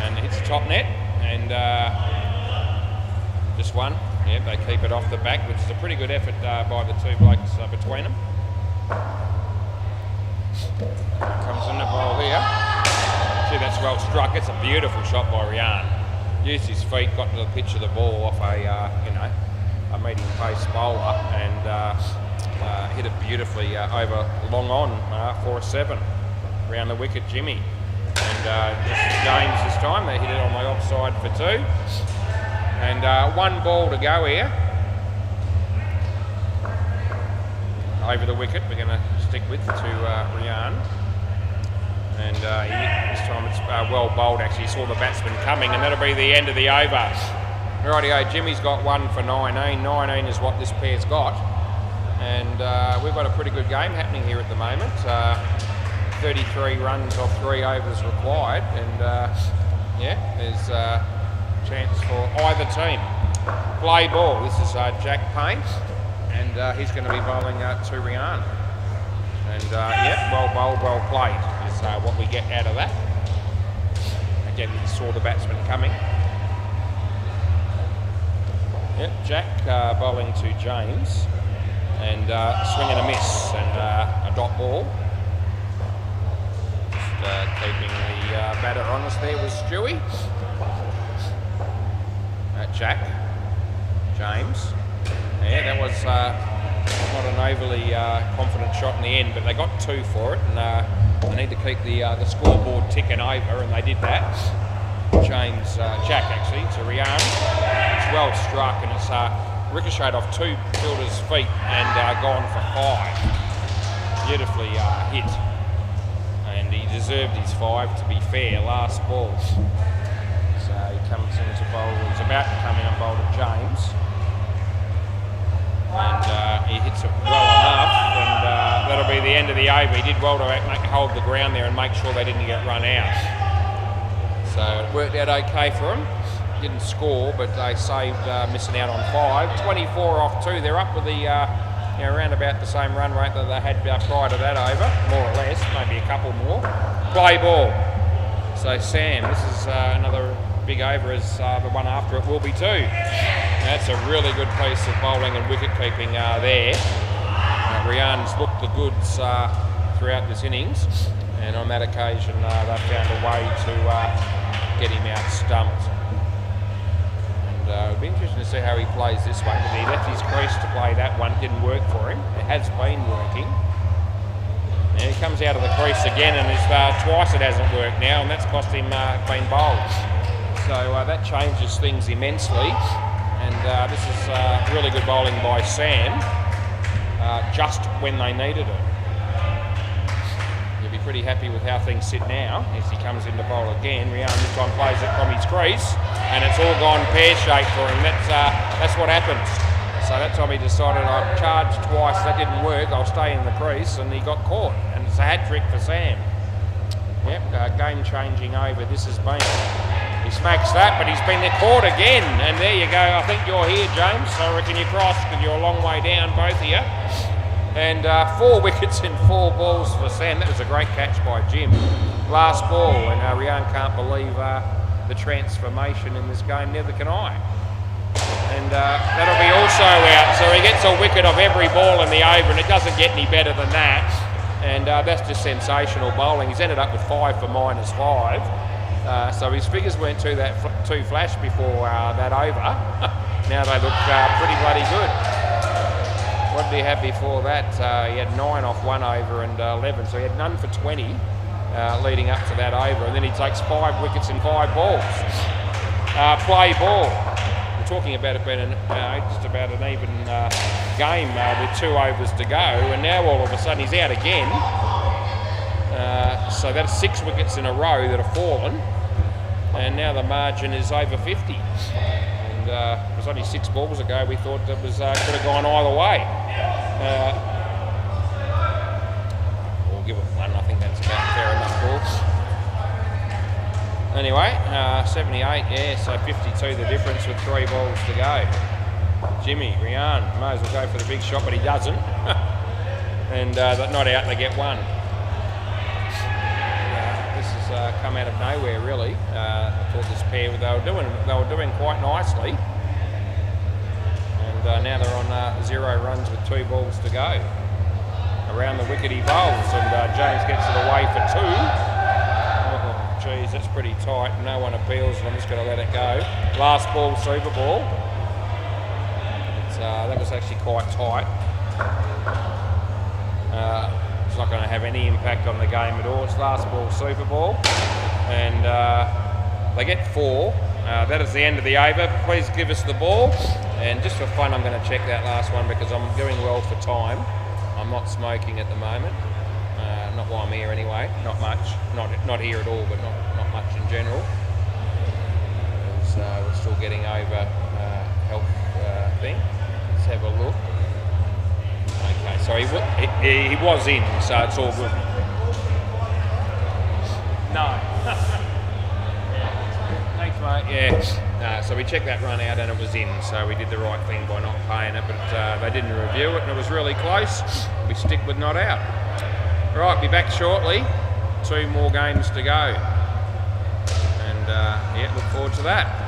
And hits the top net and just one. Yeah, they keep it off the back, which is a pretty good effort by the 2 blokes between them. Comes in the ball here. Gee, that's well struck. It's a beautiful shot by Rian. Used his feet, got to the pitch of the ball off a medium pace bowler and hit it beautifully over long on for a 7 around the wicket, Jimmy. And this is James this time. They hit it on the offside for 2. And 1 ball to go here. Over the wicket, we're going to stick with to Rian. And this time it's well bowled actually. He saw the batsman coming and that'll be the end of the over. Rightio, Jimmy's got 1 for 19. 19 is what this pair's got. And we've got a pretty good game happening here at the moment. 33 runs off 3 overs required. And yeah, there's chance for either team. Play ball. This is Jack Payne, and he's going to be bowling to Rian. And yep, well bowled, well played is what we get out of that. Again, he saw the batsman coming. Yep, Jack bowling to James, and swing and a miss, and a dot ball. Just keeping the batter honest there was Stewie. Jack, James. Yeah, that was not an overly confident shot in the end, but they got 2 for it, and they need to keep the scoreboard ticking over, and they did that. James, Jack actually, to Rian. It's well struck, and it's ricocheted off 2 fielders' feet and gone for 5. Beautifully hit, and he deserved his 5 to be fair. Last ball. So he comes into bowl, he's about to come in and bowl to James. And he hits it well enough, and that'll be the end of the over. He did well to hold the ground there and make sure they didn't get run out. So it worked out okay for them. Didn't score, but they saved missing out on 5. 24 off 2. They're up with the around about the same run rate that they had prior to that over, more or less, maybe a couple more. Play ball. So Sam, this is another big over, as the one after it will be 2. That's a really good piece of bowling and wicket keeping there. Rian's looked the goods throughout this innings, and on that occasion they found a way to get him out stumped. And it'll be interesting to see how he plays this one, because he left his crease to play that one. It didn't work for him. It has been working. And he comes out of the crease again, and it's twice it hasn't worked now, and that's cost him being bowled. So that changes things immensely, and this is really good bowling by Sam, just when they needed it. You'll be pretty happy with how things sit now as he comes in to bowl again. Rian this time plays it from his crease, and it's all gone pear-shaped for him. That's what happens. So that time he decided, I've charged twice, that didn't work, I'll stay in the crease, and he got caught, and it's a hat-trick for Sam. Yep, game-changing over this has been. He smacks that, but he's been caught again. And there you go. I think you're here, James. I reckon you crossed, because you're a long way down, both of you. And 4 wickets in 4 balls for Sam. That was a great catch by Jim. Last ball, and Rian can't believe the transformation in this game. Neither can I. And that'll be also out. So he gets a wicket of every ball in the over, and it doesn't get any better than that. And that's just sensational bowling. He's ended up with 5 for -5. So his figures weren't too flash before that over. Now they look pretty bloody good. What did he have before that? He had 9 off 1 over and 11, so he had none for 20 leading up to that over, and then he takes 5 wickets in 5 balls. Play ball. We're talking about just about an even game with 2 overs to go, and now all of a sudden he's out again. So that's 6 wickets in a row that have fallen, and now the margin is over 50. And it was only 6 balls ago we thought it was could have gone either way. We'll give it 1. I think that's about fair enough. Anyway, 78, yeah, so 52 the difference with 3 balls to go. Jimmy, Rian, may as well go for the big shot, but he doesn't. And not out, they get one. This has come out of nowhere, really. I thought this pair, they were doing quite nicely. And now they're on 0 runs with 2 balls to go. Around the wicket he bowls, and James gets it away for 2. Oh, geez, that's pretty tight. No one appeals, and I'm just going to let it go. Last ball, super ball. That was actually quite tight. It's not going to have any impact on the game at all. It's last ball, super ball. And they get 4. That is the end of the over. Please give us the ball. And just for fun, I'm going to check that last one because I'm doing well for time. I'm not smoking at the moment. Not while I'm here anyway. Not much. Not here at all, but not much in general. We're still getting over health thing. Let's have a look. Okay, so he was in, so it's all good. No. Thanks, mate. Yeah. So we checked that run out and it was in, so we did the right thing by not paying it, but they didn't review it and it was really close. We stick with not out. All right, be back shortly. 2 more games to go. And yeah, look forward to that.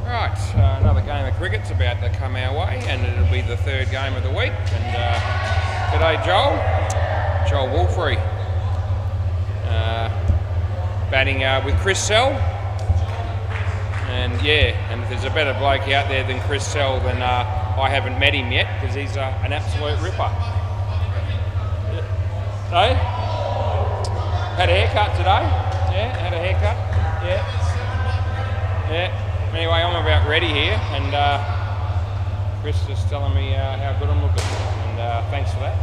Right, another game of cricket's about to come our way, and it'll be the third game of the week. And g'day, Joel Wolfrey, batting with Chris Sell. And yeah, and if there's a better bloke out there than Chris Sell, then I haven't met him yet, because he's an absolute ripper. Hey? Had a haircut today? Yeah, had a haircut? Yeah. Anyway, I'm about ready here, and Chris is telling me how good I'm looking, and thanks for that.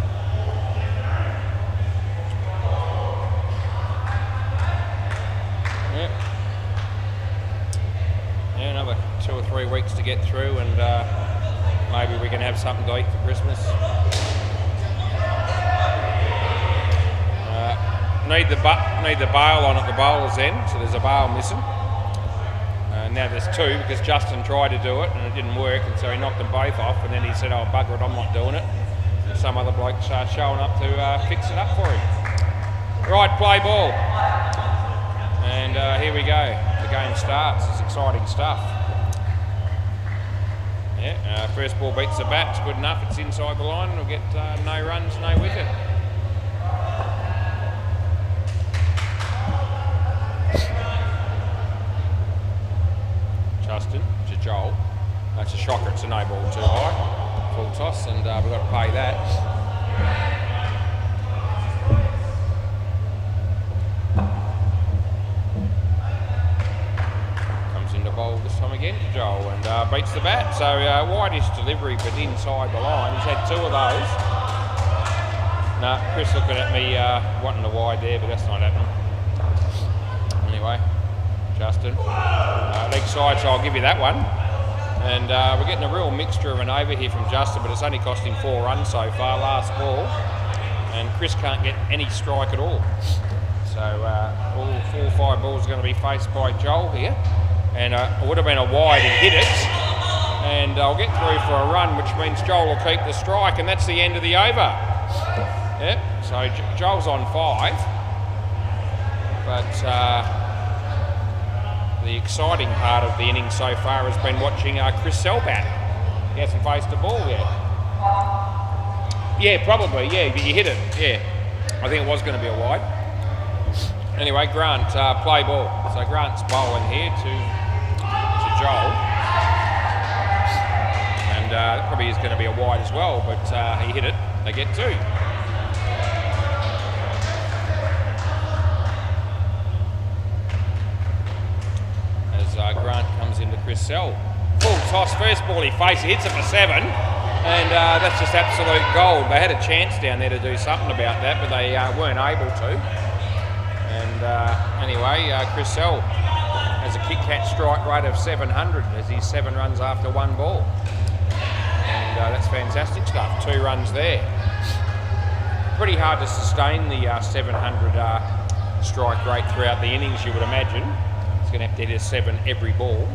Yeah, another 2 or 3 weeks to get through, and maybe we can have something to eat for Christmas. Need the bail on at the bowler's end, so there's a bail missing. Now there's 2, because Justin tried to do it and it didn't work, and so he knocked them both off, and then he said, oh bugger it, I'm not doing it. And some other bloke's showing up to fix it up for him. Right, play ball. And here we go. The game starts. It's exciting stuff. Yeah, first ball beats the bat. It's good enough. It's inside the line. We'll get no runs, no wicket. Justin to Joel. That's a shocker. It's a no ball too high. Full toss, and we've got to pay that. Comes into bowl this time again to Joel, and beats the bat. So wideish delivery, but inside the line. He's had 2 of those. No, Chris looking at me wanting the wide there, but that's not happening. Anyway. Justin, leg side, so I'll give you that one. And we're getting a real mixture of an over here from Justin, but it's only cost him 4 runs so far, last ball. And Chris can't get any strike at all. So all 4 or 5 balls are going to be faced by Joel here. And it would have been a wide, he hit it. And I'll get through for a run, which means Joel will keep the strike, and that's the end of the over. Yep, so Joel's on 5. But the exciting part of the innings so far has been watching Chris Sell bat. He hasn't faced the ball yet. Yeah, probably, yeah, but you hit it, yeah. I think it was going to be a wide. Anyway, Grant, play ball. So Grant's bowling here to Joel. And that probably is going to be a wide as well, but he hit it. They get 2. Grant comes into Chris Sell. Full toss, first ball he faces, hits it for 7, and that's just absolute gold. They had a chance down there to do something about that, but they weren't able to. And anyway, Chris Sell has a kick-catch strike rate of 700 as he's 7 runs after 1 ball. And that's fantastic stuff, 2 runs there. Pretty hard to sustain the 700 strike rate throughout the innings, you would imagine. Going to have to hit a 7 every ball,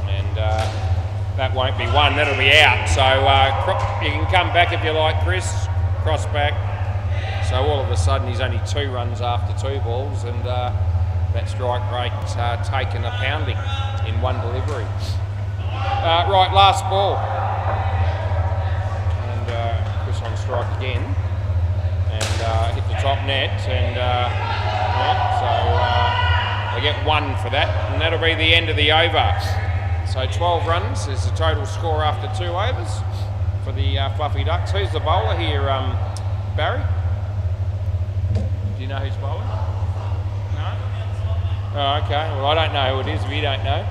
and that won't be one, that'll be out. So you can come back if you like, Chris, cross back. So all of a sudden he's only 2 runs after 2 balls, and that strike rate's taken a pounding in 1 delivery. Right, last ball, and Chris on strike again, and hit the top net, and they get 1 for that, and that'll be the end of the over. So 12 runs is the total score after 2 overs for the Fluffy Ducks. Who's the bowler here, Barry? Do you know who's bowling? No? Oh, okay. Well, I don't know who it is if you don't know.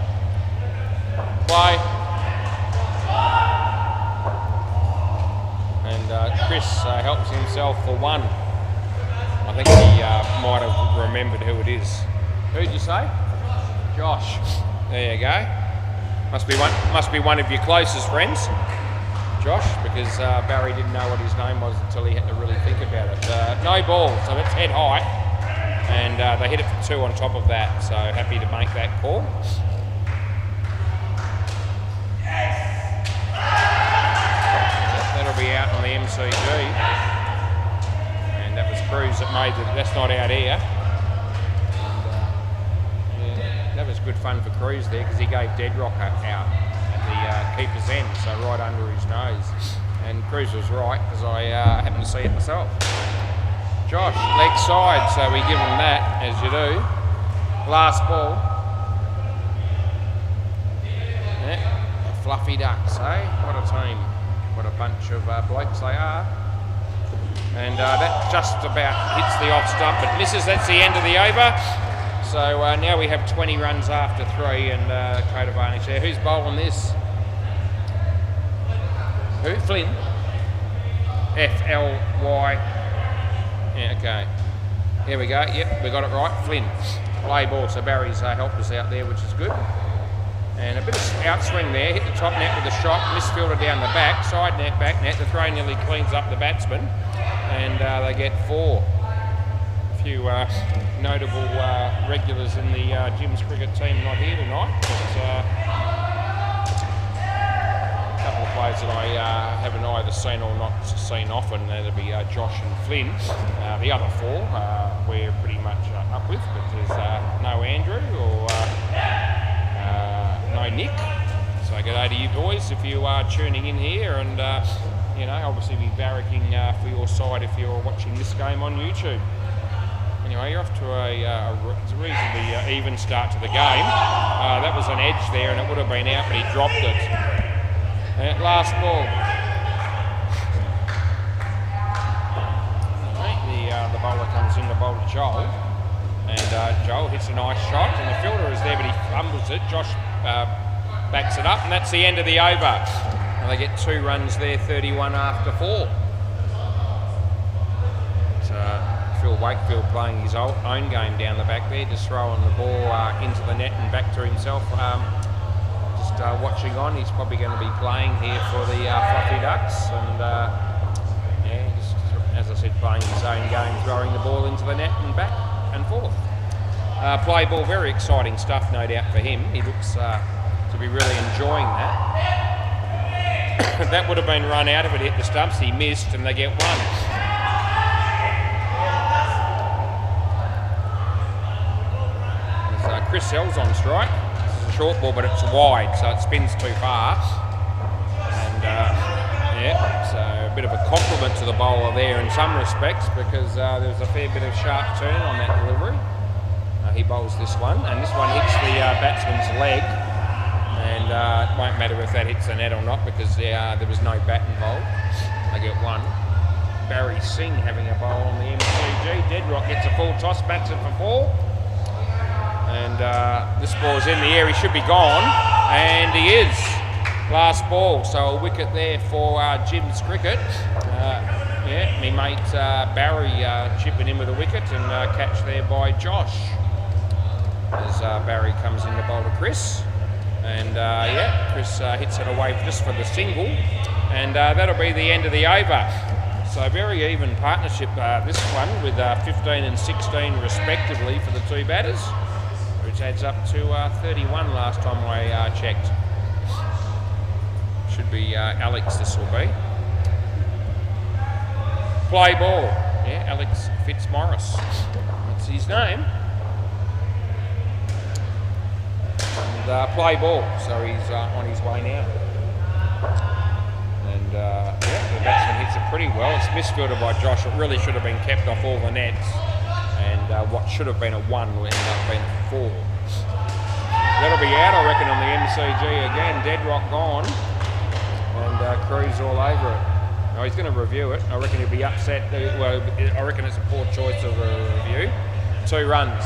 Play. And Chris helps himself for 1. I think he might have remembered who it is. Who'd you say? Josh. There you go. Must be one of your closest friends, Josh, because Barry didn't know what his name was until he had to really think about it. No ball, so it's head high, and they hit it for 2 on top of that. So happy to make that call. That'll be out on the MCG, and that was Cruz that made it. That's not out here. That was good fun for Cruz there because he gave Deadrock out at the keeper's end, so right under his nose. And Cruz was right because I happened to see it myself. Josh, leg side, so we give him that, as you do. Last ball. Yeah, fluffy ducks, eh? What a team. What a bunch of blokes they are. And that just about hits the off stump, but misses. That's the end of the over. So now we have 20 runs after 3 and code advantage there. Who's bowling this? Who? Flynn? F-L-Y. Yeah, okay. Here we go. Yep, we got it right. Flynn. Play ball. So Barry's helped us out there, which is good. And a bit of outswing there. Hit the top net with a shot. Misfielder down the back. Side net, back net. The throw nearly cleans up the batsman. And they get 4. A few notable regulars in the Jim's cricket team not here tonight. But a couple of players that I haven't either seen or not seen often. That'll be Josh and Flynn. The other 4 we're pretty much up with, but there's no Andrew or no Nick. So g'day to you boys if you are tuning in here, and you know, obviously be barracking for your side if you're watching this game on YouTube. Anyway, you're off to a reasonably even start to the game. That was an edge there and it would have been out, but he dropped it. Last ball. The bowler comes in to bowl to Joel. And Joel hits a nice shot and the fielder is there, but he fumbles it. Josh backs it up and that's the end of the over. And they get 2 runs there, 31 after 4. Phil Wakefield playing his own game down the back there, just throwing the ball into the net and back to himself. Just watching on, he's probably going to be playing here for the Fluffy Ducks, and yeah, just, as I said, playing his own game, throwing the ball into the net and back and forth. Play ball, very exciting stuff, no doubt for him. He looks to be really enjoying that. That would have been run out if it hit the stumps. He missed, and they get 1. Chris Hell's on strike. It's a short ball, but it's wide, so it spins too far. And yeah, so a bit of a compliment to the bowler there in some respects, because there was a fair bit of sharp turn on that delivery. He bowls this one, and this one hits the batsman's leg. And it won't matter if that hits the net or not, because there was no bat involved. They get 1. Barry Singh having a bowl on the MCG. Deadrock gets a full toss, bats it for 4. And this ball's in the air, he should be gone, and he is. Last ball, so a wicket there for Jim's cricket. Yeah, me mate Barry chipping in with a wicket, and catch there by Josh. As Barry comes in to bowl to Chris. And yeah, Chris hits it away just for the single, and that'll be the end of the over. So very even partnership this one, with 15 and 16 respectively for the 2 batters. Which adds up to 31 last time I checked. Should be Alex, this will be. Play ball. Yeah, Alex Fitzmaurice. That's his name. And play ball. So he's on his way now. And yeah, the batsman hits it pretty well. It's misfielded by Josh. It really should have been kept off all the nets. And what should have been a 1 will end up being a 4. That'll be out, I reckon, on the MCG again. Deadrock gone, and Cruz all over it. No, he's going to review it. I reckon he'll be upset. Well, I reckon it's a poor choice of a review. 2 runs.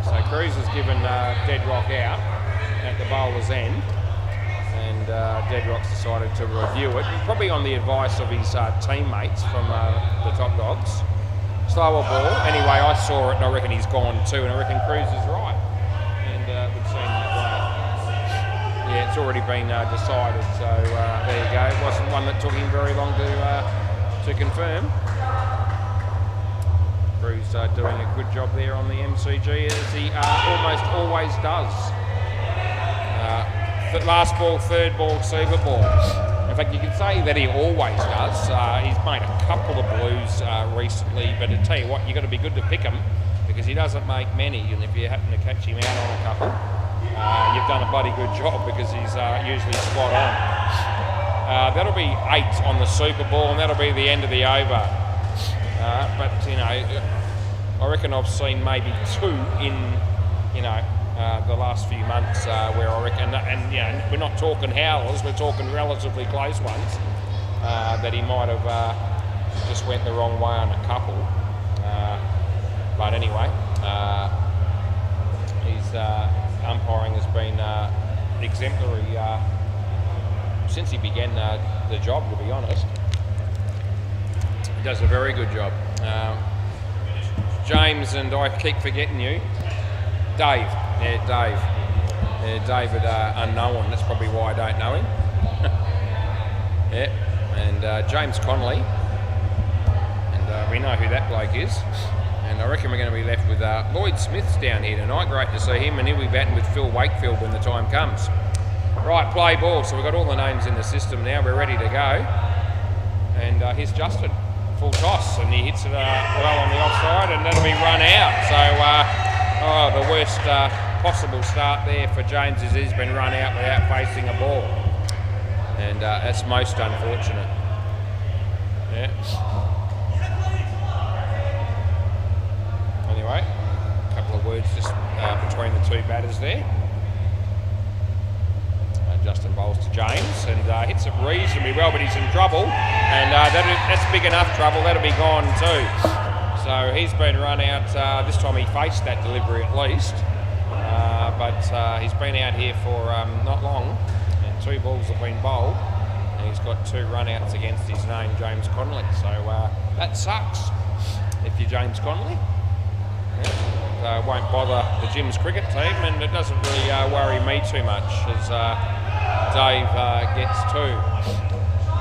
So Cruz has given Deadrock out at the bowler's end, and Deadrock's decided to review it, probably on the advice of his teammates from the Top Dogs. Slower ball. Anyway, I saw it and I reckon he's gone too, and I reckon Cruz is right. And it would seem that way. Yeah, it's already been decided, so there you go. It wasn't one that took him very long to confirm. Cruz doing a good job there on the MCG, as he almost always does. Last ball, 3rd ball, receiver ball. In fact, you can say that he always does. He's made a couple of blues recently, but I tell you what, you've got to be good to pick them. because he doesn't make many, and if you happen to catch him out on a couple, you've done a bloody good job, because he's usually spot on. That'll be 8 on the Super Ball, and that'll be the end of the over. But you know, I reckon I've seen maybe 2 in, you know, the last few months where I reckon, and you know, we're not talking howlers, we're talking relatively close ones, that he might have just went the wrong way on a couple. But anyway, his umpiring has been exemplary since he began the job, to be honest. He does a very good job. James, and I keep forgetting you. Dave. Yeah, Dave. Yeah, David Unknown. That's probably why I don't know him. Yeah. And James Connolly. And we know who that bloke is. And I reckon we're going to be left with Lloyd Smith's down here tonight. Great to see him. And he'll be batting with Phil Wakefield when the time comes. Right, play ball. So we've got all the names in the system now. We're ready to go. And here's Justin. Full toss, and he hits it well on the offside, and that'll be run out. So, the worst possible start there for James is he's been run out without facing a ball. And that's most unfortunate. Yeah. Anyway, a couple of words just between the 2 batters there. Justin bowls to James and hits it reasonably well, but he's in trouble, and that's big enough trouble. That'll be gone too. So he's been run out. This time he faced that delivery at least, but he's been out here for not long, and 2 balls have been bowled, and he's got 2 run-outs against his name, James Connolly. So that sucks if you're James Connolly. Yeah. Won't bother the Jim's cricket team, and it doesn't really worry me too much as Dave gets 2.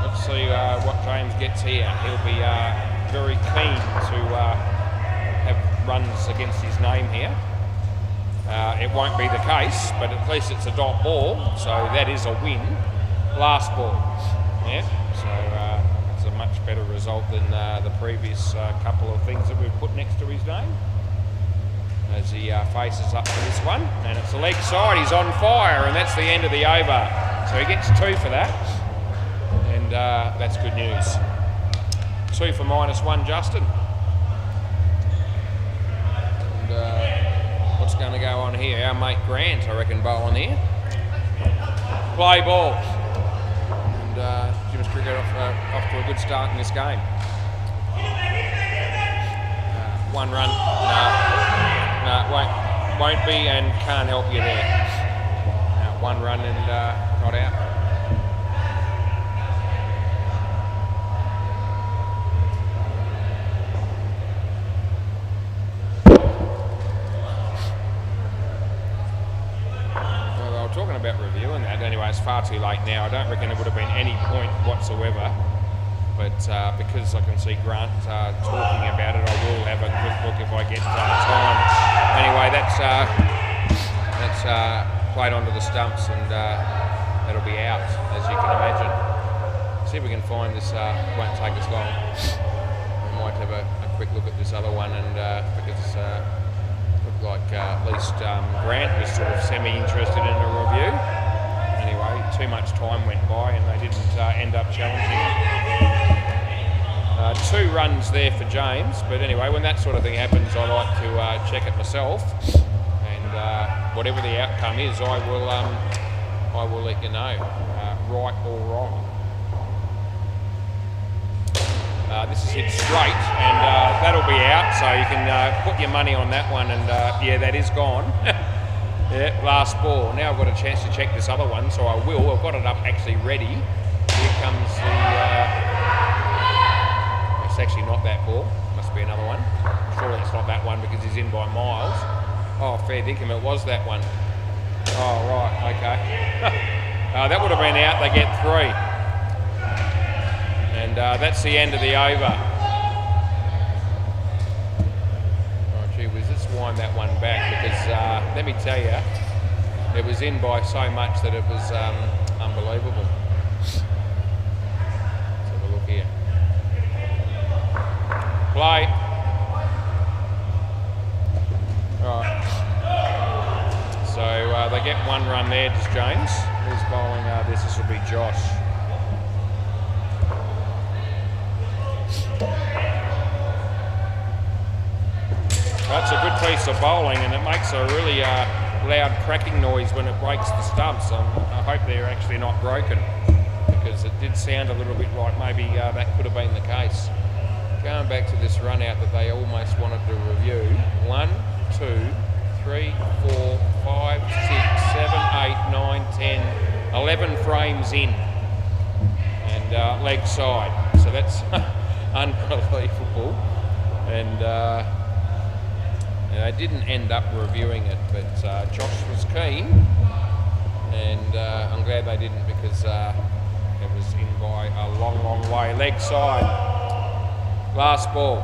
Let's see what James gets here. He'll be very keen to have runs against his name here. It won't be the case, but at least it's a dot ball, so that is a win. Last ball. Yeah, so it's a much better result than the previous couple of things that we've put next to his name. As he faces up to this one, and it's the leg side. He's on fire, and that's the end of the over. So he gets 2 for that, and that's good news. 2 for -1, Justin. And what's going to go on here? Our mate Grant, I reckon, bowling here. Play ball, and Jim's cricket off to a good start in this game. 1 run. No, won't be, and can't help you there. 1 run and not out. Well, they were talking about reviewing that. Anyway, it's far too late now. I don't reckon it would have been any point whatsoever. But because I can see Grant talking about it, I will have a quick look if I get time. Anyway, that's played onto the stumps, and that'll be out, as you can imagine. See if we can find this. Won't take us long. We might have a quick look at this other one, and because it looked like at least Grant was sort of semi-interested in a review. Anyway, too much time went by, and they didn't end up challenging it. 2 runs there for James, but anyway, when that sort of thing happens, I like to check it myself, and whatever the outcome is, I will let you know, right or wrong. This is hit straight, and that'll be out, so you can put your money on that one, and yeah, that is gone. Yeah, last ball. Now I've got a chance to check this other one, so I will. I've got it up actually ready. Here comes the... It's actually not that ball. Must be another one. Surely it's not that one because he's in by miles. Oh, fair dinkum, it was that one. Oh, right, okay. That would have been out. They get 3. And that's the end of the over. Oh, gee whiz, let's wind that one back because, let me tell you, it was in by so much that it was unbelievable. Let's have a look here. Play. they get one run there, does James. Who's bowling this? This will be Josh. That's a good piece of bowling, and it makes a really loud cracking noise when it breaks the stumps. I hope they're actually not broken, because it did sound a little bit like maybe that could have been the case. Going back to this run out that they almost wanted to review. 1, 2, 3, 4, 5, 6, 7, 8, 9, 10, 11 frames in, and leg side. So that's unbelievable. And I didn't end up reviewing it, but Josh was keen, and I'm glad they didn't, because it was in by a long, long way. Leg side, last ball.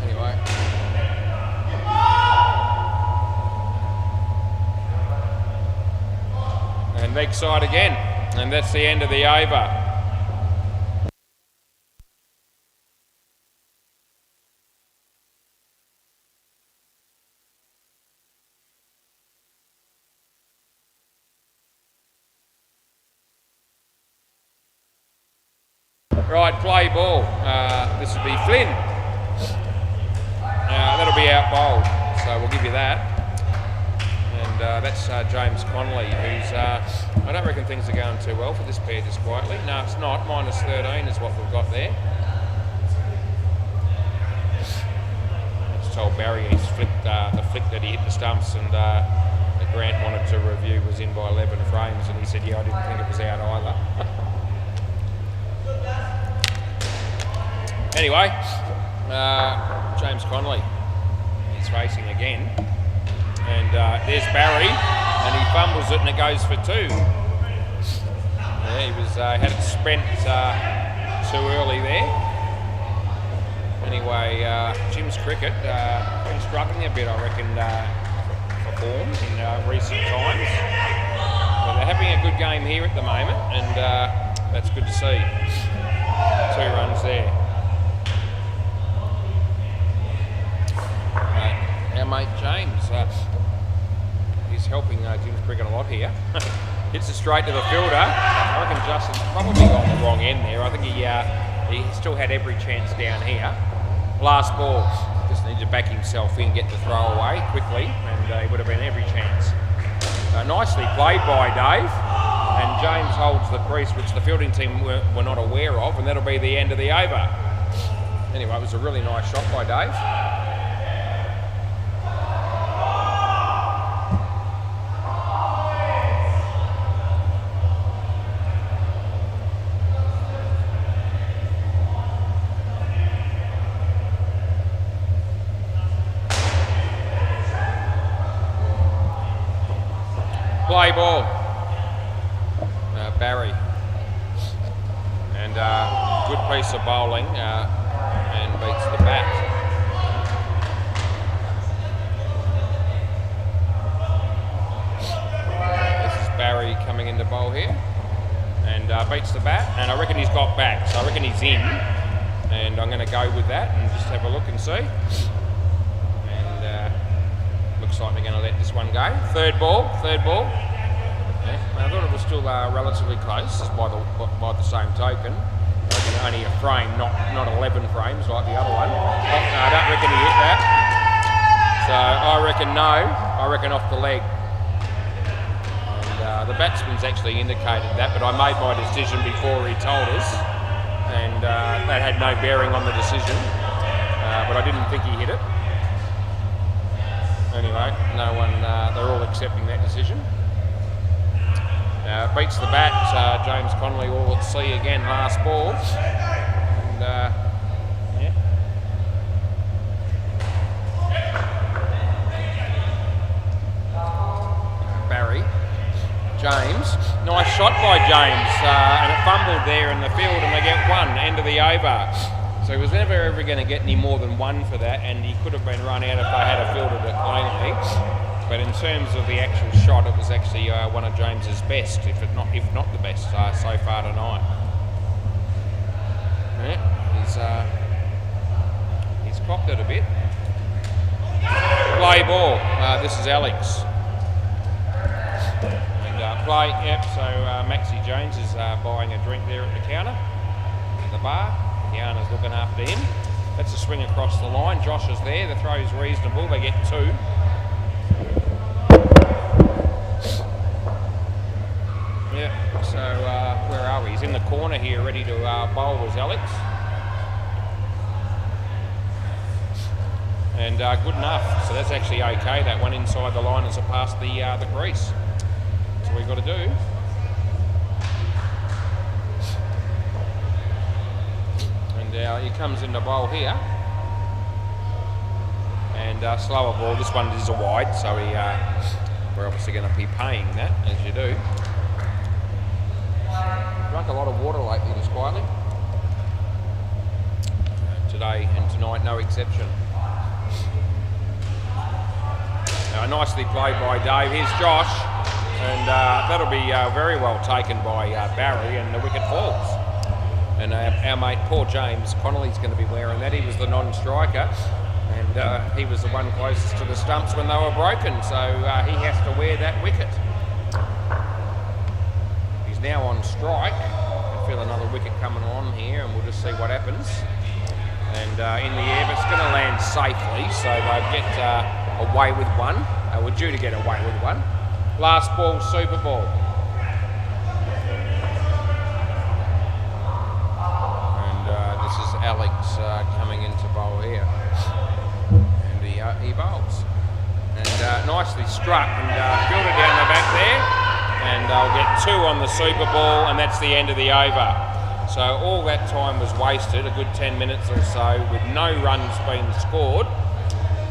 Anyway. And leg side again, and that's the end of the over. Right, play ball. This will be Flynn. That'll be out bowled, so we'll give you that. And that's James Connolly, who's, I don't reckon things are going too well for this pair just quietly. No, it's not. -13 is what we've got there. I just told Barry he's flicked the flick that he hit the stumps, and that Grant wanted to review was in by 11 frames, and he said, yeah, I didn't think it was out either. Anyway, James Connolly is racing again, and there's Barry, and he fumbles it and it goes for 2. Yeah, he was had it spent too early there. Anyway, Jim's cricket been struggling a bit, I reckon, for form in recent times, but they're having a good game here at the moment, and that's good to see. 2 runs there. Our mate James, he's helping Jim's cricket a lot here. Hits it straight to the fielder. I reckon Justin's probably on the wrong end there. I think he still had every chance down here. Last ball, just needs to back himself in, get the throw away quickly, and he would have been every chance. Nicely played by Dave, and James holds the crease, which the fielding team were not aware of, and that'll be the end of the over. Anyway, it was a really nice shot by Dave. Play ball, Barry, and good piece of bowling, and beats the bat. This is Barry coming into bowl here, and beats the bat, and I reckon he's got back, so I reckon he's in, and I'm going to go with that and just have a look and see. Looks like they're going to let this one go. Third ball. Yeah, I thought it was still relatively close, just by the same token. I reckon only a frame, not 11 frames like the other one. Oh, no, I don't reckon he hit that. So I reckon no. I reckon off the leg. And the batsman's actually indicated that, but I made my decision before he told us, and that had no bearing on the decision. But I didn't think he hit it. Anyway, no one, they're all accepting that decision. Beats the bat, James Connolly all at sea again, last ball. And, yeah. Barry. James. Nice shot by James, and it fumbled there in the field, and they get 1, end of the over. So he was never ever going to get any more than 1 for that, and he could have been run out if they had fielded it cleanly. But in terms of the actual shot, it was actually one of James's best, if not the best so far tonight. Yeah, he's cocked it a bit. Play ball. This is Alex. And play, yep, so Maxie Jones is buying a drink there at the counter, at the bar. Kiana's looking after him. That's a swing across the line. Josh is there. The throw is reasonable. They get 2. Yeah, so where are we? He's in the corner here, ready to bowl as Alex. And good enough. So that's actually okay. That one inside the line as it passed the crease. That's what we've got to do. And he comes in the bowl here. And slower ball. This one is a wide, so we're obviously going to be paying that, as you do. Drunk a lot of water lately, just quietly. Today and tonight, no exception. Nicely played by Dave. Here's Josh, and that'll be very well taken by Barry, and the wicket falls. And our mate, poor James Connolly's going to be wearing that. He was the non-striker, and he was the one closest to the stumps when they were broken, so he has to wear that wicket. He's now on strike. I feel another wicket coming on here, and we'll just see what happens. And in the air, but it's going to land safely, so they'll get away with one. We're due to get away with one. Last ball, super ball. And this is Alex coming into bowl here. And he bowls. And nicely struck and fielded down the back there. And they'll get 2 on the super ball, and that's the end of the over. So all that time was wasted, a good 10 minutes or so, with no runs being scored.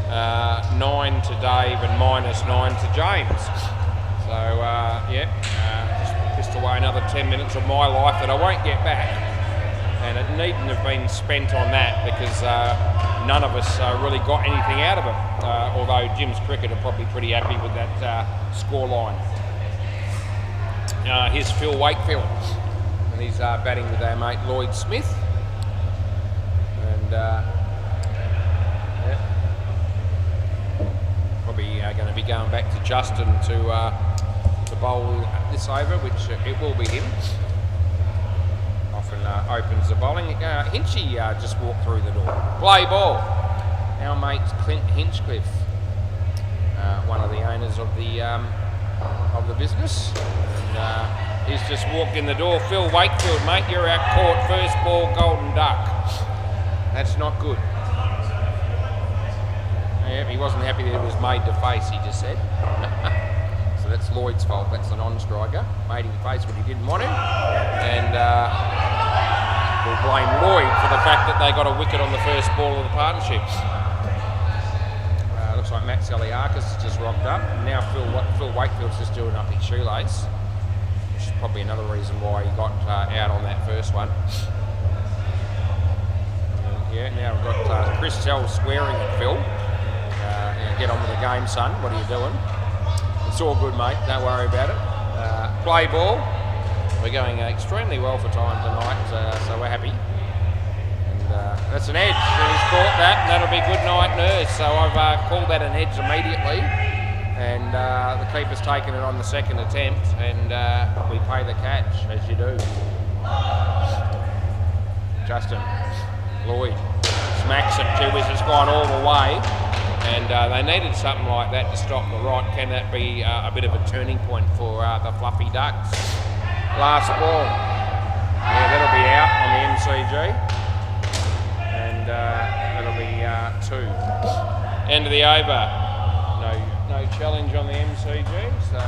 9 to Dave and -9 to James. So just pissed away another 10 minutes of my life that I won't get back. And it needn't have been spent on that, because none of us really got anything out of it. Although Jim's cricket are probably pretty happy with that score line. Here's Phil Wakefield. And he's batting with our mate Lloyd Smith. And probably going to be going back to Justin to bowl this over, which it will be him. Often opens the bowling. Hinchy just walked through the door. Play ball. Our mate Clint Hinchcliffe, one of the owners of the business. And, he's just walked in the door. Phil Wakefield, mate, you're out caught. First ball, golden duck. That's not good. Yeah, he wasn't happy that it was made to face, he just said. So that's Lloyd's fault. That's the non-striker. Made him face what he didn't want him. And we'll blame Lloyd for the fact that they got a wicket on the first ball of the partnership. Looks like Matt Saliakis has just rocked up. Now Phil Wakefield's just doing up his shoelace. Which is probably another reason why he got out on that first one. Now we've got Chris Tell swearing at Phil. Get on with the game, son. What are you doing? It's all good, mate. Don't worry about it. Play ball. We're going extremely well for time tonight, so we're happy. And that's an edge. And he's caught that, and that'll be good night, nurse. So I've called that an edge immediately. And the keeper's taken it on the second attempt, and we pay the catch, as you do. Justin, Lloyd, smacks it. Two has gone all the way, and they needed something like that to stop the rot. Can that be a bit of a turning point for the Fluffy Ducks? Last ball. Yeah, that'll be out on the MCG, and that'll be 2. End of the over. No challenge on the MCG, so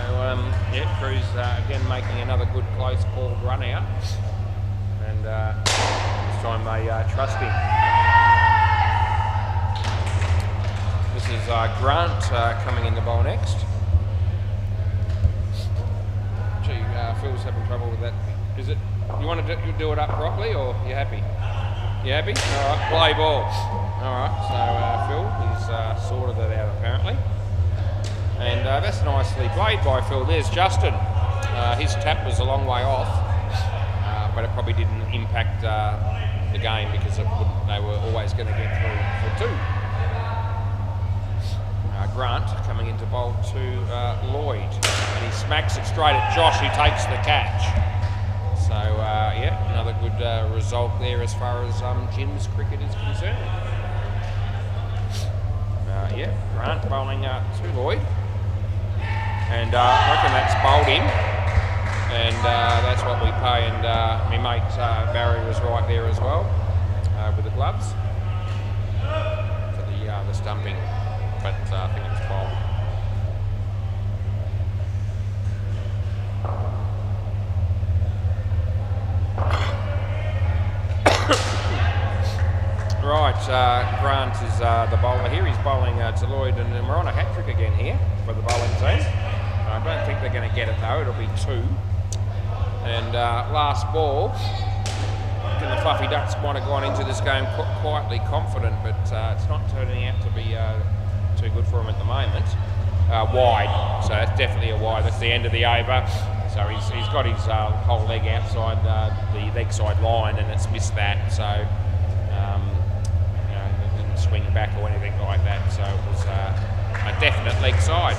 Crew's again making another good close called run out, and this time they trust him. This is Grant coming in the bowl next. Gee, Phil's having trouble with that. Is it? You want to do it up properly, or you happy? You happy? All right, play ball. All right, so Phil, he's sorted that out apparently. And that's nicely played by Phil. There's Justin. His tap was a long way off, but it probably didn't impact the game because they were always going to get through for 2. Grant coming into bowl to Lloyd, and he smacks it straight at Josh, who takes the catch. So yeah, another good result there as far as Jim's cricket is concerned. Yeah, Grant bowling to Lloyd, and I reckon that's bowled him, and that's what we pay. And my mate Barry was right there as well with the gloves for the stumping, but I think it's bowled. Right, Grant is the bowler here. He's bowling to Lloyd, and we're on a hat-trick again here for the bowling team. I don't think they're going to get it though, it'll be 2. And last ball, and the Fluffy Ducks might have gone into this game quietly confident, but it's not turning out to be too good for him at the moment. Wide, so that's definitely a wide. That's the end of the over. So he's got his whole leg outside the leg side line, and it's missed that. So didn't swing back or anything like that. So it was a definite leg side.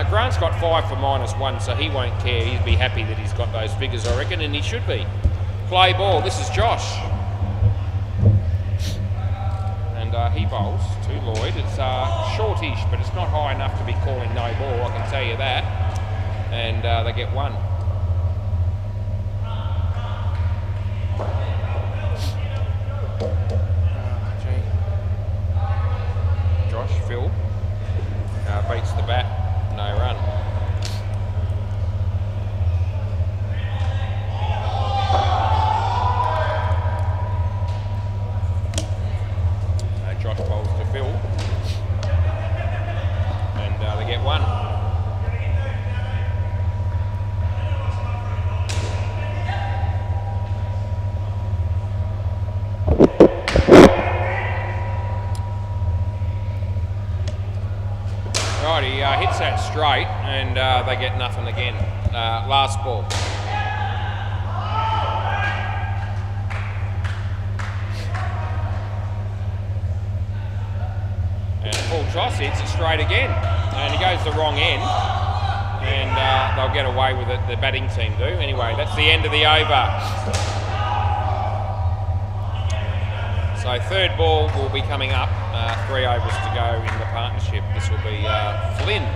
Grant's got 5 for -1, so he won't care. He'd be happy that he's got those figures, I reckon, and he should be. Play ball. This is Josh. And he bowls to Lloyd. It's shortish, but it's not high enough to be calling no ball, I can tell you that. And they get 1. Josh, Phil, beats the bat, no run. Josh bowls to Phil, and they get 1. Right, he hits that straight, and they get nothing again. Last ball. And full toss, hits it straight again, and he goes the wrong end, and they'll get away with it, the batting team do. Anyway, that's the end of the over. So third ball will be coming up, 3 overs to go in the partnership. This will be Flynn.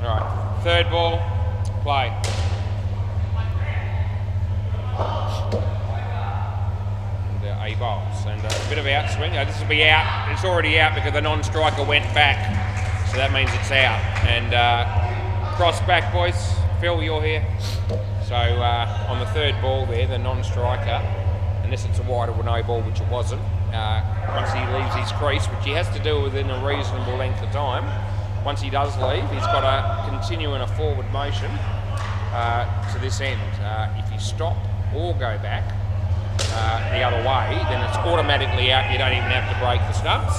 All right, third ball, play. And A bowls, and a bit of outswing. This will be out. It's already out because the non-striker went back, so that means it's out. And cross back, boys. Phil, you're here. So on the third ball there, the non-striker, unless it's a wide or no ball, which it wasn't, once he leaves his crease, which he has to do within a reasonable length of time, once he does leave, he's got to continue in a forward motion to this end. If you stop or go back the other way, then it's automatically out. You don't even have to break the stumps.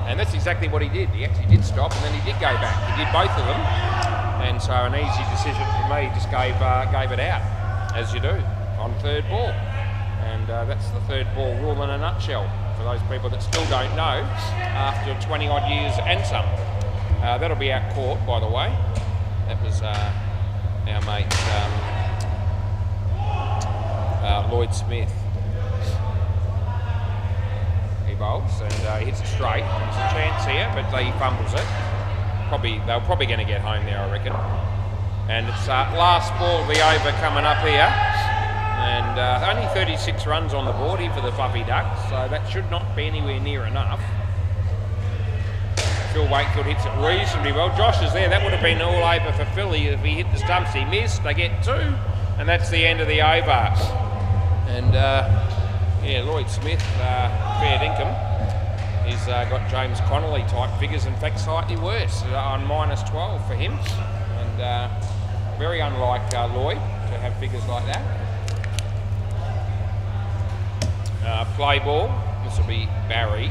And that's exactly what he did. He actually did stop, and then he did go back. He did both of them. And so an easy decision for me, just gave it out, as you do, on third ball. And that's the third ball rule in a nutshell, for those people that still don't know, after 20 odd years and some. That'll be out court, by the way. That was our mate Lloyd Smith. He bowls, and he hits it straight. There's a chance here, but he fumbles it. They're probably going to get home there, I reckon. And it's last ball of the over coming up here, and only 36 runs on the board here for the Fluffy Ducks, so that should not be anywhere near enough. Phil Wakefield hits it reasonably well. Josh is there. That would have been all over for Philly if he hit the stumps. He missed. They get 2, and that's the end of the over. And yeah, Lloyd Smith, fair dinkum. He's got James Connolly type figures, in fact slightly worse, on -12 for him, and very unlike Lloyd to have figures like that. Play ball, this will be Barry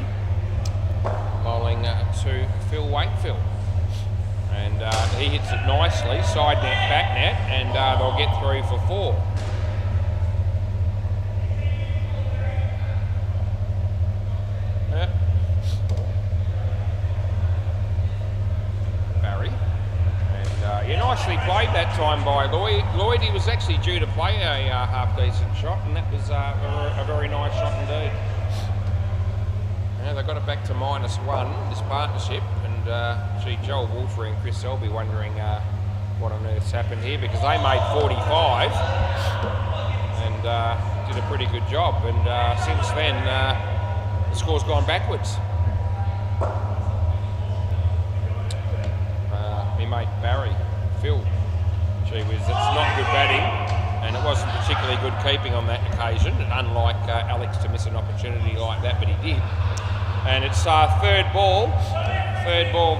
bowling to Phil Wakefield, and he hits it nicely, side net, back net, and they'll get through for 4. nicely played that time by Lloyd. Lloyd, he was actually due to play a half-decent shot, and that was a very nice shot indeed. They got it back to -1, this partnership, and gee, Joel Wolfrey and Chris Selby wondering what on earth's happened here, because they made 45 and did a pretty good job, and since then the score's gone backwards. My mate Barry, Phil, gee whiz, it's not good batting, and it wasn't particularly good keeping on that occasion, unlike Alex to miss an opportunity like that, but he did. And it's third ball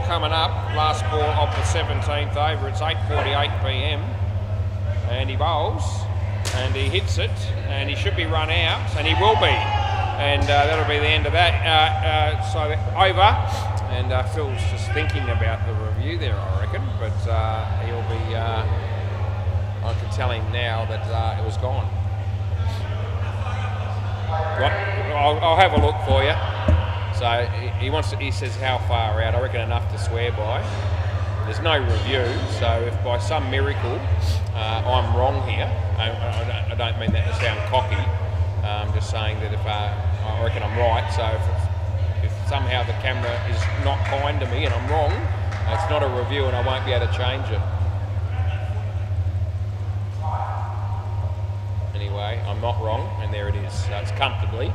coming up, last ball of the 17th over. It's 8:48 p.m. and he bowls and he hits it, and he should be run out, and he will be, and that'll be the end of that. So over, and Phil's just thinking about the review there, I reckon, but he'll be, I can tell him now that it was gone. I'll have a look for you. So he says how far out. I reckon enough to swear by. There's no review, so if by some miracle I'm wrong here, I don't mean that to sound cocky. I'm just saying that if I reckon I'm right. So if somehow the camera is not kind to me and I'm wrong, it's not a review and I won't be able to change it. Anyway, I'm not wrong, and there it is. So it's comfortably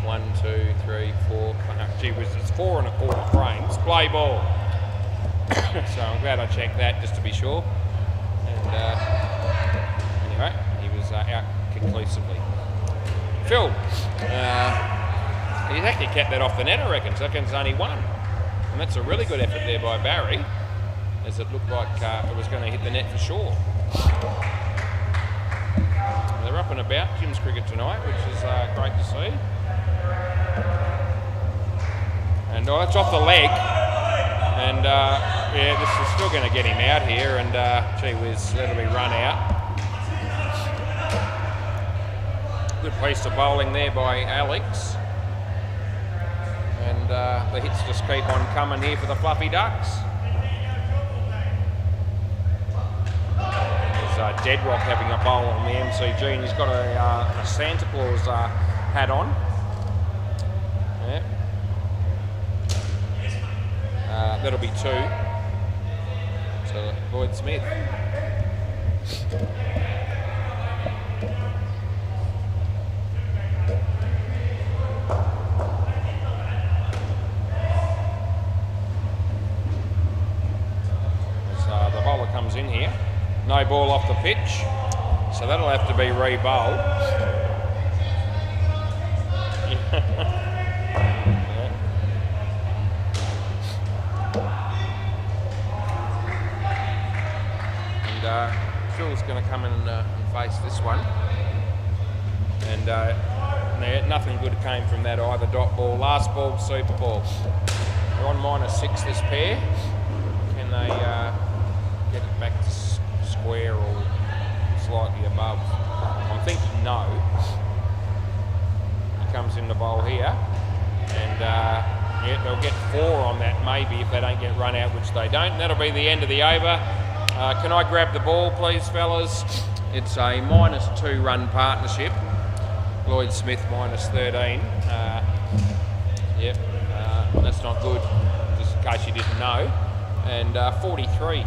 1, 2, 3, 4. Gee whiz, it's 4 1/4 frames. Play ball. So I'm glad I checked that just to be sure. And anyway, he was out conclusively. Phil, he's actually kept that off the net, I reckon. So it's only 1, and that's a really good effort there by Barry, as it looked like it was going to hit the net for sure. They're up and about Jim's cricket tonight, which is great to see. And that's off the leg, and yeah, this is still going to get him out here, and gee whiz, that'll be run out. Good piece of bowling there by Alex, and the hits just keep on coming here for the Fluffy Ducks. There's Deadrock having a bowl on the MCG, and he's got a Santa Claus hat on. Yeah. That'll be 2 to Lloyd Smith. As the bowler comes in here, no ball off the pitch, so that'll have to be re-bowled. Phil's going to come in and face this one, and nothing good came from that either. Dot ball, last ball, super ball. They're on -6 this pair. Can they get it back to square or slightly above? I'm thinking no. He comes in the bowl here, and yeah, they'll get 4 on that maybe if they don't get run out, which they don't. That'll be the end of the over. Can I grab the ball, please, fellas? It's a -2 run partnership. Lloyd Smith -13. Yep, that's not good, just in case you didn't know. And 43.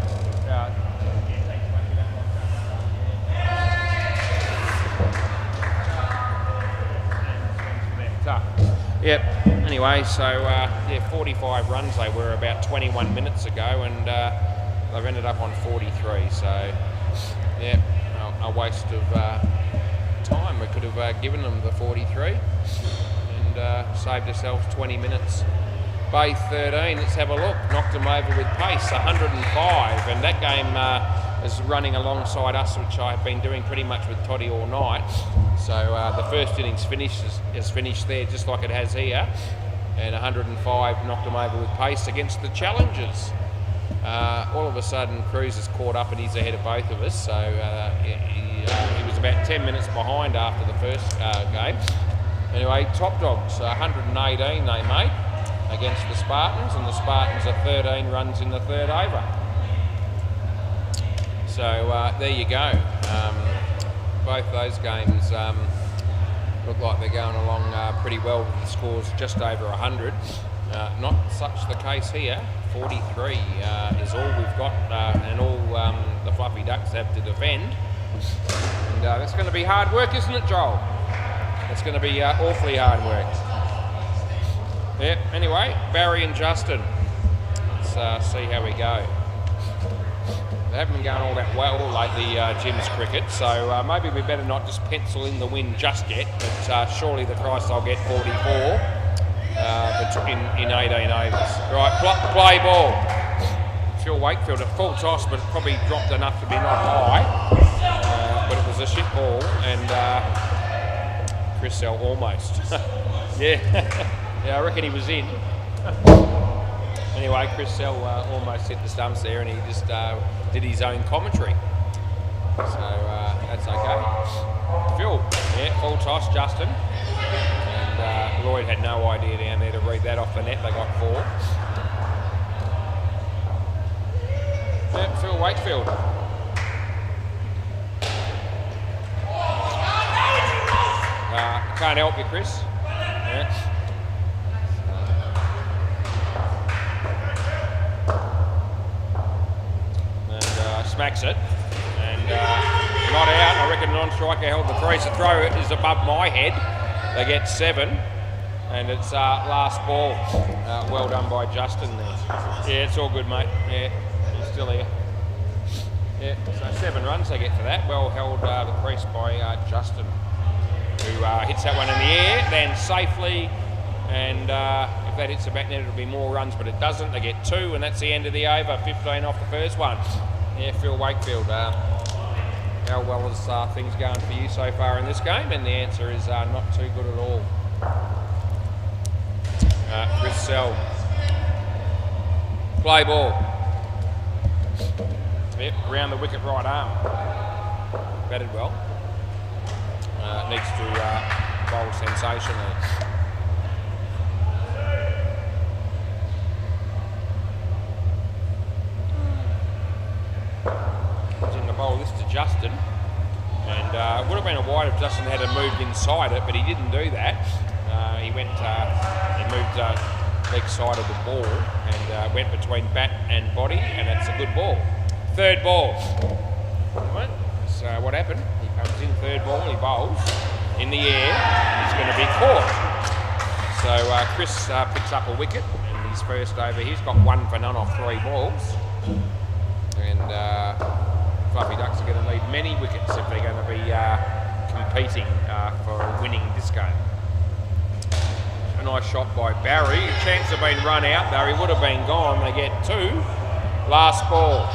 Yep, anyway, so yeah, 45 runs they were about 21 minutes ago, and they've ended up on 43, so yeah, a waste of time. We could have given them the 43 and saved ourselves 20 minutes. Bay 13, let's have a look. Knocked them over with pace, 105, and that game is running alongside us, which I've been doing pretty much with Toddy all night. So the first innings has finished there just like it has here, and 105 knocked them over with pace against the challengers. All of a sudden Cruz has caught up and he's ahead of both of us, so he was about 10 minutes behind after the first game. Anyway, Top Dogs, 118 they made against the Spartans, and the Spartans are 13 runs in the third over. So there you go. Both those games look like they're going along pretty well with the scores just over 100. Not such the case here. 43 is all we've got, and all the Fluffy Ducks have to defend. And that's going to be hard work, isn't it, Joel? It's going to be awfully hard work. Yep, anyway, Barry and Justin. Let's see how we go. They haven't been going all that well lately, Jim's cricket, so maybe we better not just pencil in the win just yet, but surely the Christ I'll get 44 in 18 overs. Right, play ball. Phil Wakefield at full toss, but it probably dropped enough to be not high, but it was a shit ball, and Chris Sell almost. Yeah. Yeah, I reckon he was in. Anyway, Chris Sell almost hit the stumps there, and he just did his own commentary. So that's okay. Phil, yeah, full toss, Justin. And Lloyd had no idea down there to read that off the net. They got 4. Yeah, Phil Wakefield. Can't help you, Chris. Yeah. Smacks it, and not out. I reckon non-striker held the crease. The throw is above my head. They get 7, and it's last ball. Well done by Justin there. Yeah, it's all good, mate. Yeah, he's still here. Yeah, so 7 runs they get for that. Well held the crease by Justin, who hits that one in the air, then safely, and if that hits the back net, it'll be more runs, but it doesn't. They get 2, and that's the end of the over. 15 off the first one. Yeah, Phil Wakefield, how well is things going for you so far in this game? And the answer is not too good at all. Chris Sell. Play ball. Yep, around the wicket right arm. Batted well. Needs to bowl sensationally. Bowl this to Justin, and it would have been a wide if Justin had moved inside it, but he didn't do that. He moved leg side of the ball and went between bat and body, and it's a good ball. Third ball. Right. So what happened? He comes in third ball, he bowls in the air, and he's going to be caught. So Chris picks up a wicket in his first over. He's got 1 for none off 3 balls, and Fluffy Ducks are going to need many wickets if they're going to be competing for winning this game. A nice shot by Barry. A chance of being run out though. He would have been gone. They get 2. Last ball.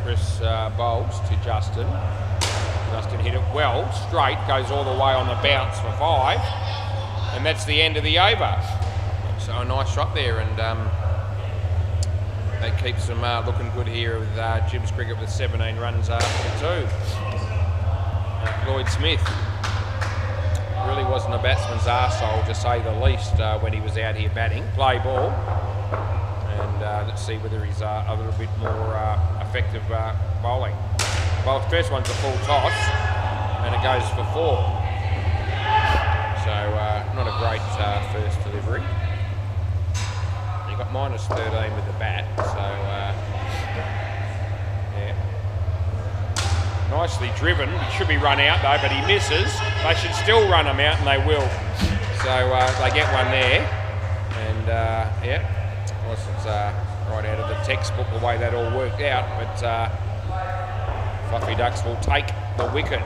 Chris bowls to Justin. Justin hit it well, straight, goes all the way on the bounce for 5. And that's the end of the over. So a nice shot there, and that keeps them looking good here with Jim's cricket with 17 runs after 2. Lloyd Smith really wasn't a batsman's arsehole, to say the least, when he was out here batting. Play ball, and let's see whether he's a little bit more effective bowling. Well, the first one's a full toss, and it goes for 4. So not a great first delivery. He got -13 with the bat, so yeah. Nicely driven. He should be run out though, but he misses. They should still run him out, and they will. So they get one there, and yeah, wasn't right out of the textbook the way that all worked out, but Fluffy Ducks will take the wicket.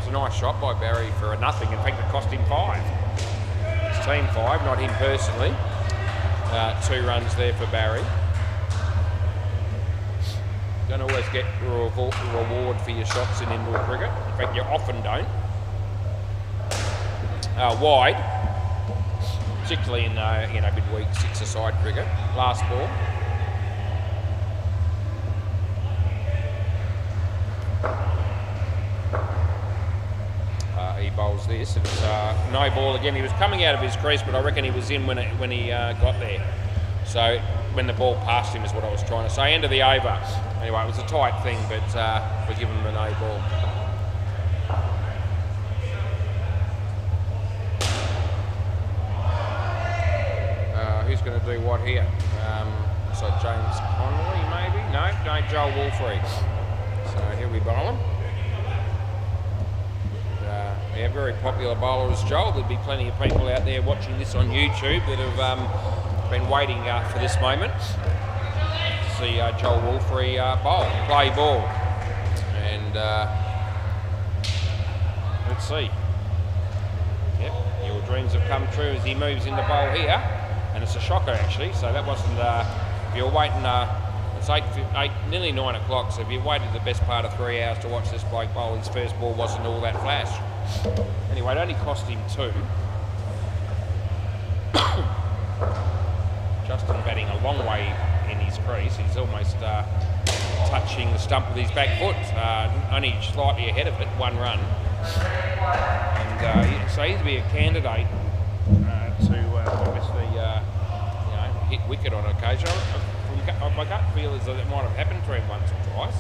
A nice shot by Barry for a nothing. In fact, it cost him 5. It's team 5, not him personally. 2 runs there for Barry. Don't always get a reward for your shots in indoor cricket. In fact, you often don't. Wide, particularly in midweek 6-a-side cricket. Last ball. He bowls this. It's no ball again. He was coming out of his crease, but I reckon he was in when he got there. So when the ball passed him is what I was trying to say. End of the over. Anyway, it was a tight thing, but we're giving him the no ball. Who's going to do what here? So James Connolly, maybe? No, Joel Wolfrey. So here we bowl him. Yeah, very popular bowler as Joel. There'll be plenty of people out there watching this on YouTube that have been waiting for this moment to see Joel Wolfrey play ball. And let's see. Yep, your dreams have come true as he moves into bowl here. And it's a shocker actually, so that wasn't, if you're waiting, it's 8, nearly 9 o'clock, so if you waited the best part of 3 hours to watch this bloke bowl, his first ball wasn't all that flash. Anyway, it only cost him 2. Justin batting a long way in his crease, he's almost touching the stump with his back foot, only slightly ahead of it, 1 run. And so he'd be a candidate to obviously hit wicket on occasion. My gut feel is that it might have happened to him once or twice.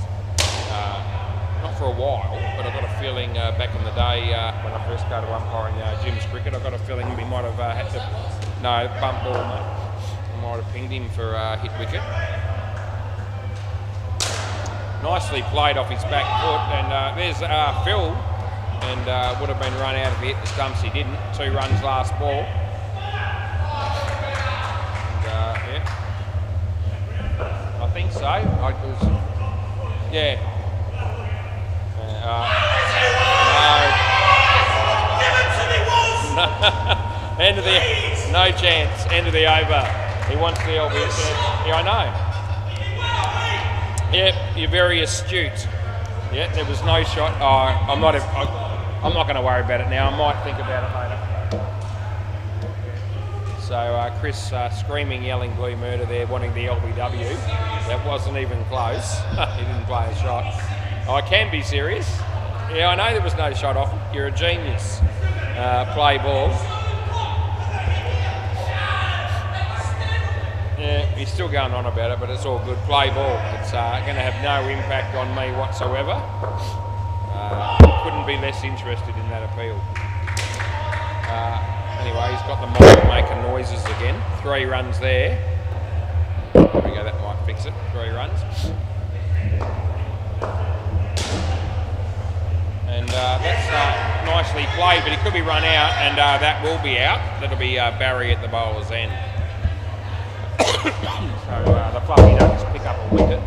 Not for a while, but I've got a feeling back in the day when I first started umpiring Jim's cricket, I've got a feeling we might have had to bump ball. I might have pinged him for hit wicket. Nicely played off his back foot, and there's Phil, and would have been run out if he hit the stumps. He didn't. 2 runs last ball. I think so. Yeah. No. End of the, no chance. End of the over. He wants the LB. Yeah, I know. Yeah, you're very astute. Yeah, there was no shot. Oh, I'm not going to worry about it now. I might think about it later. So Chris screaming, yelling blue murder there, wanting the LBW. That wasn't even close. He didn't play a shot. Oh, I can be serious. Yeah, I know there was no shot off him. You're a genius. Play ball. Yeah, he's still going on about it, but it's all good. Play ball. It's going to have no impact on me whatsoever. Couldn't be less interested in that appeal. Anyway, he's got the mic making noises again. 3 runs there. There we go, that might fix it. 3 runs. And that's nicely played, but he could be run out, and that will be out. That'll be Barry at the bowler's end. So the fluffy ducks pick up a wicket.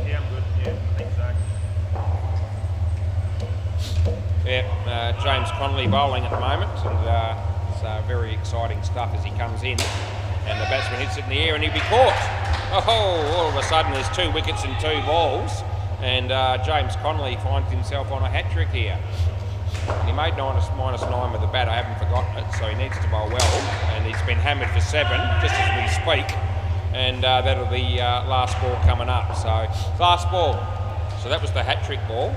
Yeah, I'm good. Yeah, I think so. Yeah, James Connolly bowling at the moment, and it's very exciting stuff as he comes in, and the batsman hits it in the air and he'll be caught. Oh, all of a sudden there's 2 wickets and 2 balls, and James Connolly finds himself on a hat-trick here. And he made -9 with the bat, I haven't forgotten it, so he needs to bowl well, and he's been hammered for 7 just as we speak, and that'll be last ball coming up. So last ball, so that was the hat-trick ball.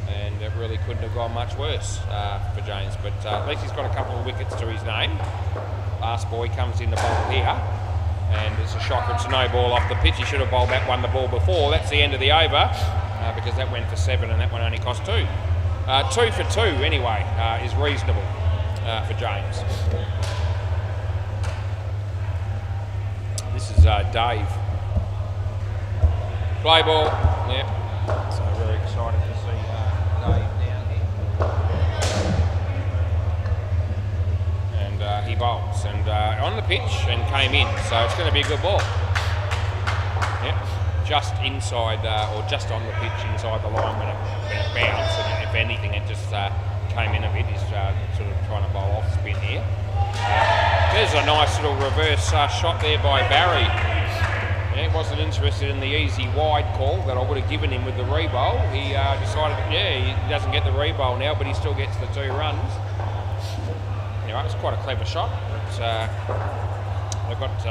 And it really couldn't have gone much worse for James, but at least he's got a couple of wickets to his name. Last ball, he comes in the bowl here, and it's a shocker. It's a no ball off the pitch. He should have bowled that one the ball before. That's the end of the over, because that went for 7 and that one only cost 2. 2 for 2 anyway is reasonable for James. This is Dave. Play ball. Yep. So very excited to see Dave down here. And he bowls and on the pitch and came in, so it's going to be a good ball. Yep. Just inside or just on the pitch inside the line when it bounced, and if anything it just came in a bit. He's sort of trying to bowl off spin here. There's a nice little reverse shot there by Barry. Yeah, he wasn't interested in the easy wide call that I would have given him with the rebowl. He decided, he doesn't get the rebowl now, but he still gets the 2 runs. Anyway, it's quite a clever shot. They've got,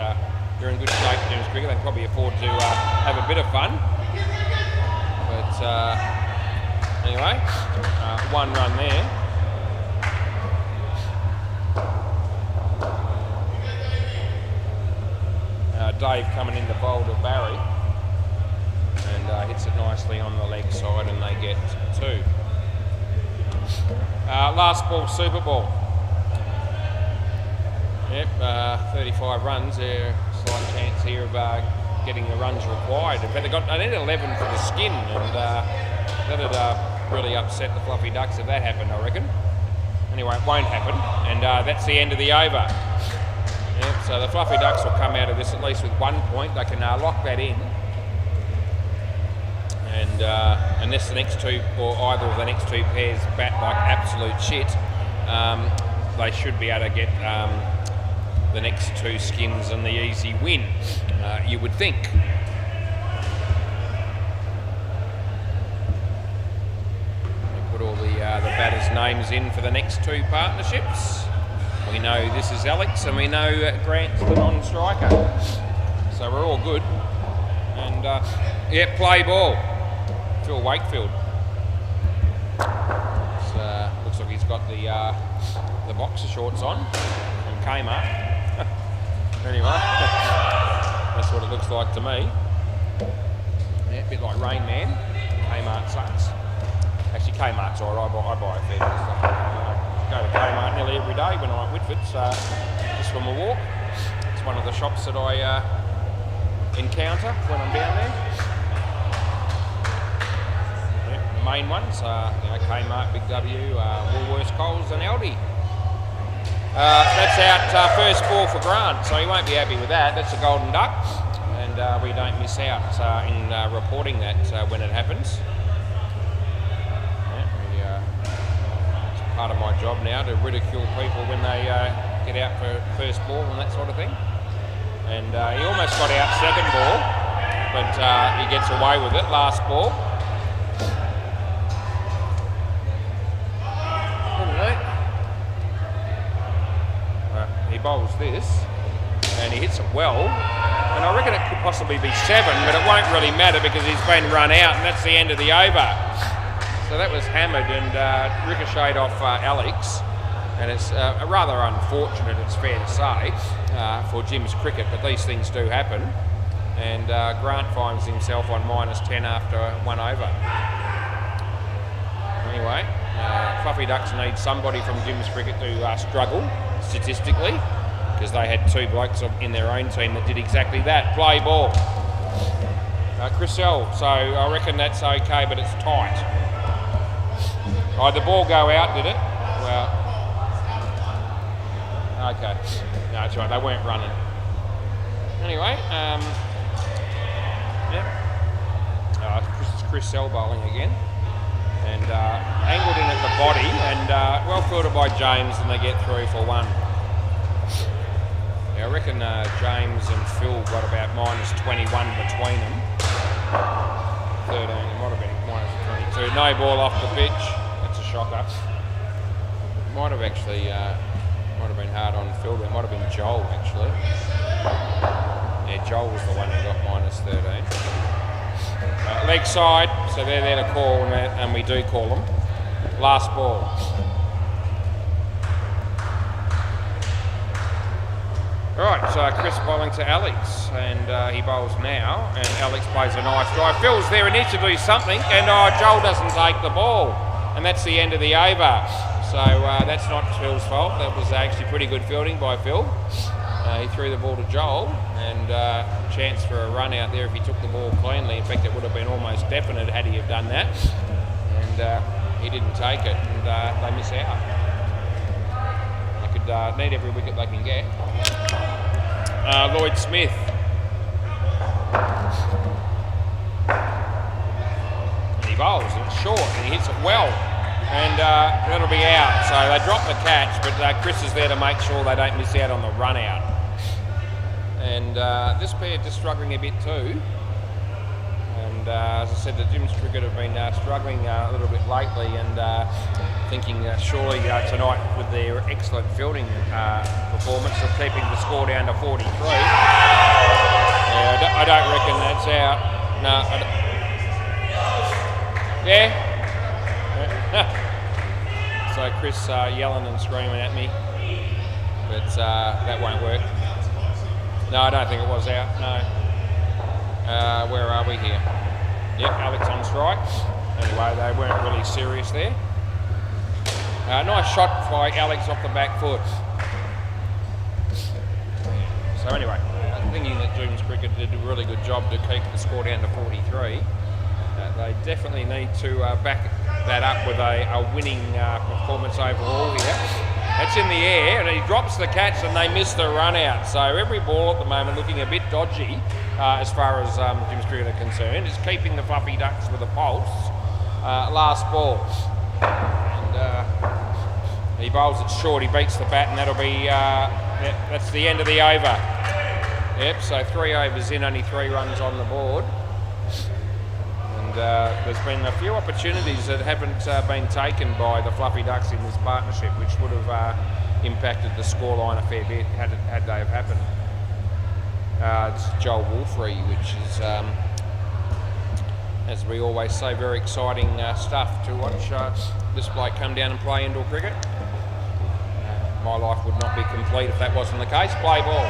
they're in good shape in cricket. They can probably afford to have a bit of fun. But Anyway, one run there. Dave coming in to bowl to Barry and hits it nicely on the leg side, and they get 2. Last ball, Super Ball. Yep, 35 runs. There's a slight chance here of getting the runs required. In fact, they need 11 for the skin, and that'd really upset the Fluffy Ducks if that happened, I reckon. Anyway, it won't happen, and that's the end of the over. Yep, so the Fluffy Ducks will come out of this at least with 1 point. They can lock that in, and unless the next two, or either of the next two pairs bat like absolute shit, they should be able to get the next 2 skins and the easy win, you would think. We put all the batters' names in for the next 2 partnerships. We know this is Alex, and we know Grant's the non-striker, so we're all good. And yeah, play ball. Phil Wakefield. Looks like he's got the boxer shorts on from Kmart. Anyway, that's what it looks like to me. Yeah, a bit like Rain Man. Kmart sucks. Actually, Kmart's alright. I buy a fair bit of stuff. I go to Kmart nearly every day when I'm at Whitford, just from a walk. It's one of the shops that I encounter when I'm down there. Yeah, the main ones are Kmart, Big W, Woolworths, Coles and Aldi. That's out first ball for Grant, so he won't be happy with that. That's a golden duck, and we don't miss out in reporting that when it happens. Part of my job now to ridicule people when they get out for first ball and that sort of thing. And he almost got out second ball, but he gets away with it. Last ball. He bowls this, and he hits it well. And I reckon it could possibly be 7, but it won't really matter because he's been run out, and that's the end of the over. So that was hammered and ricocheted off Alex, and it's rather unfortunate, it's fair to say, for Jim's cricket, but these things do happen. And Grant finds himself on -10 after 1 over. Anyway, Fluffy Ducks need somebody from Jim's cricket to struggle statistically, because they had 2 blokes in their own team that did exactly that. Play ball. Chriselle, so I reckon that's okay, but it's tight. Oh, the ball go out, did it? Well, okay. No, that's right, they weren't running. Anyway, yep. Chris Sell bowling again. And angled in at the body, and well fielded by James, and they get through for 1. Yeah, I reckon James and Phil got about -21 between them. 13, it might have been -22. No ball off the pitch. Shocker. Might have actually, might have been hard on Phil. It might have been Joel actually. Yeah, Joel was the one who got -13. Leg side, so they're there to call, and we do call them. Last ball. Right, so Chris bowling to Alex, and he bowls now, and Alex plays a nice drive. Phil's there, he needs to do something, and Joel doesn't take the ball. And that's the end of the over. So that's not Phil's fault. That was actually pretty good fielding by Phil. He threw the ball to Joel, and chance for a run out there if he took the ball cleanly. In fact, it would have been almost definite had he have done that. And he didn't take it, and they miss out. They could need every wicket they can get. Lloyd Smith. He bowls, and it's short, and he hits it well, and that'll be out. So they drop the catch, but Chris is there to make sure they don't miss out on the run out. And this pair just struggling a bit too. And as I said, the Jim's cricket have been struggling a little bit lately, and thinking surely tonight with their excellent fielding performance of keeping the score down to 43. Yeah, I don't reckon that's out. No. Yeah, So Chris yelling and screaming at me, but that won't work. No, I don't think it was out, no. Where are we here? Yep, Alex on strike. Anyway, they weren't really serious there. Nice shot by Alex off the back foot. So anyway, I'm thinking that Dreams Cricket did a really good job to keep the score down to 43. They definitely need to back that up with a winning performance overall here. That's in the air, and he drops the catch and they miss the run out. So every ball at the moment looking a bit dodgy as far as Dreams Cricket are concerned. It's keeping the Fluffy Ducks with a pulse. Last ball. And he bowls it short, he beats the bat, and that'll be, that's the end of the over. Yep, so 3 overs in, only 3 runs on the board. And there's been a few opportunities that haven't been taken by the Fluffy Ducks in this partnership, which would have impacted the scoreline a fair bit had they have happened. It's Joel Wolfrey, which is, as we always say, very exciting stuff to watch this bloke come down and play indoor cricket. My life would not be complete if that wasn't the case. Play ball.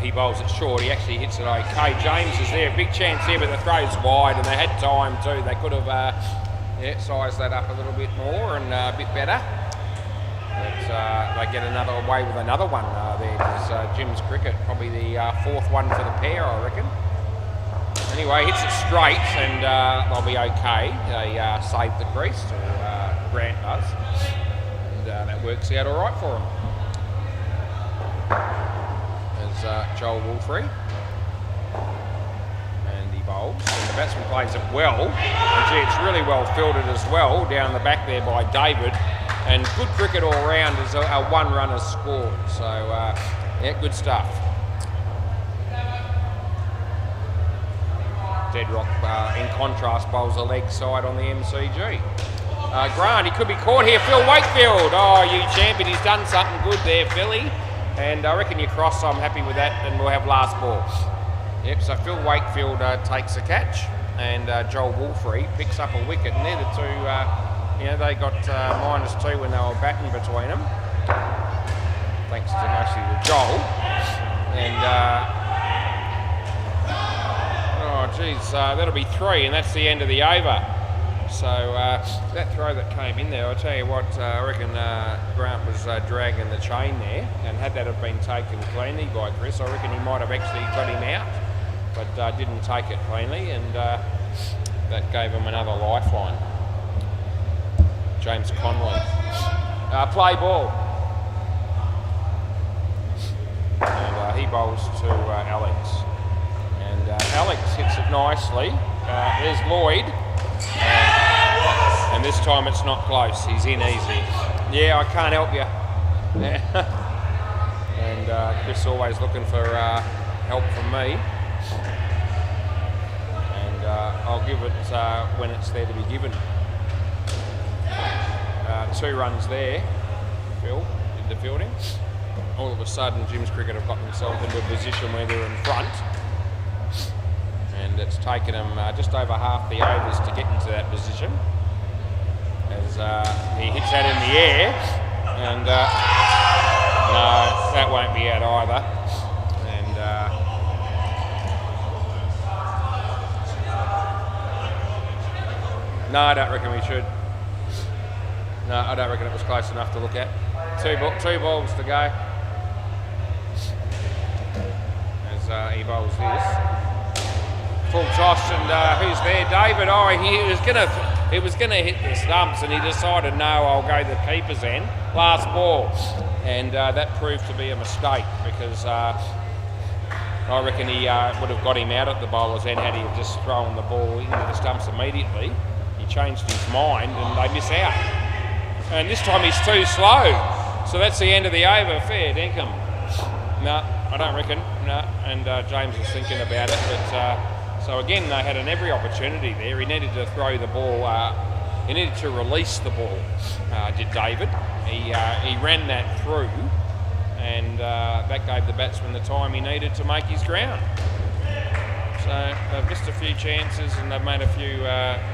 He bowls it short. He actually hits it okay. James is there. Big chance here, but the throw's wide, and they had time too. They could have sized that up a little bit more and a bit better. But they get another away with another one there. Because Jim's Cricket, probably the 4th one for the pair, I reckon. Anyway, hits it straight, and they'll be okay. They save the crease, or Grant does, and that works out all right for him. Joel Wolfrey, and he bowls, and the batsman plays it well, and gee, it's really well fielded as well down the back there by David, and good cricket all round as a 1 runner scored, so yeah, good stuff. Deadrock in contrast bowls a leg side on the MCG. Grant, he could be caught here. Phil Wakefield, oh you champion, he's done something good there, Philly. And I reckon you cross, so I'm happy with that, and we'll have last ball. Yep, so Phil Wakefield takes a catch, and Joel Wolfrey picks up a wicket, and they're the two, they got -2 when they were batting between them, thanks to mostly to Joel. And, oh geez, that'll be 3, and that's the end of the over. So that throw that came in there, I'll tell you what, I reckon Grant was dragging the chain there, and had that have been taken cleanly by Chris, I reckon he might have actually got him out, but didn't take it cleanly, and that gave him another lifeline. James Conley. Play ball. And he bowls to Alex. And Alex hits it nicely. There's Lloyd. And this time it's not close, he's in easy. Yeah, I can't help you. And Chris always looking for help from me. And I'll give it when it's there to be given. 2 runs there. Phil did the fielding. All of a sudden, Jim's Cricket have got themselves into a position where they're in front. And it's taken them just over half the overs to get into that position. As he hits that in the air, and no, that won't be out either. And no, I don't reckon we should. No, I don't reckon it was close enough to look at. 2 balls to go. As he bowls this. Full toss, and who's there? David. Oh, he was gonna hit the stumps, and he decided, no, I'll go the keeper's end. Last ball, and that proved to be a mistake, because I reckon he would have got him out at the bowler's end had he have just thrown the ball into the stumps immediately. He changed his mind, and they miss out. And this time he's too slow, so that's the end of the over. Fair dinkum. No, I don't reckon. No, and James was thinking about it, but. So again, they had every opportunity there. He needed to throw the ball. He needed to release the ball. Did David? He ran that through, and that gave the batsman the time he needed to make his ground. So So they've missed a few chances and they've made a few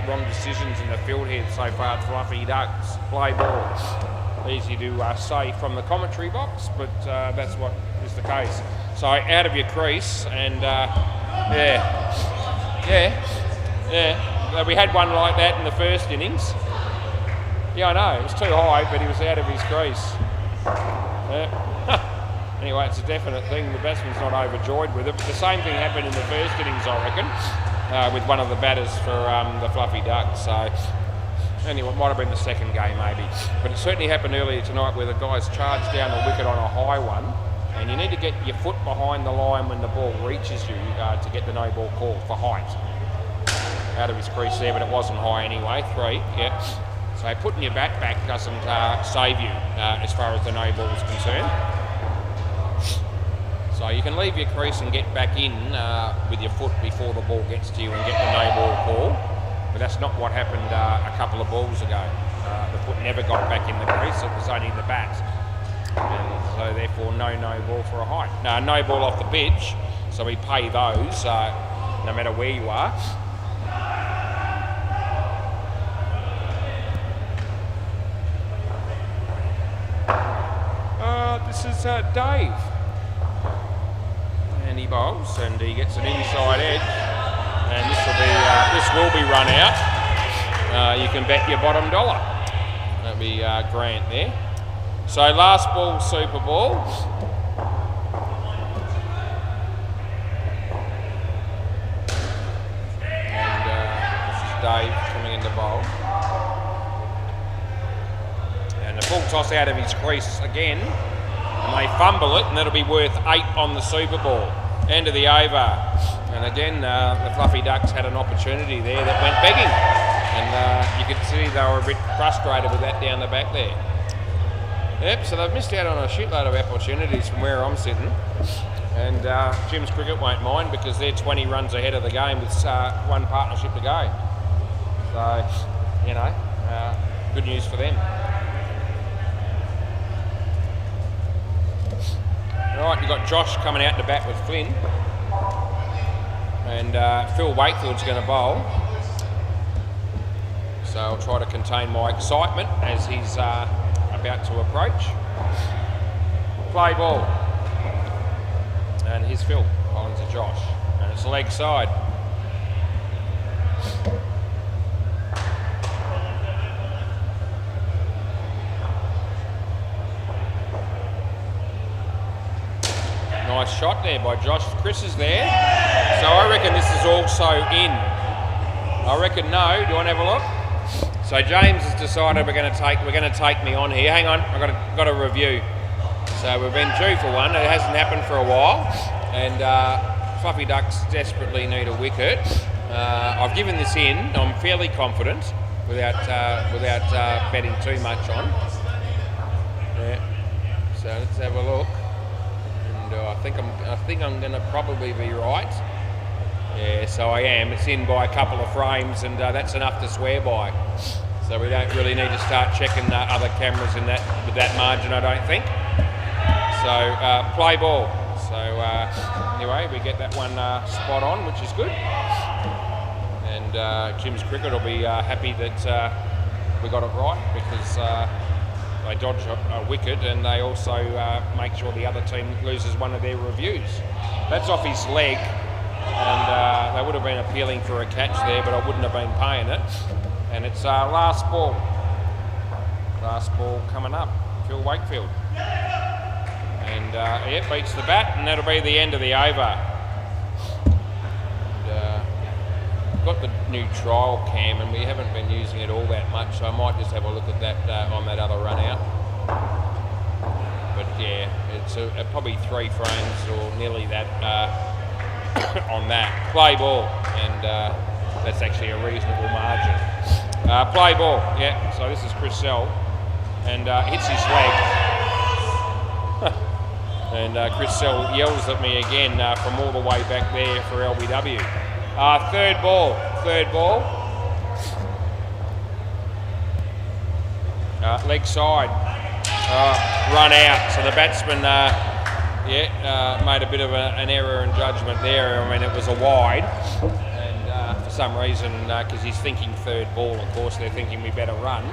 wrong decisions in the field here so far. Fluffy Ducks play ball. Easy to say from the commentary box, but that's what is the case. So out of your crease, and yeah. We had one like that in the first innings. Yeah, I know, it was too high, but he was out of his crease. Yeah. Anyway, it's a definite thing. The batsman's not overjoyed with it. But the same thing happened in the first innings, I reckon, with one of the batters for the Fluffy Ducks. So anyway, it might have been the second game maybe. But it certainly happened earlier tonight where the guys charged down the wicket on a high one. And you need to get your foot behind the line when the ball reaches you to get the no ball call for height. Out of his crease there, but it wasn't high anyway. 3, yeah. So putting your bat back doesn't save you as far as the no ball is concerned. So you can leave your crease and get back in with your foot before the ball gets to you and get the no ball call. But that's not what happened a couple of balls ago. The foot never got back in the crease, it was only the bat. And so therefore no ball for a height. No ball off the pitch, so we pay those no matter where you are. This is Dave. And he bowls and he gets an inside edge. And this will be run out. You can bet your bottom dollar. That'll be Grant there. So last ball, super ball. And this is Dave coming into bowl. And the ball toss out of his crease again. And they fumble it, and that'll be worth 8 on the super ball. End of the over. And again, the Fluffy Ducks had an opportunity there that went begging. And you could see they were a bit frustrated with that down the back there. Yep, so they've missed out on a shitload of opportunities from where I'm sitting. And Jim's Cricket won't mind because they're 20 runs ahead of the game with one partnership to go. So, you know, good news for them. Right, you've got Josh coming out to bat with Flynn. And Phil Wakefield's going to bowl. So I'll try to contain my excitement as he's about to approach. Play ball. And here's Phil bowling to Josh. And it's leg side. Nice shot there by Josh. Chris is there. So I reckon this is also in. I reckon no. Do you want to have a look? So James has decided we're going to take me on here. Hang on, I've got a review. So we've been due for one. It hasn't happened for a while, and Fluffy Ducks desperately need a wicket. I've given this in. I'm fairly confident, without betting too much on. Yeah. So let's have a look. And I think I'm going to probably be right. Yeah, so I am. It's in by a couple of frames, and that's enough to swear by. So we don't really need to start checking other cameras in that with that margin, I don't think. So play ball. So anyway, we get that one spot on, which is good. And Jim's Cricket will be happy that we got it right because they dodge a wicket and they also make sure the other team loses one of their reviews. That's off his leg. And they would have been appealing for a catch there, but I wouldn't have been paying it. And it's last ball. Last ball coming up. Phil Wakefield. And yeah, beats the bat, and that'll be the end of the over. And, got the new trial cam, and we haven't been using it all that much, so I might just have a look at that on that other run out. But yeah, it's probably 3 frames or nearly that. On that. Play ball, and that's actually a reasonable margin. Play ball, yeah, so this is Chris Sell, and hits his leg. And Chris Sell yells at me again from all the way back there for LBW. Third ball. Leg side. Run out, so the batsman made a bit of an error in judgment there. I mean, it was a wide, and for some reason, because he's thinking third ball, of course, they're thinking we better run.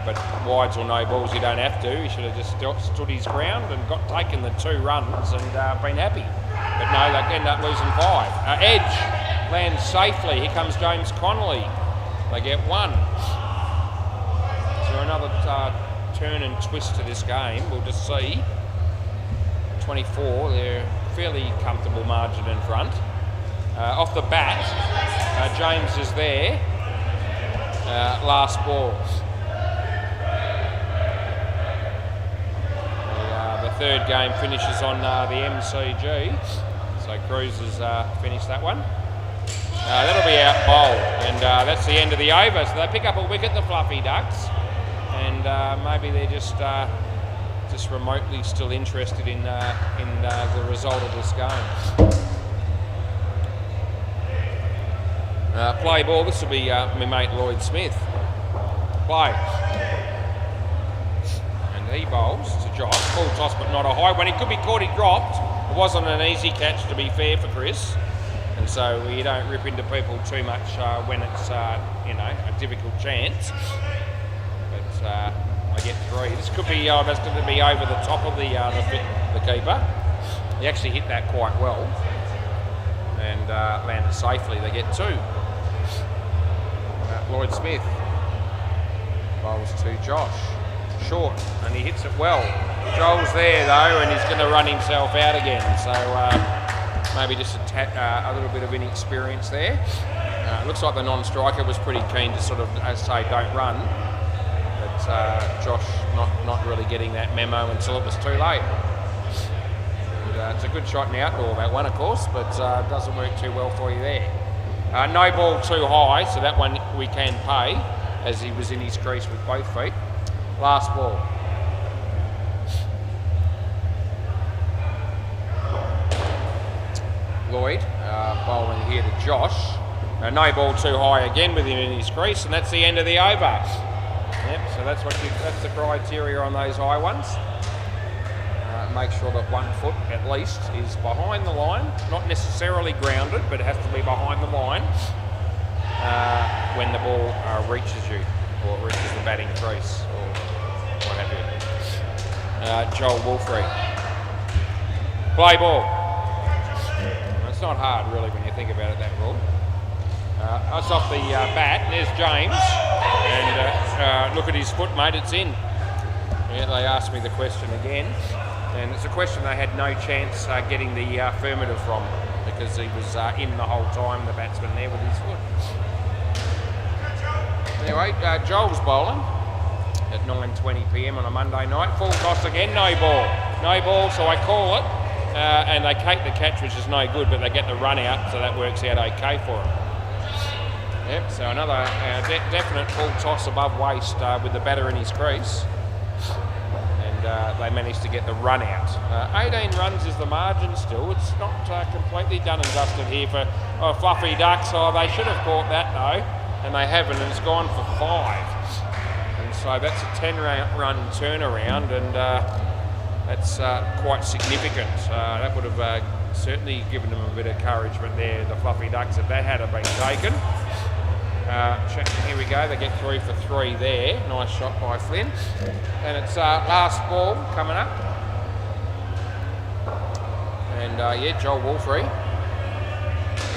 But wides or no balls, you don't have to. He should have just stood his ground and taken the 2 runs and been happy. But no, they end up losing 5. Edge lands safely. Here comes James Connolly. They get 1. Is there another turn and twist to this game? We'll just see. 24, they're fairly comfortable margin in front. Off the bat, James is there. Last ball. The third game finishes on the MCG. So Cruz has finished that one. That'll be out bowl, and that's the end of the over. So they pick up a wicket, the Fluffy Ducks, and maybe they're just remotely still interested in the result of this game. Play ball. This will be my mate Lloyd Smith. Play. And he bowls to Josh. Full toss, but not a high one. He could be caught. He dropped. It wasn't an easy catch, to be fair, for Chris. And so you don't rip into people too much when it's a difficult chance. But I get 3. This could be that's going to be over the top of the keeper. He actually hit that quite well and landed safely. They get 2. Lloyd Smith bowls to Josh. Short, and he hits it well. Joel's there though, and he's going to run himself out again. So maybe just a little bit of inexperience there. Looks like the non-striker was pretty keen to sort of say don't run, but Josh not really getting that memo until it was too late. And, it's a good shot in the outdoor, that one, of course, but doesn't work too well for you there. No ball too high, so that one we can pay, as he was in his crease with both feet. Last ball. Lloyd bowling here to Josh. No ball too high again with him in his crease, and that's the end of the over. Yep, so that's the criteria on those high ones. Make sure that 1 foot at least is behind the line, not necessarily grounded, but it has to be behind the line when the ball reaches you, or reaches the batting crease, or what have you. Joel Wolfrey. Play ball. It's not hard really when you think about it, that rule. That's off the bat, and there's James, and look at his foot, mate, it's in. Yeah, they asked me the question again. And it's a question they had no chance getting the affirmative from, because he was in the whole time, the batsman there with his foot. Anyway, Joel's bowling at 9:20 p.m. on a Monday night. Full toss again, no ball. No ball, so I call it. And they take the catch, which is no good, but they get the run out, so that works out okay for them. Yep, so another definite full toss above waist with the batter in his crease. They managed to get the run out. 18 runs is the margin still. It's not completely done and dusted here for Fluffy Ducks. They should have caught that though, and they haven't, and it's gone for 5. And so that's a 10-run turnaround, and that's quite significant. That would have certainly given them a bit of encouragement there, the Fluffy Ducks, if that had been taken. Here we go, they get 3 for 3 there. Nice shot by Flynn. And it's last ball coming up. And Joel Wolfrey.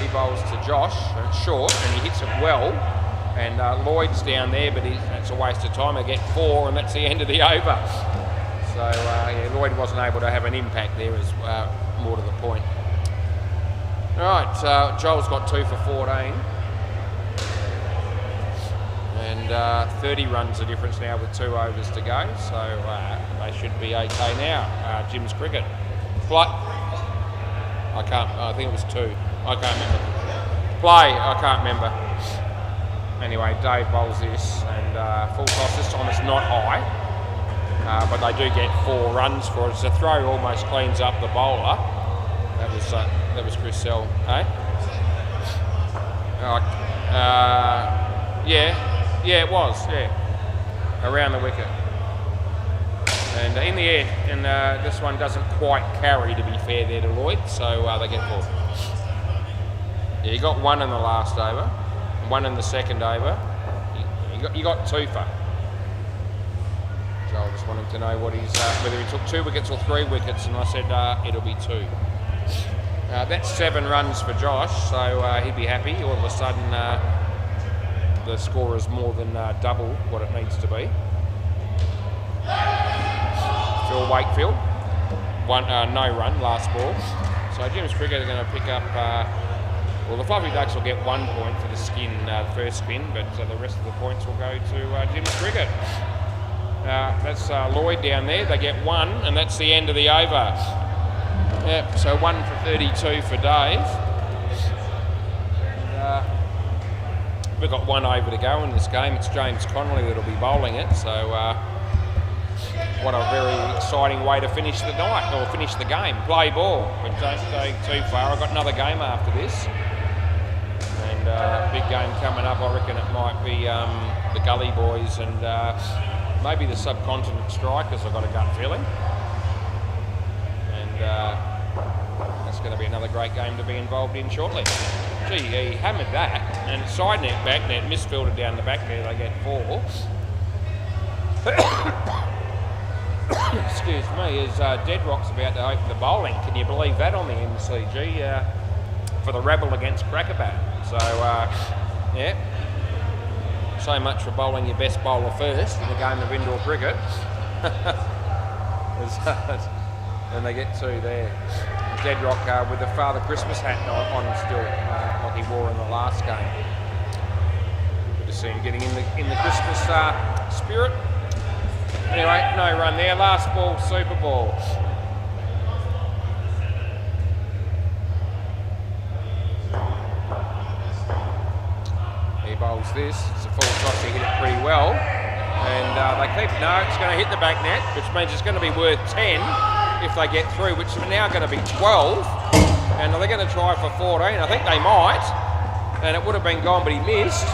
He bowls to Josh, and it's short, and he hits it well. And Lloyd's down there, but it's a waste of time. They get 4, and that's the end of the over. So Lloyd wasn't able to have an impact there, is more to the point. All right, Joel's got 2 for 14. And 30 runs the difference now with 2 overs to go, so they should be okay now. Jim's cricket. Play. I think it was 2. I can't remember. Play. I can't remember. Anyway, Dave bowls this, and full toss. This time it's not high, but they do get 4 runs for it. So the throw almost cleans up the bowler. That was Chris Sell, eh? Yeah, it was, yeah. Around the wicket. And in the air, and this one doesn't quite carry, to be fair there to Lloyd, so they get 4. Yeah, you got 1 in the last over, 1 in the second over. You got 2 for. So I just wanted to know what he's whether he took 2 wickets or 3 wickets, and I said it'll be 2. That's 7 runs for Josh, so he'd be happy. All of a sudden, the score is more than double what it needs to be. Phil Wakefield, no run, last ball. So Jim's Cricket are going to pick up, well, the Fluffy Ducks will get 1 point for the first spin, but the rest of the points will go to Jim's Cricket. That's Lloyd down there, they get 1, and that's the end of the over. Yep, so 1 for 32 for Dave. And, we've got 1 over to go in this game. It's James Connolly that'll be bowling it, so what a very exciting way to finish the night, or finish the game. Play ball, but don't go too far. I've got another game after this. And big game coming up. I reckon it might be the Gully Boys and maybe the Subcontinent Strikers, I've got a gut feeling. And that's going to be another great game to be involved in shortly. Gee, he hammered that, and side net, back net, misfielded down the back there, they get 4. Excuse me, as Deadrock's about to open the bowling. Can you believe that on the MCG for the Rebel against Crackerbat? So, yeah, so much for bowling your best bowler first in a game of indoor cricket. And they get 2 there. Deadrock with the Father Christmas hat on still, like he wore in the last game. Good to see him getting in the Christmas spirit. Anyway, no run there. Last ball, Super Ball. He bowls this. It's a full toss. He hit it pretty well. And they keep, no, it's going to hit the back net, which means it's going to be worth 10 if they get through, which are now going to be 12. And they're going to try for 14. I think they might. And it would have been gone, but he missed.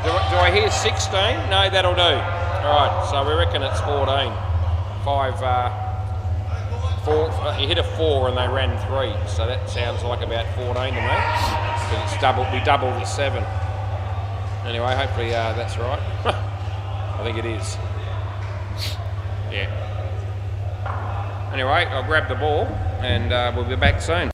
Do I hear 16? No, that'll do. All right, so we reckon it's 14. 4. He hit a 4 and they ran 3, so that sounds like about 14 to me. But it's we double the 7. Anyway, hopefully that's right. I think it is. Yeah. Anyway, I'll grab the ball and we'll be back soon.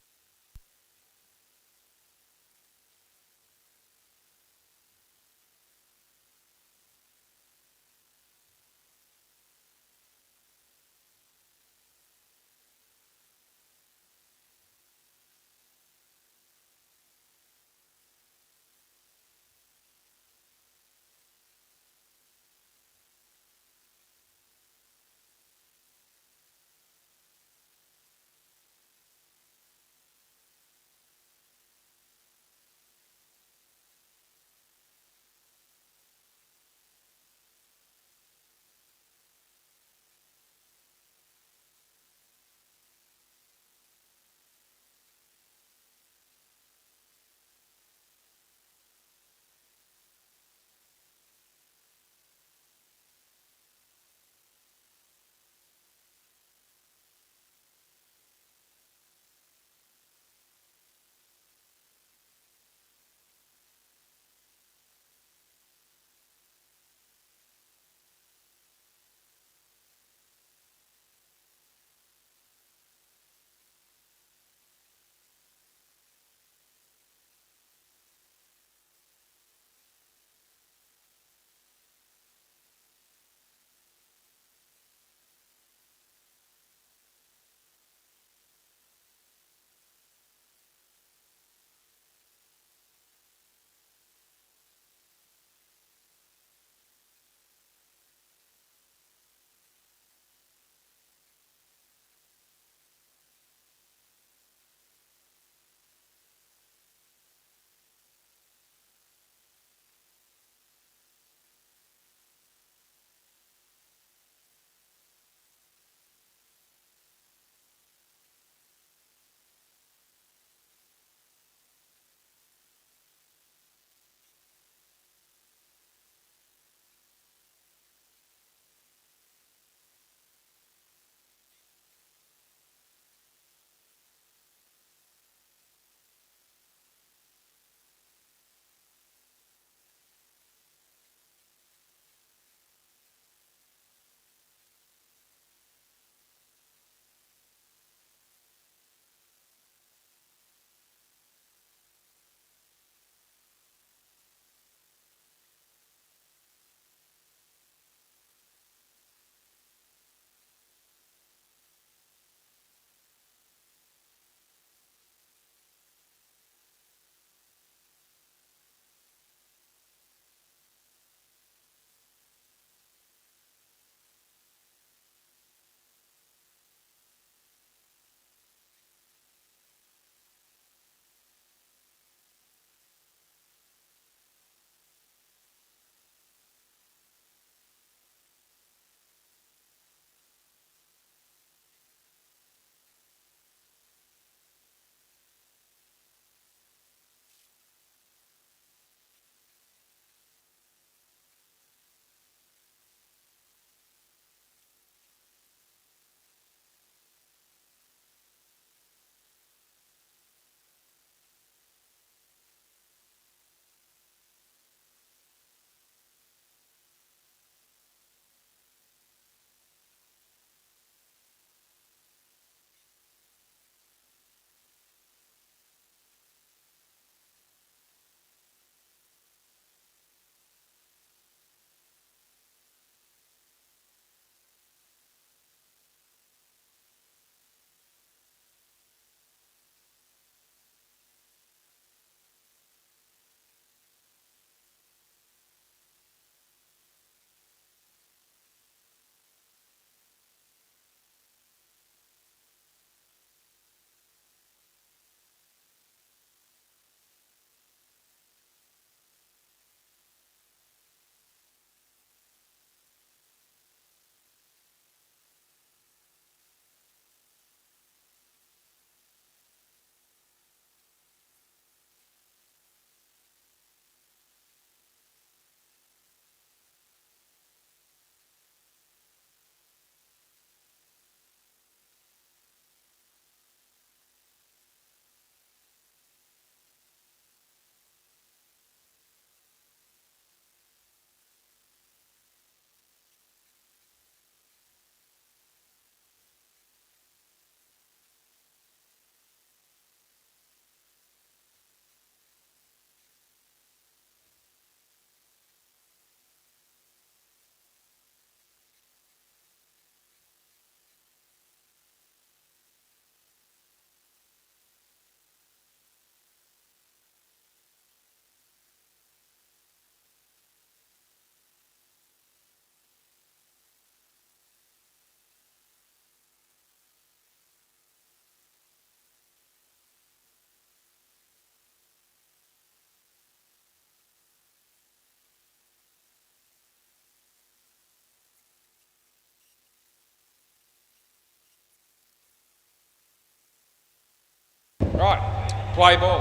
Play ball.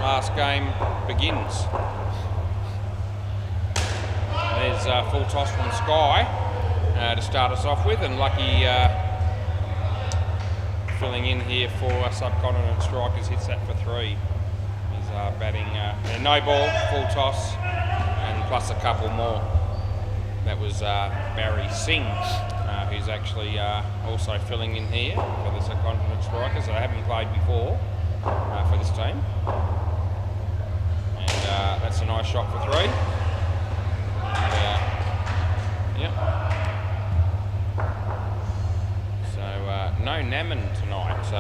Last game begins. There's a full toss from Sky to start us off with, and Lucky filling in here for Subcontinent Strikers, hits that for 3. He's batting no ball, full toss, and plus a couple more. That was Barry Singh, who's actually also filling in here for the Subcontinent Strikers. I haven't played before for this team. And that's a nice shot for 3. Yep. So no Naman tonight. So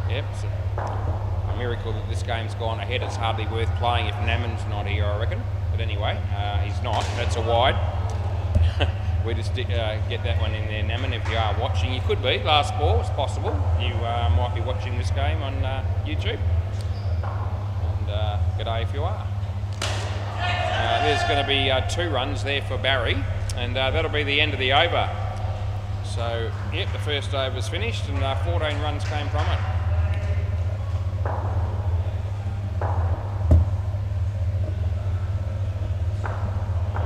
yep, it's a miracle that this game's gone ahead. It's hardly worth playing if Naman's not here, I reckon. But anyway, he's not. That's a wide. We just get that one in there, Naman. If you are watching, you could be. Last ball, it's possible. You might be watching this game on YouTube. And g'day if you are. There's going to be 2 runs there for Barry, and that'll be the end of the over. So, yep, the first over's finished, and 14 runs came from it.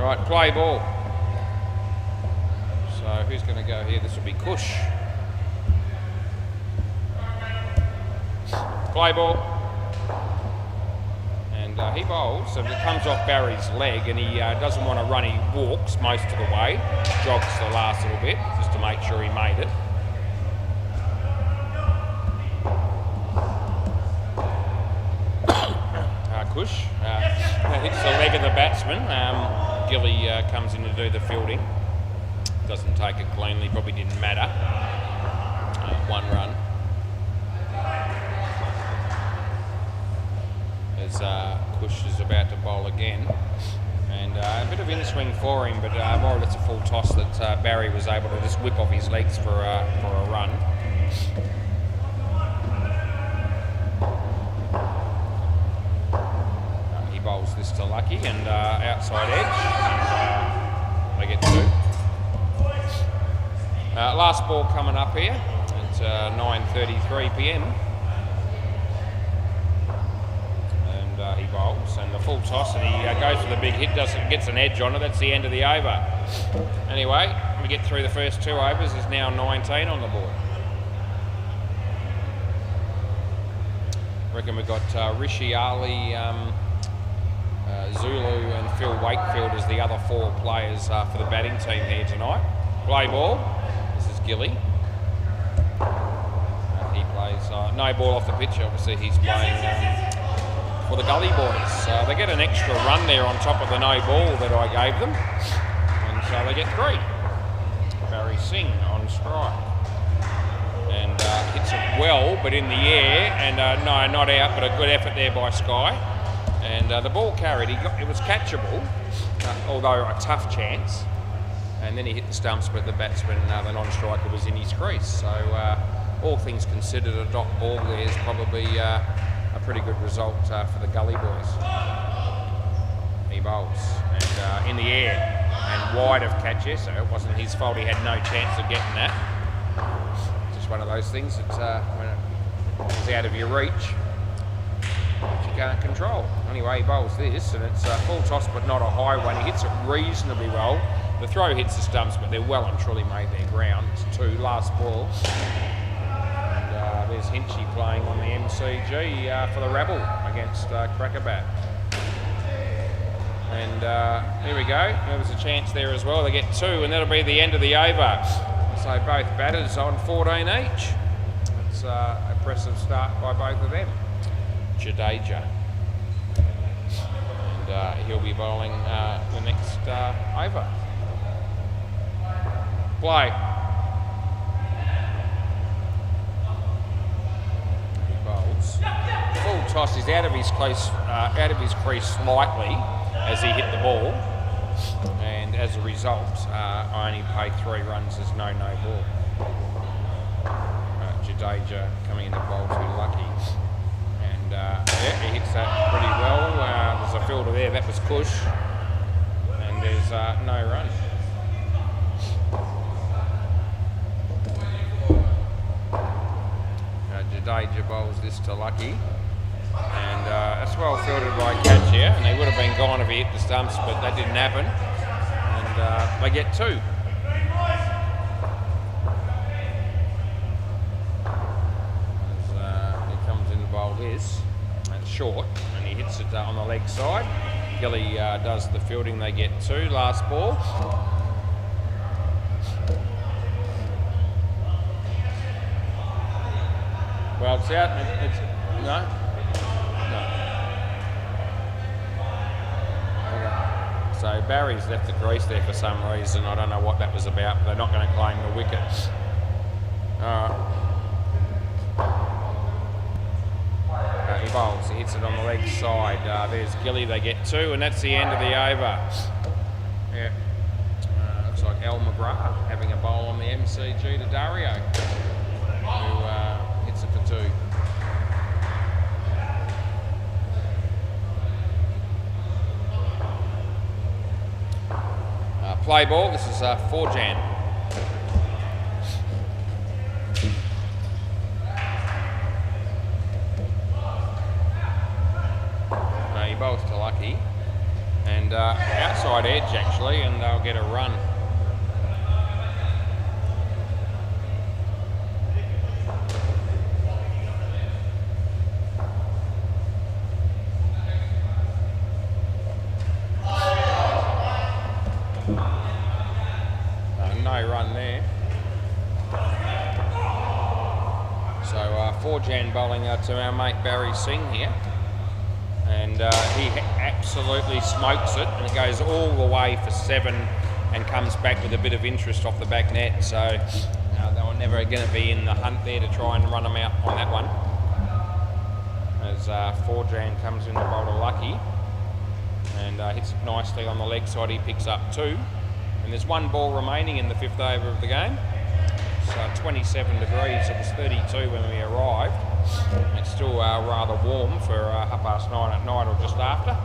Right, play ball. So, who's going to go here? This will be Kush. Play ball. And he bowls, so it comes off Barry's leg, and he doesn't want to run. He walks most of the way, jogs the last little bit, just to make sure he made it. Kush hits the leg of the batsman. Gilly comes in to do the fielding. Doesn't take it cleanly, probably didn't matter. 1 run. As Kush is about to bowl again, and a bit of in-swing for him, but more or less a full toss that Barry was able to just whip off his legs for a run. He bowls this to Lucky, and outside edge, and they get 2. Last ball coming up here at 9:33 p.m. He bowls, and the full toss, and he goes for the big hit, gets an edge on it. That's the end of the over. Anyway, we get through the first 2 overs. There's now 19 on the board. I reckon we've got Rishi Ali, Zulu and Phil Wakefield as the other 4 players for the batting team here tonight. Play ball. This is Gilly. He plays no ball off the pitch. Obviously he's playing for the Gully boys. They get an extra run there on top of the no ball that I gave them, and so they get 3. Barry Singh on strike, and hits it well, but in the air, and no, not out, but a good effort there by Sky, and the ball carried. It was catchable, although a tough chance, and then he hit the stumps, but the batsman, the non-striker, was in his crease. So all things considered, a dot ball there is probably a pretty good result for the Gully boys. He bowls, and in the air and wide of catch, so it wasn't his fault. He had no chance of getting that. Just one of those things that when it's out of your reach, you can't control. Anyway, he bowls this, and it's a full toss, but not a high one. He hits it reasonably well. The throw hits the stumps, but they're well and truly made their ground. It's 2, last ball. There's Hinchy playing on the MCG for the Rabble against Crackerbat. And here we go. There was a chance there as well. They get 2, and that'll be the end of the over. So both batters on 14 each. It's an impressive start by both of them. Jadeja. And he'll be bowling the next over. Play. Full toss is out of his crease slightly as he hit the ball, and as a result, I only pay 3 runs. There's no ball. Jadeja coming in to bowl to Lucky, and yeah, he hits that pretty well. There's a fielder there. That was Kush, and there's no run. Danger bowls this to Lucky. And that's well fielded by Catch here, and they would have been gone if he hit the stumps, but that didn't happen. And they get 2. He comes in to bowl this, and short, and he hits it on the leg side. Gilly does the fielding, they get 2. Last ball. Well, it's out. No. So Barry's left the crease there for some reason. I don't know what that was about, but they're not going to claim the wicket. He bowls, he hits it on the leg side. There's Gilly, they get 2, and that's the end of the over. Yeah. Looks like Al McGrath having a bowl on the MCG to Dario, who hits it for 2. Play ball, this is 4 Jan. He bowls to Lucky, and outside edge actually, and they'll get a run. No run there. So 4 Jan bowling to our mate Barry Singh here. And he absolutely smokes it, and it goes all the way for 7 and comes back with a bit of interest off the back net. So they were never going to be in the hunt there to try and run them out on that one. As 4 Jan comes in to bowl to Lucky and hits it nicely on the leg side, he picks up 2. And there's 1 ball remaining in the 5th over of the game. It's 27 degrees, it was 32 when we arrived. It's still rather warm for 9:30 at night or just after.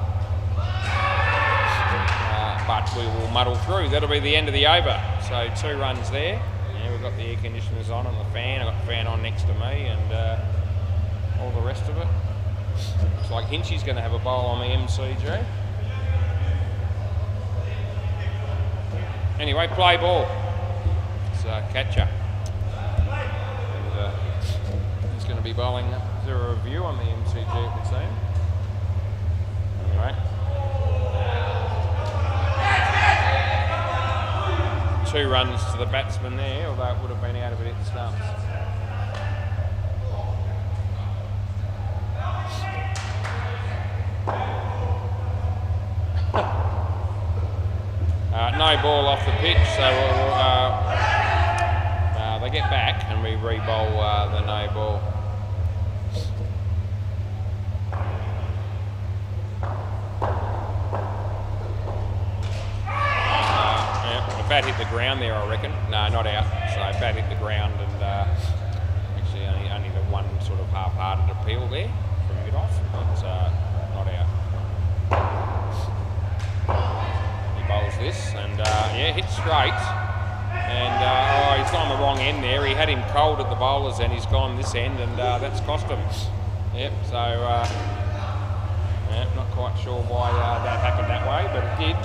But we will muddle through. That'll be the end of the over. So 2 runs there. Yeah, we've got the air conditioners on and the fan. I've got the fan on next to me and all the rest of it. Looks like Hinchy's going to have a bowl on the MCG. Anyway, play ball. It's catcher. And he's going to be bowling zero review on the MCG, it would seem. Anyway. 2 runs to the batsman there, although it would have been out of it at the stumps. No ball off the pitch, so they get back and we re-bowl the no ball. The bat hit the ground there, I reckon. No, not out. So bat hit the ground, and actually only the one sort of half-hearted appeal there from mid-off, but not out. Bowls this, and yeah, hit straight, and he's gone the wrong end there. He had him cold at the bowler's end, he's gone this end, and that's cost him. Yep, so yeah, not quite sure why that happened that way, but it did.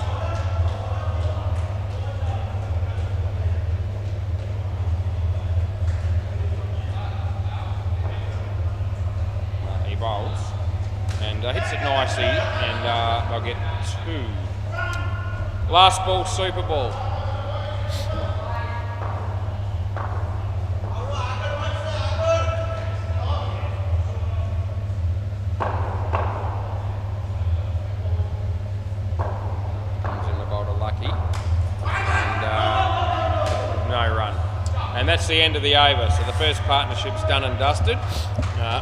He bowls and hits it nicely, and they'll get 2. Last ball, Super Ball. Comes in the bowl to Lucky. And no run. And that's the end of the over. So the first partnership's done and dusted.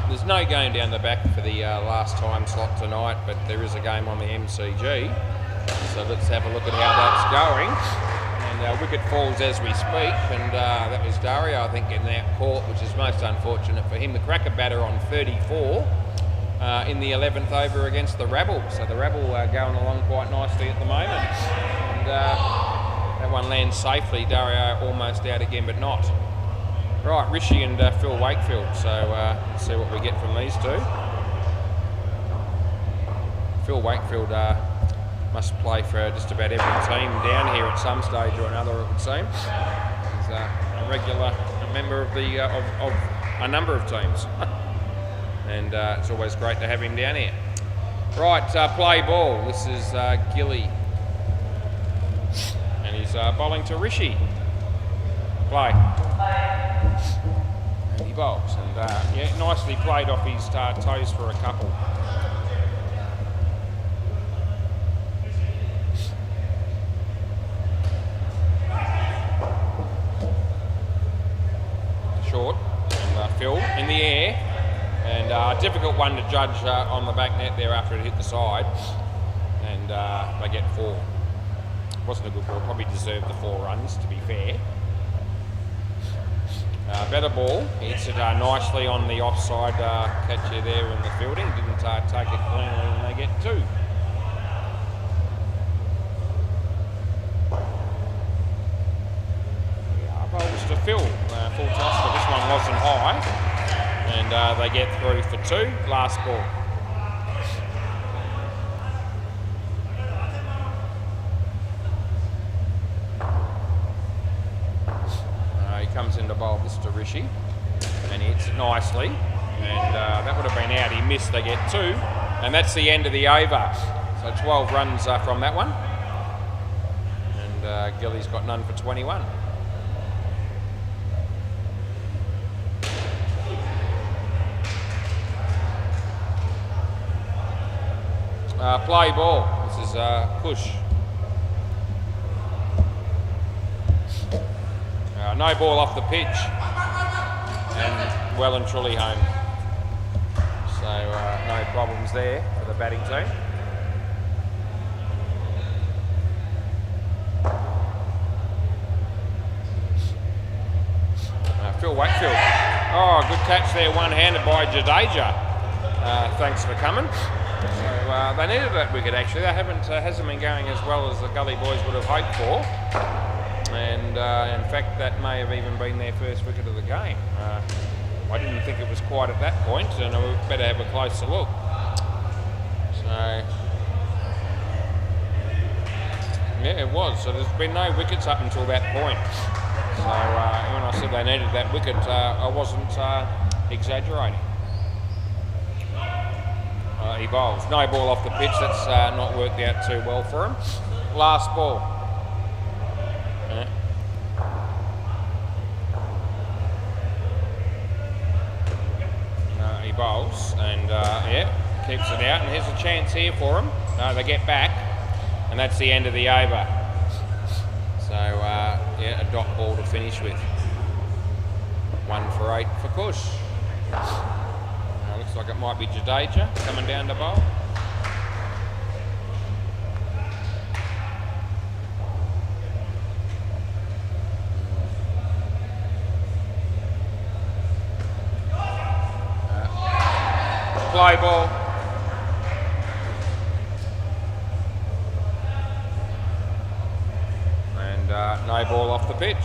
There's no game down the back for the last time slot tonight, but there is a game on the MCG. So let's have a look at how that's going. And wicket falls as we speak, and that was Dario, I think, getting out caught, which is most unfortunate for him. The cracker batter on 34 in the 11th over against the Rabble. So the Rabble going along quite nicely at the moment. And that one lands safely. Dario almost out again, but not. Right, Rishi and Phil Wakefield. So let's see what we get from these two. Phil Wakefield must play for just about every team down here at some stage or another, it would seem. He's a regular member of of a number of teams, and it's always great to have him down here. Right, play ball. This is Gilly, and he's bowling to Rishi. Play. And he bowls, and yeah, nicely played off his toes for a couple. Short, and Phil in the air, and a difficult one to judge on the back net there after it hit the side, and they get 4. Wasn't a good ball, probably deserved the 4 runs to be fair. Better ball, he hits it nicely on the offside catcher there in the fielding, didn't take it cleanly, and they get 2. Bowls to Phil, full toss, but this one wasn't high, and they get through for 2. Last ball. He comes into bowl this to Rishi, and he hits it nicely, and that would have been out. He missed. They get 2, and that's the end of the over. So 12 runs from that one, and Gilly's got none for 21. Play ball. This is Kush. No ball off the pitch, and well and truly home. So no problems there for the batting team. Phil Wakefield. Oh, good catch there, one-handed by Jadeja. Thanks for coming. So they needed that wicket actually. They hasn't been going as well as the Gully boys would have hoped for, and in fact that may have even been their first wicket of the game. I didn't think it was quite at that point, and we better have a closer look. So yeah, it was. So there's been no wickets up until that point. So when I said they needed that wicket, I wasn't exaggerating. He bowls. No ball off the pitch. That's not worked out too well for him. Last ball. He bowls and yeah, keeps it out. And here's a chance here for him. They get back, and that's the end of the over. So yeah, a dot ball to finish with. 1 for 8 for Kush. Looks like it might be Jadeja coming down to bowl. Play ball. And no ball off the pitch.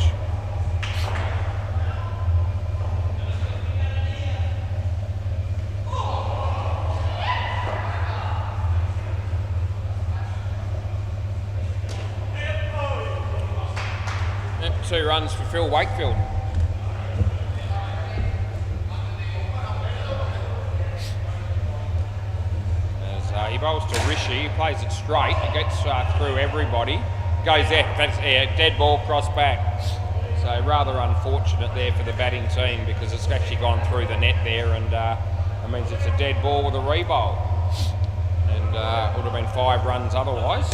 Yep, 2 runs for Phil Wakefield. He bowls to Rishi, he plays it straight, it gets through everybody, goes there, that's dead ball, cross back. So rather unfortunate there for the batting team because it's actually gone through the net there, and it means it's a dead ball with a re-bowl. And it would have been 5 runs otherwise.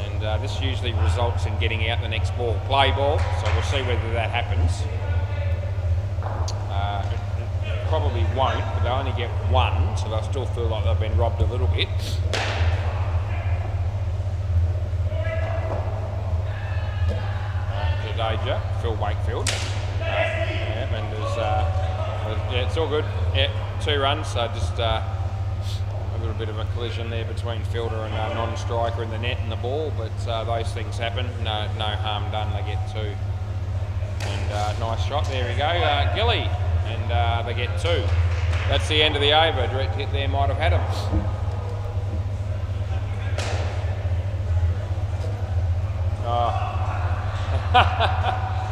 And this usually results in getting out the next ball. Play ball, so we'll see whether that happens. Probably won't, but they only get 1, so they'll still feel like they've been robbed a little bit. Jadeja, Phil Wakefield. Yeah, and yeah, it's all good. Yeah, 2 runs, so just a little bit of a collision there between fielder and non-striker in the net and the ball, but those things happen. No harm done, they get 2. And nice shot, there we go, Gilly, and they get 2. That's the end of the over. Direct hit there might have had him.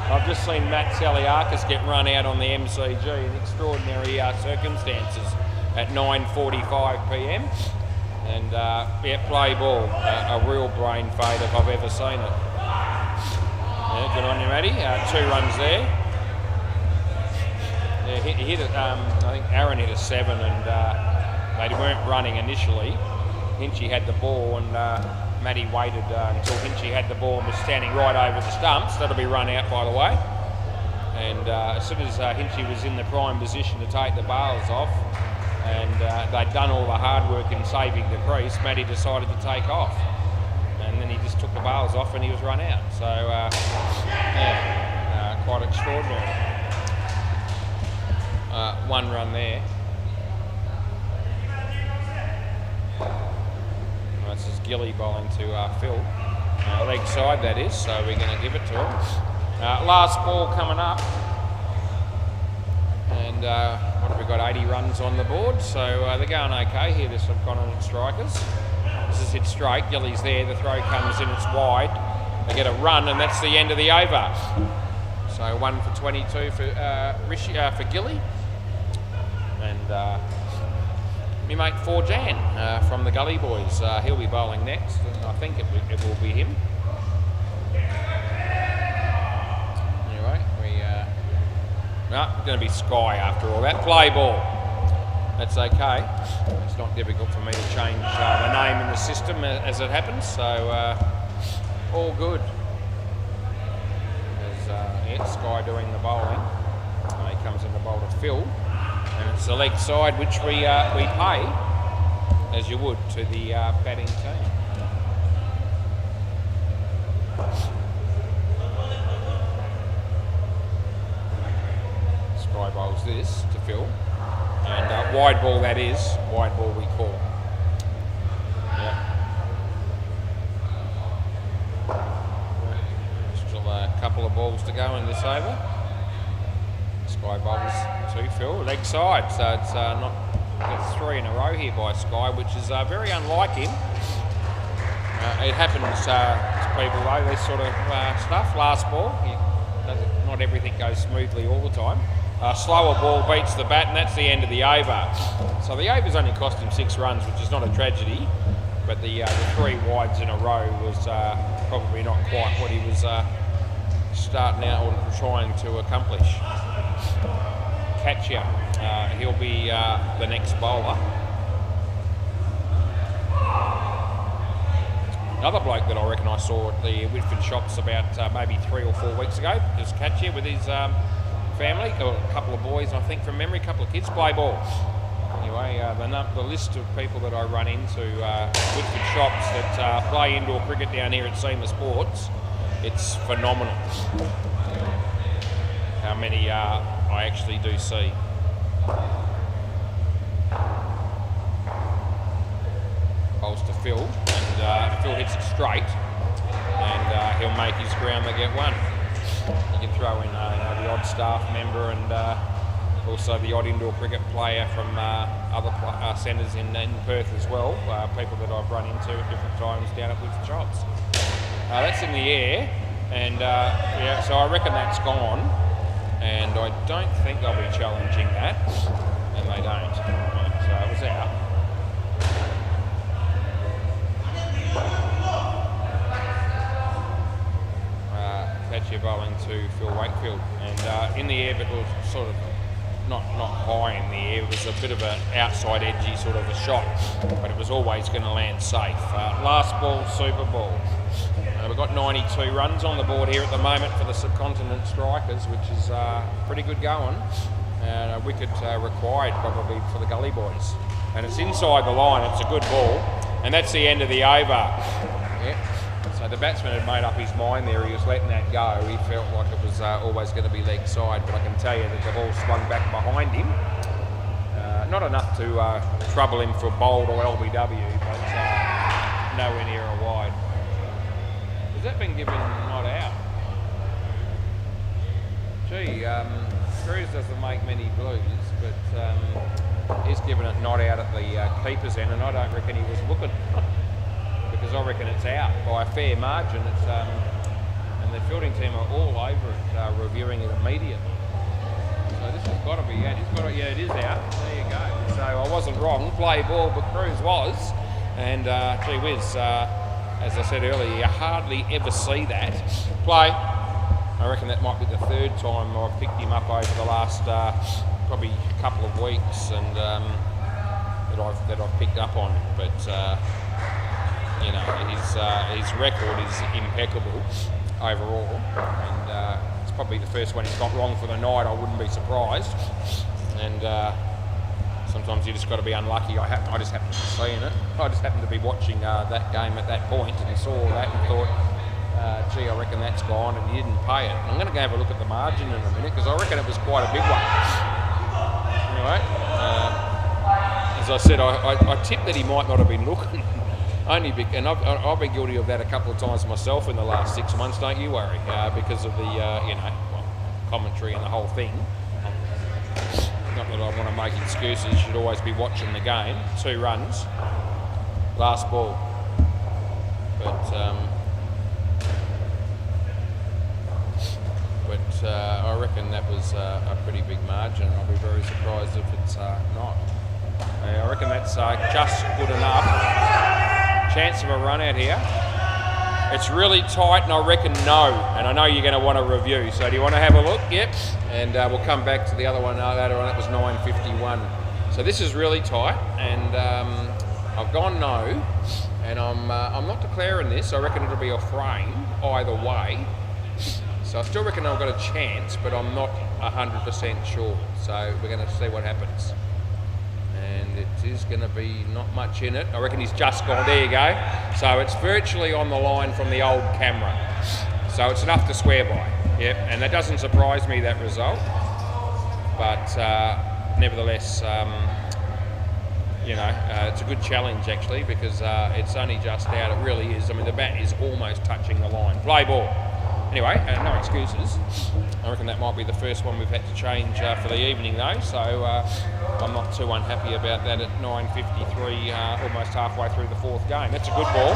I've just seen Matt Saliakis get run out on the MCG in extraordinary circumstances at 9:45 p.m. And yeah, play ball, a real brain fade if I've ever seen it. Yeah, good on you, Matty. 2 runs there. Yeah, he hit it. I think Aaron hit a 7, and they weren't running initially. Hinchy had the ball, and Matty waited until Hinchy had the ball and was standing right over the stumps. That'll be run out, by the way. And as soon as Hinchy was in the prime position to take the bails off, and they'd done all the hard work in saving the crease, Matty decided to take off. And then he just took the bails off and he was run out. So, yeah, quite extraordinary. 1 run there. This is Gilly bowling to Phil. Leg side, that is, so we're going to give it to him. Last ball coming up. And what have we got, 80 runs on the board, so they're going okay here, the subcontinent strikers. This is hit straight, Gilly's there, the throw comes in, it's wide. They get a run, and that's the end of the over. So 1 for 22 for Gilly. And me mate 4 Jan from the Gully Boys, he'll be bowling next, and I think it will be him. No, it's going to be Sky after all that. Play ball. That's okay. It's not difficult for me to change the name in the system as it happens, so all good. There's yeah, Sky doing the bowling. He comes in to bowl to Phil, and it's the leg side which we pay, as you would, to the batting team. Sky bowls this to Phil, and wide ball that is, wide ball we call. Yeah. Still a couple of balls to go in this over. Sky bowls to Phil, leg side, so it's it's 3 in a row here by Sky, which is very unlike him. It happens to people though, this sort of stuff. Last ball, not everything goes smoothly all the time. Slower ball beats the bat, and that's the end of the over. So the over's only cost him 6 runs, which is not a tragedy, but the 3 wides in a row was probably not quite what he was starting out or trying to accomplish. Catcher, he'll be the next bowler. Another bloke that I reckon I saw at the Whitford shops about maybe 3 or 4 weeks ago is Catcher with his family, or a couple of boys, I think from memory, a couple of kids play ball. Anyway, the list of people that I run into Whitford shops that play indoor cricket down here at SEMA Sports, it's phenomenal how many I actually do see. Bowls to Phil, and Phil hits it straight, and he'll make his ground to get 1. You can throw in the odd staff member and also the odd indoor cricket player from other centres in Perth as well, people that I've run into at different times down at Whitford shops. That's in the air, and yeah, so I reckon that's gone, and I don't think they'll be challenging that, and they don't. So it was out. Catcher bowling to Phil Wakefield, and in the air, but it was sort of not high in the air. It was a bit of an outside edgy sort of a shot, but it was always going to land safe. Last ball, Super Bowl. We've got 92 runs on the board here at the moment for the subcontinent strikers, which is pretty good going. And a wicket required probably for the Gully Boys. And it's inside the line, it's a good ball. And that's the end of the over. Yeah. So the batsman had made up his mind there, he was letting that go. He felt like it was always going to be leg side, but I can tell you that the ball swung back behind him. Not enough to trouble him for bowled or LBW, but nowhere near a wide. Has that been given not out? gee, Cruz doesn't make many blues, but he's given it not out at the keeper's end, and I don't reckon he was looking because I reckon it's out by a fair margin. It's and the fielding team are all over it, reviewing it immediately. So this has got to be out. Yeah, it is out. There you go. So I wasn't wrong. Play ball, but Cruz was, and gee whiz, as I said earlier, you hardly ever see that play. I reckon that might be the third time I've picked him up over the last probably couple of weeks, and that I've picked up on. But you know, his record is impeccable overall, and it's probably the first one he's got wrong for the night. I wouldn't be surprised. And sometimes you just got to be unlucky. I just happened to be seeing it. I just happened to be watching that game at that point, and saw that and thought, gee, I reckon that's gone, and he didn't pay it. I'm going to go have a look at the margin in a minute, because I reckon it was quite a big one. Anyway, as I said, I tipped that he might not have been looking. Only and I've been guilty of that a couple of times myself in the last 6 months. Don't you worry, because of the commentary and the whole thing. Not that I want to make excuses. You should always be watching the game. 2 runs, last ball, but I reckon that was a pretty big margin. I'll be very surprised if it's not. I reckon that's just good enough. Chance of a run out here. It's really tight, and I reckon no. And I know you're going to want to review. So do you want to have a look? Yep. And we'll come back to the other one later on. It was 9.51. So this is really tight, and I've gone no, and I'm not declaring this. I reckon it'll be a frame either way. So I still reckon I've got a chance, but I'm not 100% sure. So we're going to see what happens. And it is going to be not much in it. I reckon he's just gone. There you go. So it's virtually on the line from the old camera. So it's enough to swear by. Yep. And that doesn't surprise me, that result. But nevertheless, it's a good challenge actually, because it's only just out. It really is. I mean, the bat is almost touching the line. Play ball. Anyway, no excuses. I reckon that might be the first one we've had to change for the evening though, so I'm not too unhappy about that at 9.53, almost halfway through the 4th game. That's a good ball.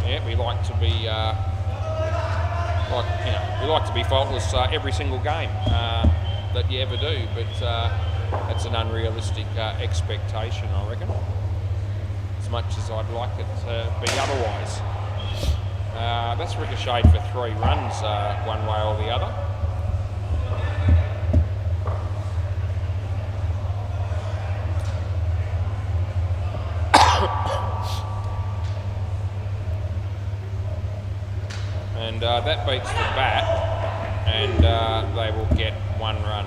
Yeah, we like to be we like to be faultless every single game that you ever do, but that's an unrealistic expectation, I reckon. As much as I'd like it to be otherwise. That's ricocheted for 3 runs one way or the other. And that beats the bat, and they will get 1 run.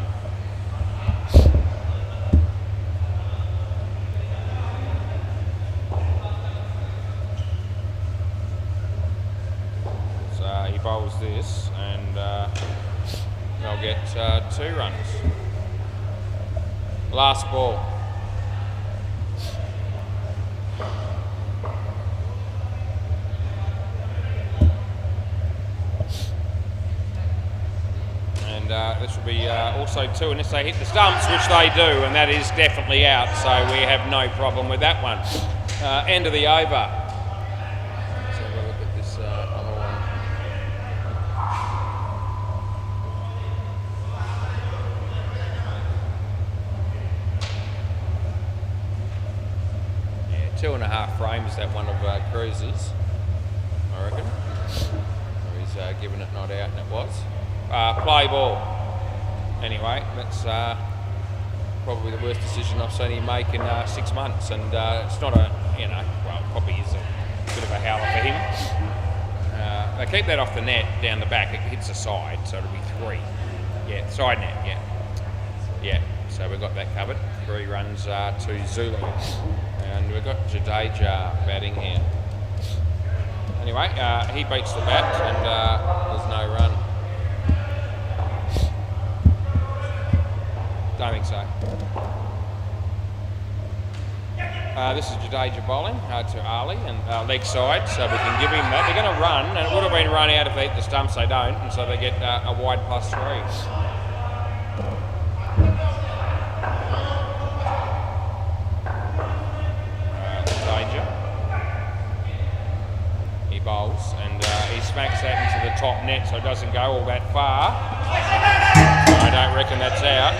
He bowls this, and they'll get 2 runs. Last ball. And this will be also 2 unless they hit the stumps, which they do, and that is definitely out, so we have no problem with that one. End of the over. Two and a half frames, that one of Cruz's, I reckon. He's given it not out, and it was. Play ball. Anyway, that's probably the worst decision I've seen him make in 6 months, and it's not a, well, probably is a bit of a howler for him. They keep that off the net down the back, it hits the side, so it'll be 3. Yeah, side net, yeah. Yeah, so we've got that covered. 3 runs to Zulu. And we've got Jadeja batting here. Anyway, he beats the bat, and there's no run. Don't think so. This is Jadeja bowling to Ali and leg side, so we can give him that. They're going to run, and it would have been run out if they hit the stumps. They don't, and so they get a wide +3. Jadeja. He bowls, and he smacks that into the top net, so it doesn't go all that far. I don't reckon that's out.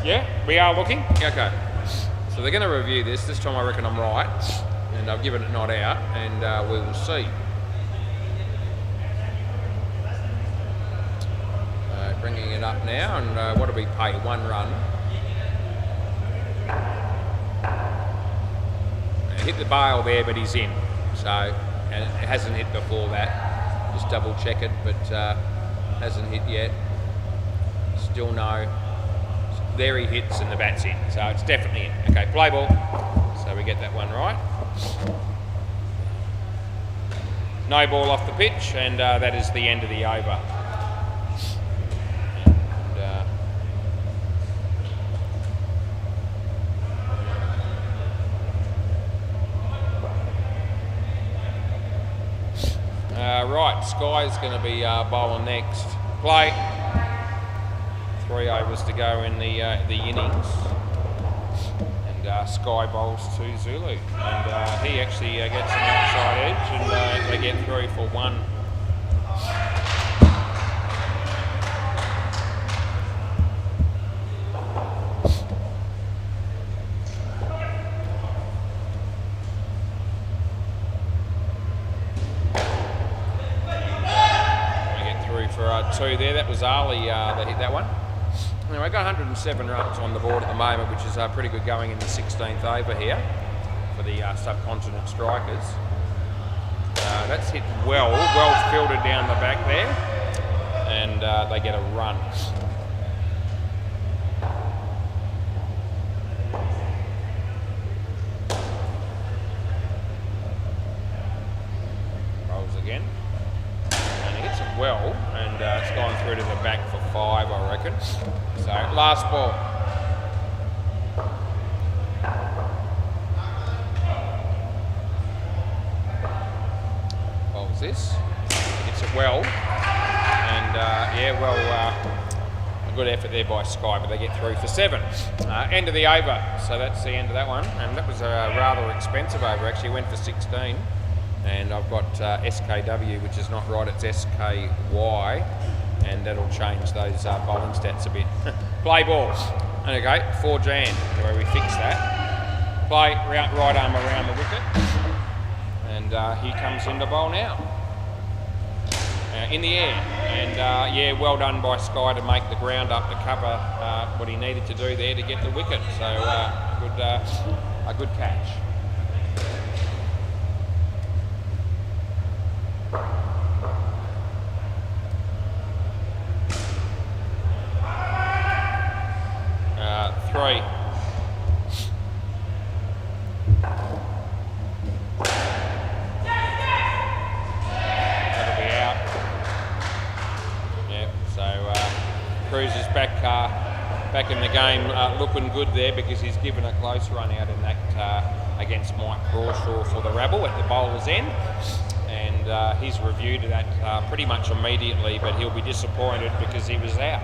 Yeah, we are looking. Okay, so they're going to review this. This time I reckon I'm right, and I've given it not out, and we will see. Bringing it up now, and what do we pay? 1 run. Hit the bail there, but he's in. So, and it hasn't hit before that. Just double check it, but hasn't hit yet. Still no. There he hits and the bat's in, so it's definitely in. Okay, play ball. So we get that one right. No ball off the pitch, and that is the end of the over. Right, Sky's going to be bowling next. Play. 3 overs to go in the innings, and Sky bowls to Zulu, and he actually gets an outside edge, and they get through for 1. They get through for 2 there. That was Ali that hit that one. Anyway, I've got 107 runs on the board at the moment, which is pretty good going in the 16th over here for the subcontinent strikers. That's hit well. Well's fielded down the back there, and they get a run. Rolls again. And he hits it well, and it's gone through to the back for 5, I reckon. So, last ball. Bowls this. Hits it well. And, yeah, well, a good effort there by Sky, but they get through for 7. End of the over. So that's the end of that one. And that was a rather expensive over. Actually went for 16. And I've got SKW, which is not right, it's SKY, and that'll change those bowling stats a bit. Play ball. Okay, 4 Jan, where we fix that. Play, right arm around the wicket, and he comes into bowl now. In the air, and yeah, well done by Sky to make the ground up to cover what he needed to do there to get the wicket. So a good catch. Three. That'll be out. Yep. So Cruz is back in the game, looking good there because he's given a close run out in that against Mike Crawshaw for the Rabble at the bowler's end, and he's reviewed that pretty much immediately, but he'll be disappointed because he was out.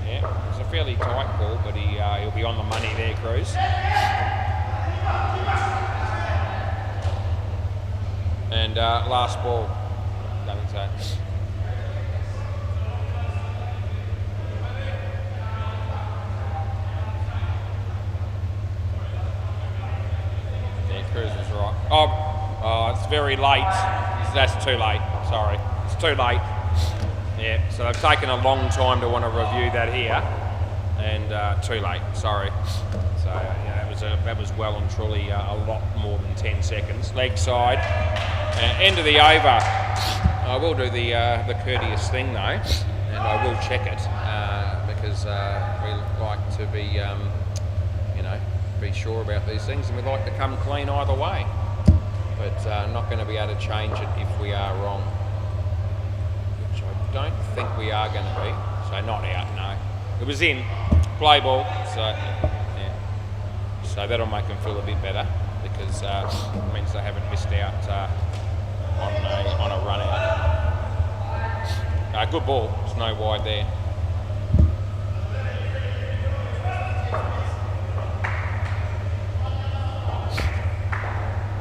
Yeah, it was a fairly tight ball, but he'll be on the money there, Cruz. And last ball, nothing so. Yeah, Cruz is right. Oh, it's very late. That's too late. Sorry, it's too late. Yeah, so they've taken a long time to want to review that here, and too late, sorry. So yeah, that was well and truly a lot more than 10 seconds. Leg side, end of the over. I will do the courteous thing though, and I will check it because we like to be, be sure about these things, and we like to come clean either way. But not going to be able to change it if we are wrong. Don't think we are going to be, so not out, no. It was in. Play ball. So, yeah. So that'll make them feel a bit better because it means they haven't missed out on a run out. Good ball. There's no wide there.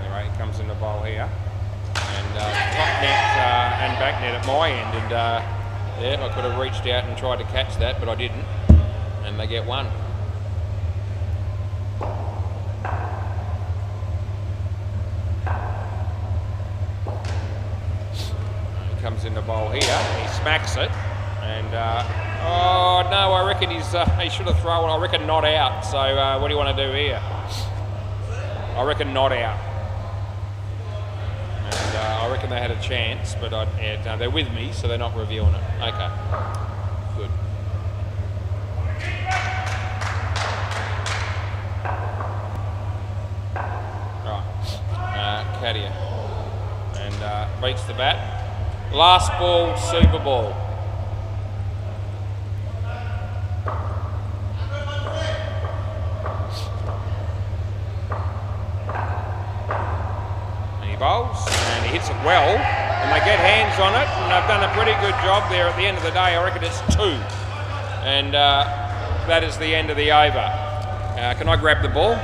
Anyway, it comes in the bowl here. And top net and back net at my end. And yeah, I could have reached out and tried to catch that, but I didn't. And they get one. He comes in the bowl here. He smacks it. And, oh no, I reckon he should have thrown it. I reckon not out. So what do you want to do here? I reckon not out. And I reckon they had a chance, but no, they're with me, so they're not reviewing it. Okay, good. Right, Cadia. And beats the bat. Last ball, Super Ball. Bowls and he hits it well and they get hands on it and they've done a pretty good job there. At the end of the day I reckon it's 2 and that is the end of the over. Can I grab the ball?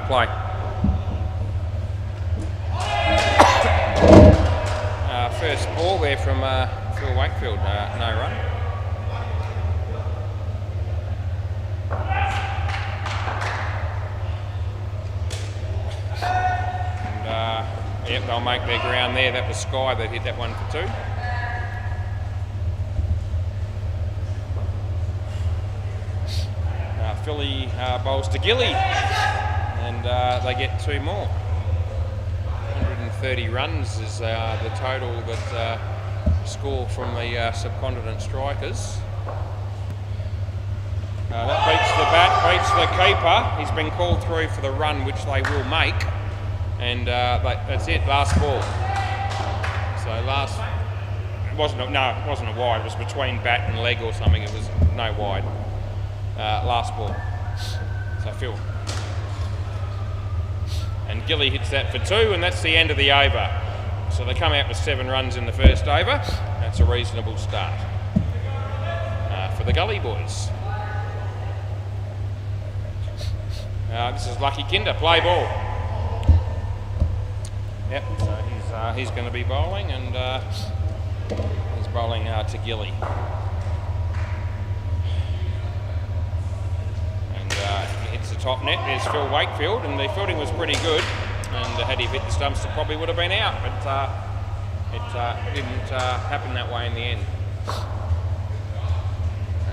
Play. First ball there from Phil Wakefield, no run. And yep, they'll make their ground there. That was Sky that hit that one for 2. Philly bowls to Gilly. And they get 2 more. 130 runs is the total that score from the subcontinent strikers. That beats the bat, beats the keeper. He's been called through for the run, which they will make. And that's it, last ball. So it wasn't a wide. It was between bat and leg or something. It was no wide. Last ball. So Phil. And Gilly hits that for 2, and that's the end of the over. So they come out with 7 runs in the first over. That's a reasonable start for the Gully boys. This is Lucky Kinder, play ball. Yep, so he's going to be bowling, and he's bowling to Gilly. And he hits the top net. There's Phil Wakefield, and the fielding was pretty good. And had he hit the stumps, it probably would have been out, but it didn't happen that way in the end.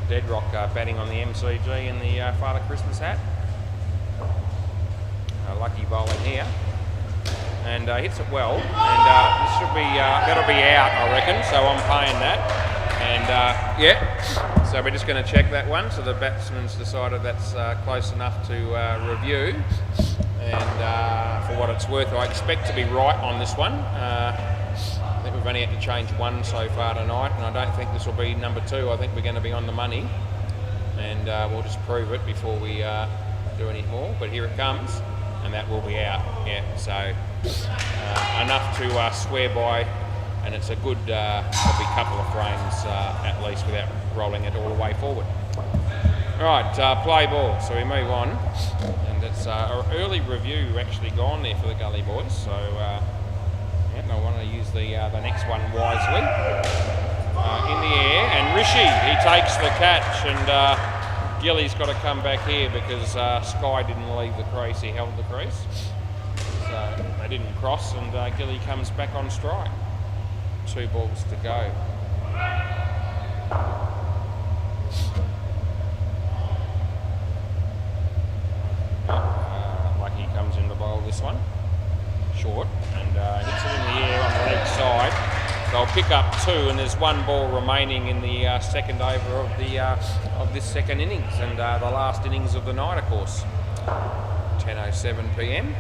Deadrock batting on the MCG in the Father Christmas hat. Lucky bowling here, and hits it well, and this should be that'll be out, I reckon. So I'm paying that, and yeah. So we're just going to check that one. So the batsman's decided that's close enough to review, and for what it's worth, I expect to be right on this one. I think we've only had to change one so far tonight, and I don't think this will be number 2. I think we're going to be on the money, and we'll just prove it before we do any more. But here it comes. And that will be out, yeah. So enough to swear by, and it's a good probably couple of frames at least without rolling it all the way forward. Right, play ball. So we move on, and it's an early review actually gone there for the Gully boys. So yeah, I want to use the next one wisely. In the air, and Rishi, he takes the catch, and Gilly's got to come back here because Sky didn't leave the crease, he held the crease. So they didn't cross, and Gilly comes back on strike. 2 balls to go. Lucky comes in the bowl this one. Short, and hits it in the air on the leg side. They'll pick up 2, and there's 1 ball remaining in the second over of this second innings, and the last innings of the night, of course. 10:07 p.m.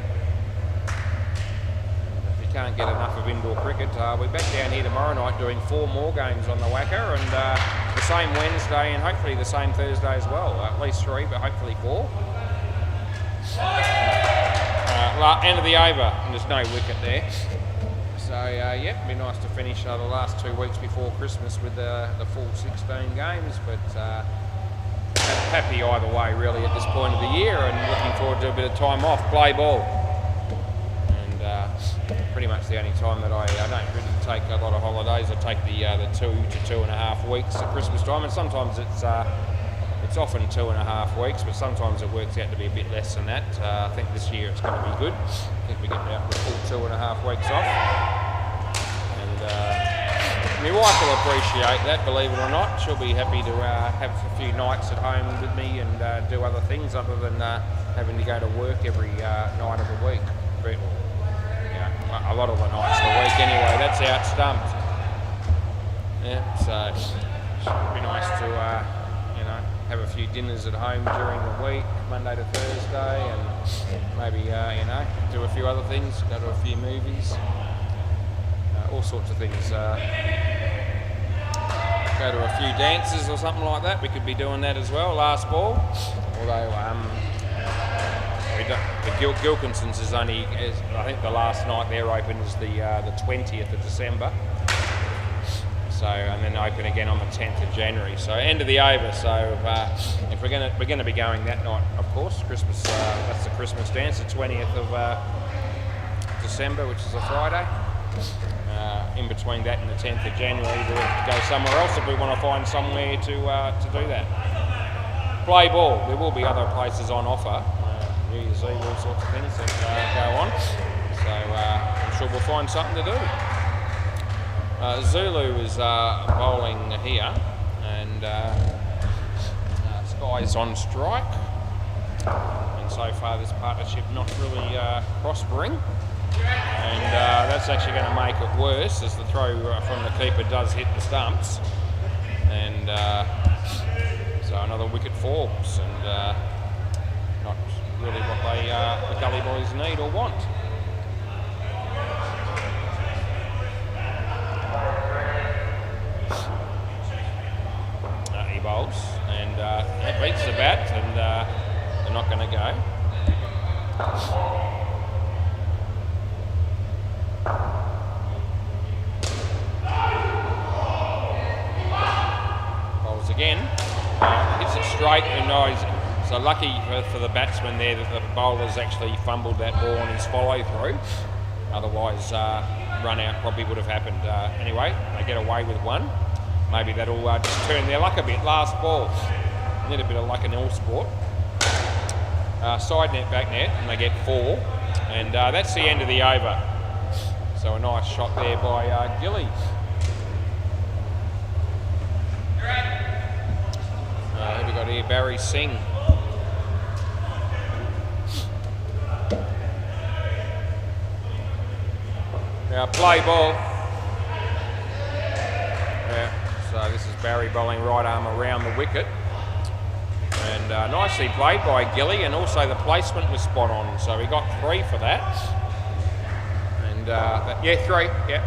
If you can't get enough of indoor cricket, we're back down here tomorrow night doing 4 more games on the WACA, and the same Wednesday and hopefully the same Thursday as well. At least 3, but hopefully 4. End of the over, and there's no wicket there. So yeah, it'd be nice to finish the last 2 weeks before Christmas with the full 16 games, but happy either way really at this point of the year, and looking forward to a bit of time off, play ball. And pretty much the only time that I don't really take a lot of holidays. I take the 2 to 2.5 weeks at Christmas time, and sometimes it's often 2.5 weeks, but sometimes it works out to be a bit less than that. I think this year it's going to be good. I think we get out the full 2.5 weeks off. And my wife will appreciate that, believe it or not. She'll be happy to have a few nights at home with me and do other things other than having to go to work every night of the week. But, a lot of the nights of the week anyway, that's out stumped. Yeah, so it'd be nice to have a few dinners at home during the week, Monday to Thursday, and maybe do a few other things, go to a few movies, all sorts of things. Go to a few dances or something like that. We could be doing that as well. Last ball, although the Gilkinsons is only, I think the last night they're open is the 20th of December. So, and then open again on the 10th of January. So end of the over. So if we're going to be going that night, of course. Christmas. That's the Christmas dance, the 20th of December, which is a Friday. In between that and the 10th of January, we'll have to go somewhere else if we want to find somewhere to do that. Play ball. There will be other places on offer. New Year's Eve, all sorts of things that go on. So I'm sure we'll find something to do. Zulu is bowling here, and Sky's on strike, and so far this partnership not really prospering, and that's actually going to make it worse as the throw from the keeper does hit the stumps, and so another wicket falls, and not really what the Gully boys need or want. Bowls, and that beats the bat, and they're not going to go. So lucky for the batsman there that the bowler's actually fumbled that ball on his follow through. Otherwise, run out probably would have happened. Anyway, they get away with one. Maybe that'll just turn their luck a bit. Last ball. Need a bit of luck in all sport. Side net, back net, and they get 4. And that's the end of the over. So a nice shot there by Gilly. Who have we got here? Barry Singh. Now play ball. Yeah, so this is Barry bowling right arm around the wicket. And nicely played by Gilly, and also the placement was spot on. So he got 3 for that. And yeah, 3. Yeah,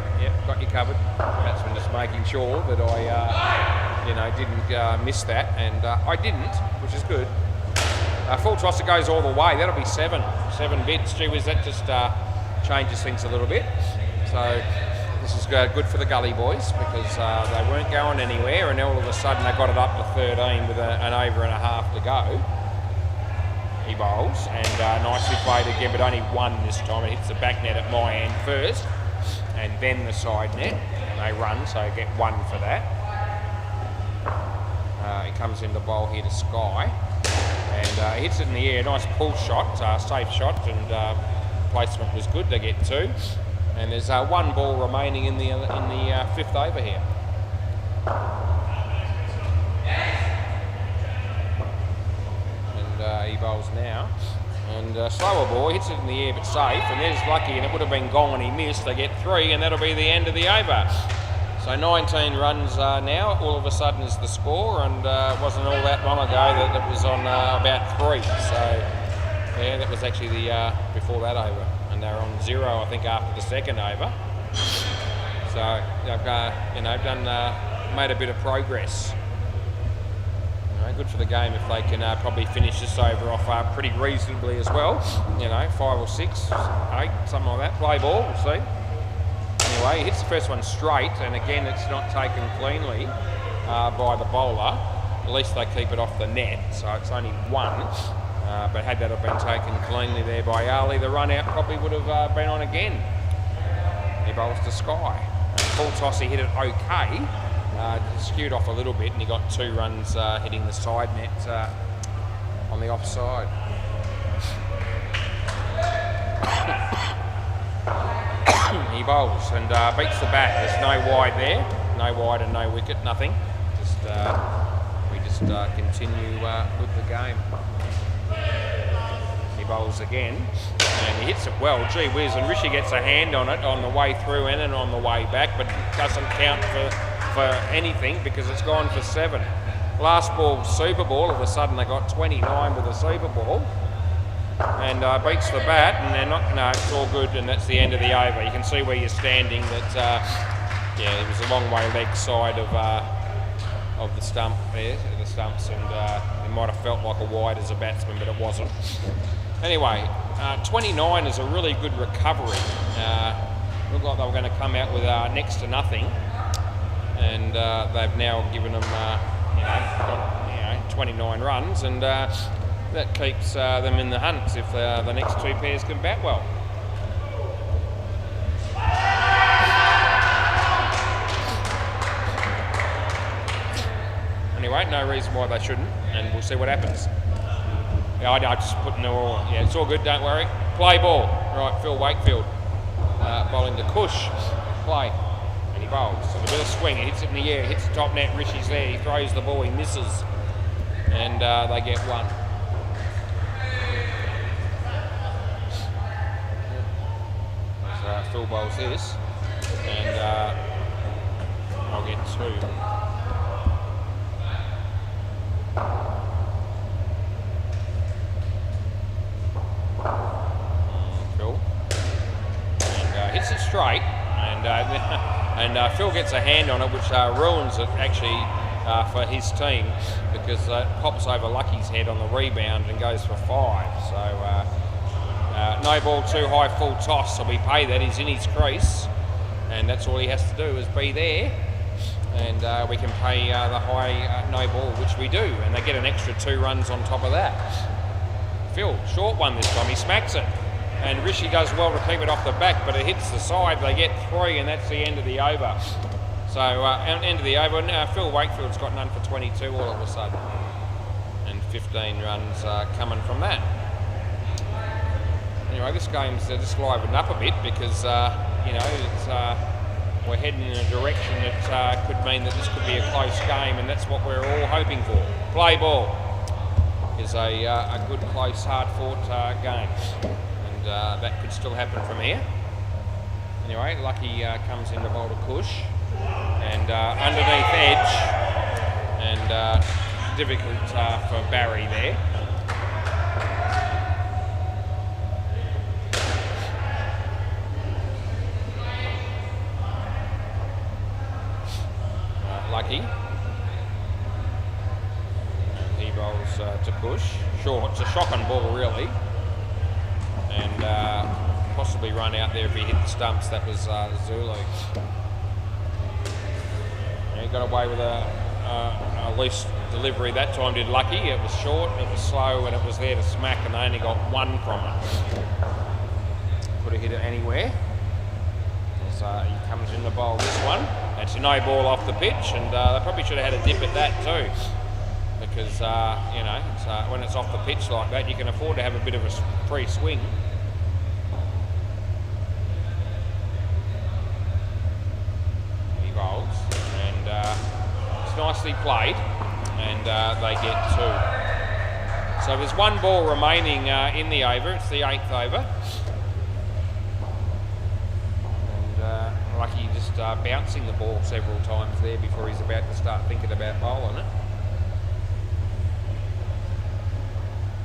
got you covered. Batsman just making sure that I, didn't miss that, and I didn't, which is good. Full toss, it goes all the way. That'll be 7 bids. Gee whiz, that just changes things a little bit. So this is good for the Gully boys, because they weren't going anywhere, and all of a sudden they got it up to 13 with an over and a half to go. He bowls, and nicely played again, but only 1 this time. It hits the back net at my end first, and then the side net, and they run, so get 1 for that. He comes into bowl here to Sky, and hits it in the air. Nice pull shot, safe shot, and placement was good. They get 2. And there's 1 ball remaining in the 5th over here. And he bowls now. And slower ball, hits it in the air but safe. And there's lucky, and it would have been gone. He missed. They get 3, and that'll be the end of the over. So 19 runs now, all of a sudden is the score. And it wasn't all that long ago that it was on about 3. So yeah, that was actually the before that over. And they're on 0, I think, after the 2nd over. So they've made a bit of progress. Good for the game if they can probably finish this over off pretty reasonably as well. 5 or 6, 8, something like that. Play ball, we'll see. Anyway, he hits the first one straight, and again, it's not taken cleanly by the bowler. At least they keep it off the net, so it's only 1. But had that have been taken cleanly there by Ali, the run out probably would have been on again. He bowls to Sky. And full toss, he hit it okay. Skewed off a little bit, and he got 2 runs hitting the side net on the offside. He bowls and beats the bat. There's no wide there. No wide and no wicket, nothing. We just continue with the game. He bowls again, and he hits it well. Gee whiz, and Rishi gets a hand on it on the way through and on the way back, but doesn't count for anything because it's gone for 7. Last ball, super ball. All of a sudden they got 29 with a super ball, and beats the bat, and they're not. No, it's all good, and that's the end of the over. You can see where you're standing. That it was a long way leg side of the stump there, the stumps, and it might have felt like a wide as a batsman, but it wasn't. Anyway, 29 is a really good recovery. Looked like they were going to come out with next to nothing, and they've now given them, got 29 runs, and that keeps them in the hunt if the next 2 pairs can bat well. Anyway, no reason why they shouldn't, and we'll see what happens. Yeah, I just put in all. Yeah, it's all good, don't worry. Play ball. Right, Phil Wakefield bowling to Kush. Play. And he bowls. So a bit of swing. He hits it in the air, hits the top net. Rishi's there. He throws the ball, he misses. And they get 1. As Phil bowls this. And I'll get 2. Phil and hits it straight, and Phil gets a hand on it, which ruins it actually for his team, because it pops over Lucky's head on the rebound and goes for 5. So no ball too high, full toss. So we pay that. He's in his crease, and that's all he has to do is be there. and we can pay the high no ball, which we do, and they get an extra 2 runs on top of that. Phil, short one this time, he smacks it, and Rishi does well to keep it off the back, but it hits the side. They get 3, and that's the end of the over. So end of the over. Phil Wakefield's got none for 22 all of a sudden, and 15 runs coming from that. Anyway, this game's just livened up a bit because you know, it's, we're heading in a direction that could mean that this could be a close game, and that's what we're all hoping for. Play ball is a good, close, hard-fought game, and that could still happen from here. Anyway, Lucky comes in to bowl to Cush, and underneath edge, and difficult for Barry there. Lucky. And he bowls to Cush. Short, it's a shocking ball really, and possibly run out there if he hit the stumps. That was Zulu. He got away with a loose delivery that time, did Lucky. It was short, it was slow, and it was there to smack, and they only got 1 from it. Could have hit it anywhere. As he comes in to bowl this one. That's a no ball off the pitch, and they probably should have had a dip at that too, because you know, when it's off the pitch like that, you can afford to have a bit of a free swing. He bowls, and it's nicely played, and they get 2. So there's 1 ball remaining in the over. It's the 8th over. Lucky just bouncing the ball several times there before he's about to start thinking about bowling it.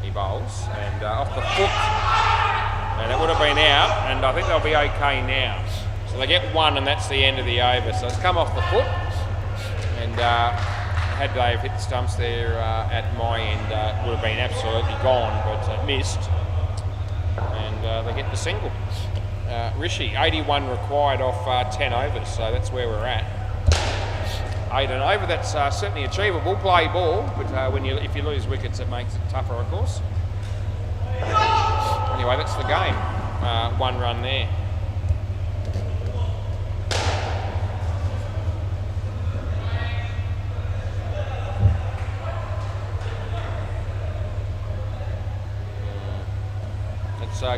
He bowls, and off the foot, and it would have been out, and I think they'll be okay now. So they get 1, and that's the end of the over. So it's come off the foot, and had they hit the stumps there at my end, it would have been absolutely gone, but missed, and they get the single. Rishi, 81 required off 10 overs, so that's where we're at. 8 and over, that's certainly achievable. Play ball, but if you lose wickets, it makes it tougher, of course. Anyway, that's the game. 1 run there.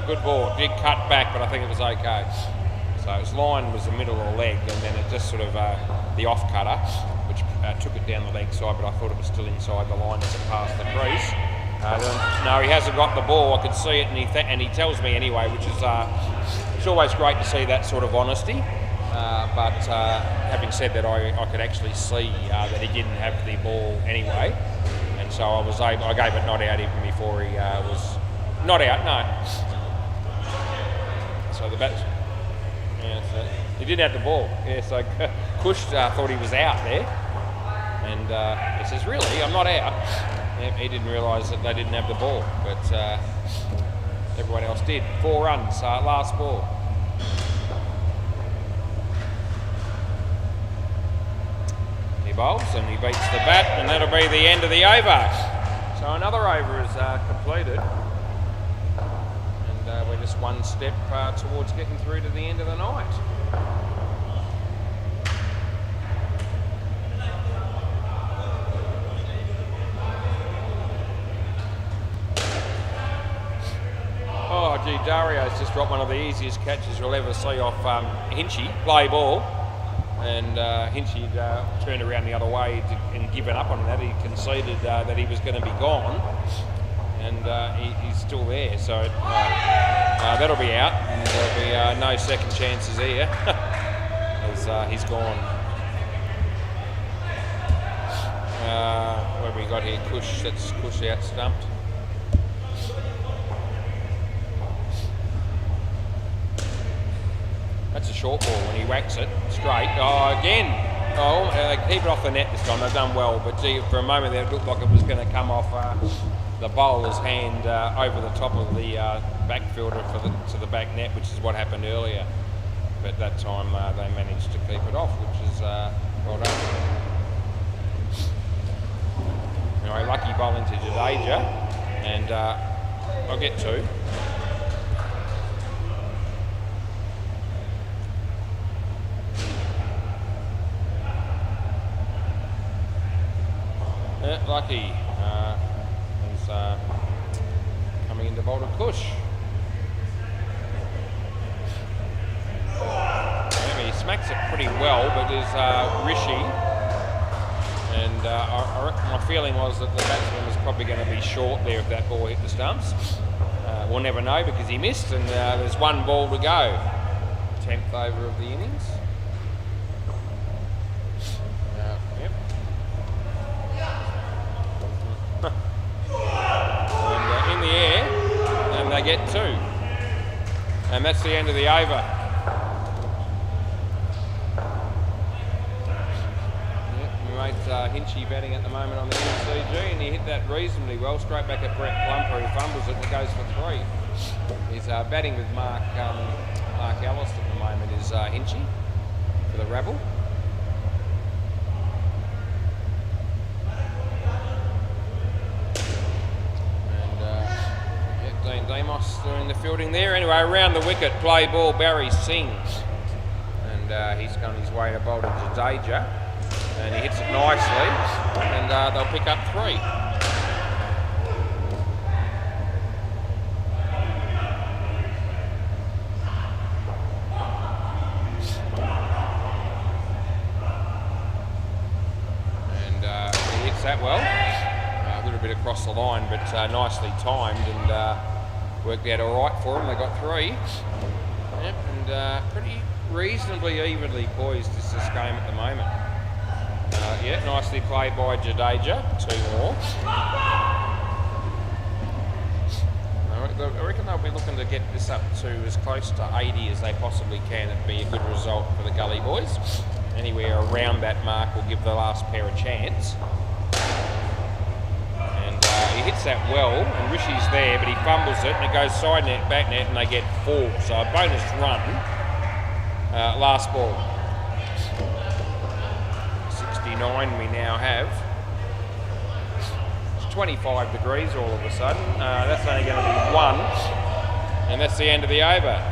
Good ball. It did cut back, but I think it was okay. So his line was the middle of the leg, and then it just sort of the off cutter, which took it down the leg side, but I thought it was still inside the line as it passed the crease. No, he hasn't got the ball. I could see it, and he tells me anyway, which is it's always great to see that sort of honesty. But having said that, I could actually see that he didn't have the ball anyway, and so I gave it not out even before he was not out. No. So the bat, yeah, so he didn't have the ball. Yeah, so Cush thought he was out there, and he says, "Really, I'm not out." Yeah, he didn't realise that they didn't have the ball, but everyone else did. 4 runs, last ball. He bowls and he beats the bat, and that'll be the end of the over. So another over is completed. We're just 1 step towards getting through to the end of the night. Oh gee, Dario's just dropped one of the easiest catches you'll ever see off Hinchy, play ball. And Hinchy turned around the other way and given up on that. He conceded that he was going to be gone. And he's still there, so that'll be out, and there'll be no second chances here, as he's gone. What have we got here? Cush, that's Cush out stumped. That's a short ball when he whacks it straight. Oh, again. Oh, they keep it off the net this time. They've done well, but gee, for a moment there it looked like it was going to come off the bowler's hand over the top of the backfielder to the back net, which is what happened earlier. But that time they managed to keep it off, which is Well done. Anyway, lucky bowling to Jadeja, and I'll get 2. Lucky. He's coming into bowl to push. He smacks it pretty well, but there's Rishi, and my feeling was that the batsman was probably going to be short there if that ball hit the stumps. We'll never know because he missed, and there's 1 ball to go. 10th over of the innings. Yep. And in the air, and they get 2. And that's the end of the over. Hinchy batting at the moment on the MCG, and he hit that reasonably well, straight back at Brett Plumper, who fumbles it and goes for 3. He's batting with Mark Ellis at the moment, is Hinchy for the Rabble. And Dean Damos doing the fielding there. Anyway, around the wicket, play ball, Barry Singh, and he's gone his way to bowl to Jadeja. And he hits it nicely, and they'll pick up 3. And he hits that well, a little bit across the line, but nicely timed, and worked out all right for him. They got 3. Yep, and pretty reasonably evenly poised is this game at the moment. Yeah, nicely played by Jadeja. 2 more. I reckon they'll be looking to get this up to as close to 80 as they possibly can. It'd be a good result for the Gully boys. Anywhere around that mark will give the last pair a chance. And he hits that well, and Rishi's there, but he fumbles it, and it goes side net, back net, and they get 4. So a bonus run. Last ball. 69 we now have. It's 25 degrees all of a sudden. That's only going to be 1, and that's the end of the over.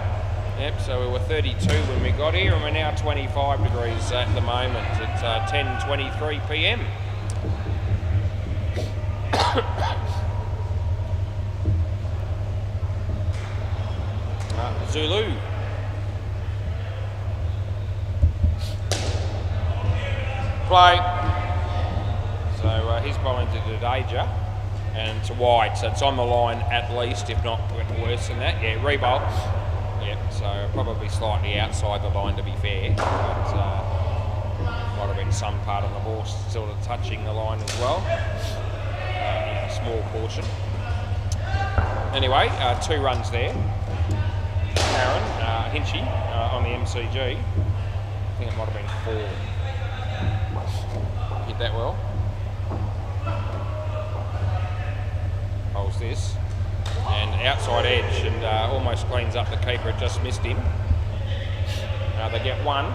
Yep, so we were 32 when we got here, and we're now 25 degrees at the moment. It's 10:23 p.m. Zulu. Play. So he's bowling to Jadeja, and it's wide, so it's on the line at least, if not worse than that. Yeah, rebowl. Yeah, so probably slightly outside the line to be fair, but might have been some part of the ball sort of touching the line as well. A small portion. Anyway, 2 runs there. Aaron Hinchy on the MCG. I think it might have been 4. Hit that well. Holds this. And outside edge, and almost cleans up the keeper. It just missed him. They get 1.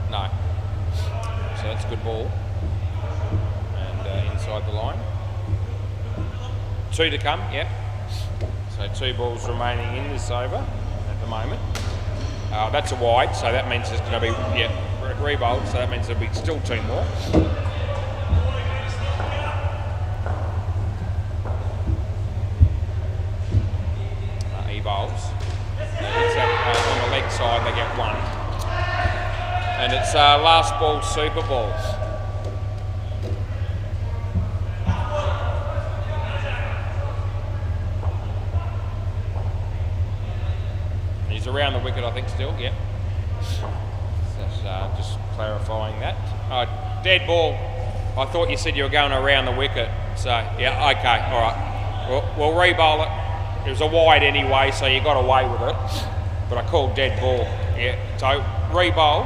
No. So that's a good ball. And inside the line. 2 to come, yep. So 2 balls remaining in this over at the moment. That's a wide, so that means it's going to be, re-bowled, so that means there'll be still 2 more. He bowls. It's on the leg side, they get 1. And it's last ball, super ball. He's around the wicket, I think, still, yep. That's just clarifying that. Dead ball. I thought you said you were going around the wicket. So, yeah, okay, all right. We'll re-bowl it. It was a wide anyway, so you got away with it. But I called dead ball, yeah. So, re-bowl.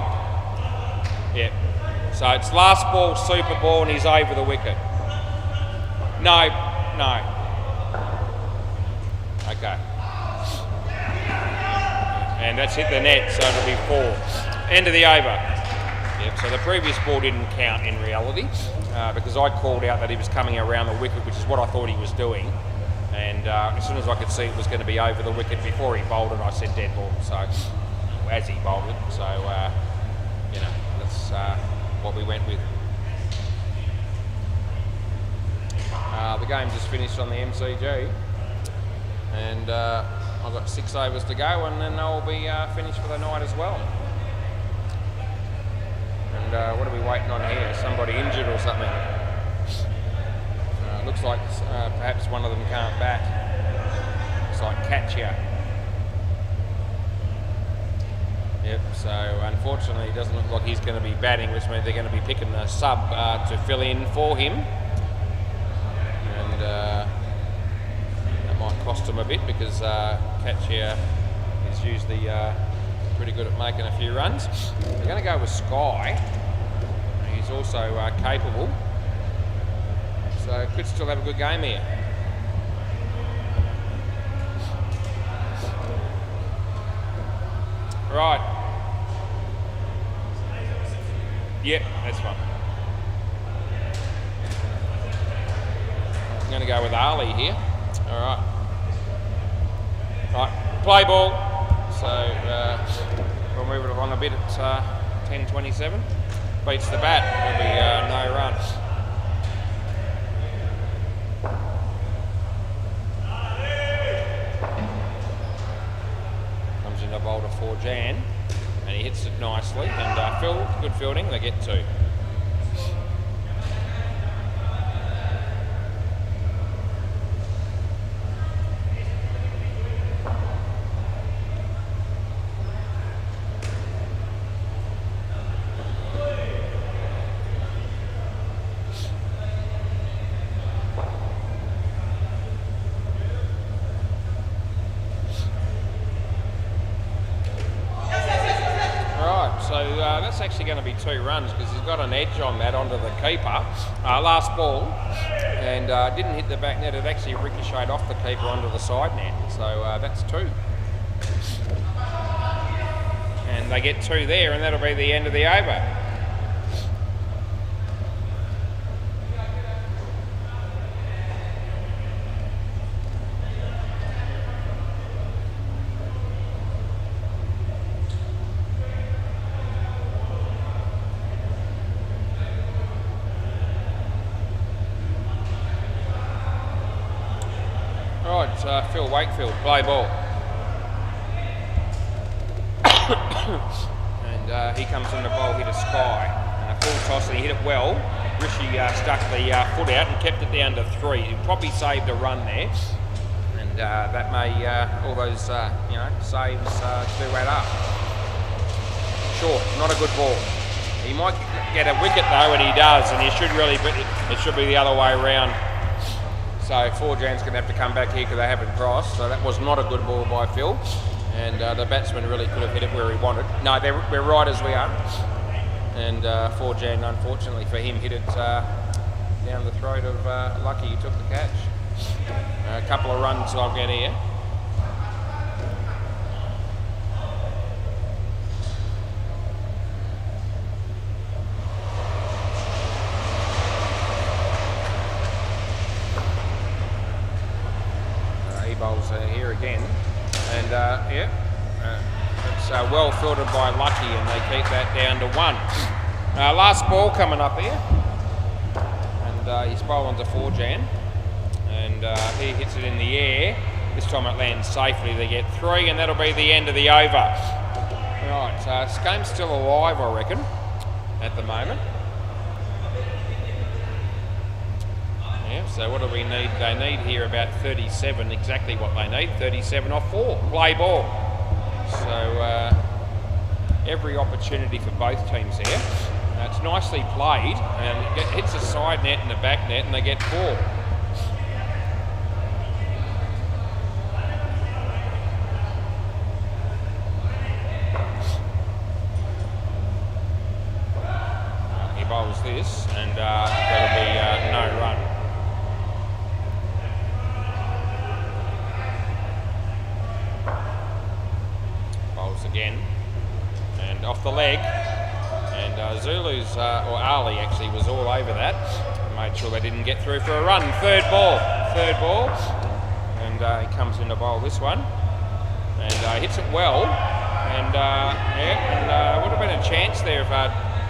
Yeah. So it's last ball, super ball, and he's over the wicket. No. Okay. And that's hit the net, so it'll be 4. End of the over. Yep, so the previous ball didn't count in reality because I called out that he was coming around the wicket, which is what I thought he was doing. And as soon as I could see it was going to be over the wicket before he bowled it, I said dead ball. So, as he bowled it. So, you know, that's what we went with. The game just finished on the MCG. And I've got 6 overs to go, and then I'll be finished for the night as well. And what are we waiting on here? Somebody injured or something? Looks like perhaps one of them can't bat. Looks like Katya. Yep, so unfortunately it doesn't look like he's going to be batting, which means they're going to be picking a sub to fill in for him. And that might cost him a bit because Katya is usually pretty good at making a few runs. They're going to go with Sky. He's also capable. So could still have a good game here. Right. Yep, that's fine. I'm going to go with Ali here. All right. Right, play ball. So we'll move it along a bit at 10:27. Beats the bat. There'll be no runs. Comes in a bowler for Jan, and he hits it nicely. And Phil, good fielding. They get 2. That's actually going to be 2 runs because he's got an edge on that onto the keeper. Last ball, and didn't hit the back net. It actually ricocheted off the keeper onto the side net. So that's 2. And they get 2 there, and that'll be the end of the over. Phil Wakefield, play ball. And he comes in the bowl, hit a Sky. And a full toss, and he hit it well. Rishi stuck the foot out and kept it down to 3. He probably saved a run there. And that may, all those, saves do add up. Sure, not a good ball. He might get a wicket though, and he does, and he should really, it should be the other way around. So 4Jan's going to have to come back here because they haven't crossed. So that was not a good ball by Phil. And the batsman really could have hit it where he wanted. No, we're right as we are. And 4Jan, unfortunately for him, hit it down the throat of Lucky, who took the catch. A couple of runs I'll get here. Bowls here again, and it's well filtered by Lucky, and they keep that down to 1. Last ball coming up here, and he's bowling to 4Jan, and he hits it in the air. This time it lands safely. They get 3, and that'll be the end of the over. Right, this game's still alive, I reckon, at the moment. So what do we need? They need here about 37, exactly what they need, 37 off 4, play ball. So every opportunity for both teams here. It's nicely played, and it hits the side net and the back net, and they get 4. He bowls this, and that'll be no run. again. And off the leg. And Zulu's, or Ali actually, was all over that. Made sure they didn't get through for a run. Third ball. And he comes in to bowl this one. And hits it well. And would have been a chance there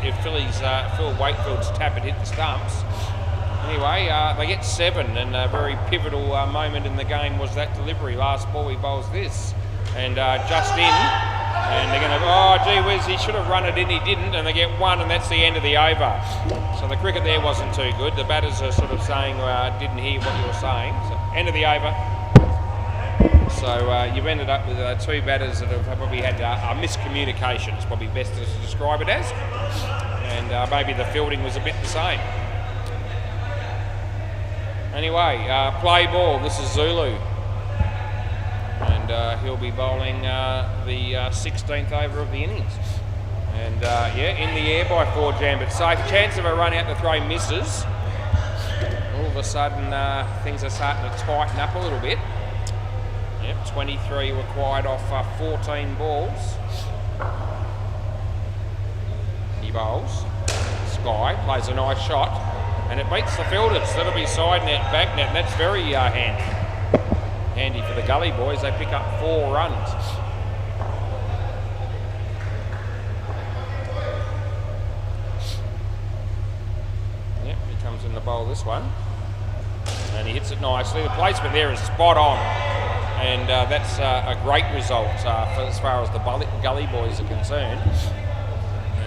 if Phil Wakefield's tap had hit the stumps. Anyway, they get 7, and a very pivotal moment in the game was that delivery. Last ball he bowls this. And just in. And they're going to, oh gee whiz, he should have run it in, he didn't, and they get 1, and that's the end of the over. So the cricket there wasn't too good. The batters are sort of saying, didn't hear what you were saying. So end of the over. So you've ended up with 2 batters that have probably had a miscommunication. It's probably best to describe it as. And maybe the fielding was a bit the same. Anyway, play ball. This is Zulu. And he'll be bowling the 16th over of the innings. And in the air by Forjan, but safe. Chance of a run out to throw misses. All of a sudden, things are starting to tighten up a little bit. Yep, 23 required off 14 balls. He bowls. Sky plays a nice shot, and it beats the fielders. That'll be side net, back net, and that's very handy for the Gully boys. They pick up 4 runs. Yep, he comes in the bowl this one, and he hits it nicely. The placement there is spot on, and that's a great result as far as the Gully boys are concerned.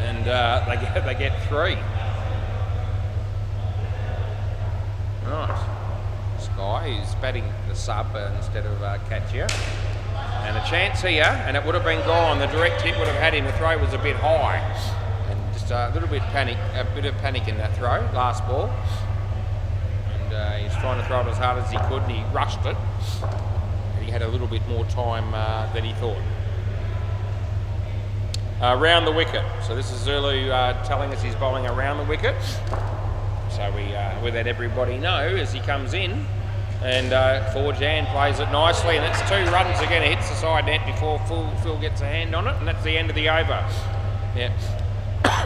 And they get 3. Nice. Sky is batting the sub instead of Katya. And a chance here, and it would have been gone. The direct hit would have had him. The throw was a bit high, and just a little bit of panic in that throw. Last ball, and he's trying to throw it as hard as he could, and he rushed it. And he had a little bit more time than he thought. Round the wicket. So this is Zulu telling us he's bowling around the wicket. So we let everybody know as he comes in. And Forjan plays it nicely, and it's 2 runs again. It hits the side net before Phil gets a hand on it, and that's the end of the over. Yeah.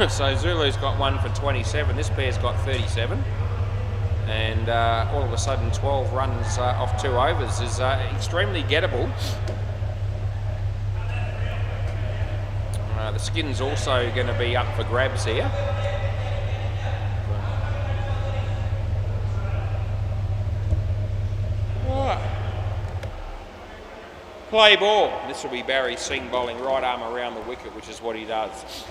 So Zulu's got 1 for 27. This pair's got 37. And all of a sudden 12 runs off 2 overs is extremely gettable. The skin's also going to be up for grabs here. Play ball. This will be Barry Singh bowling right arm around the wicket, which is what he does.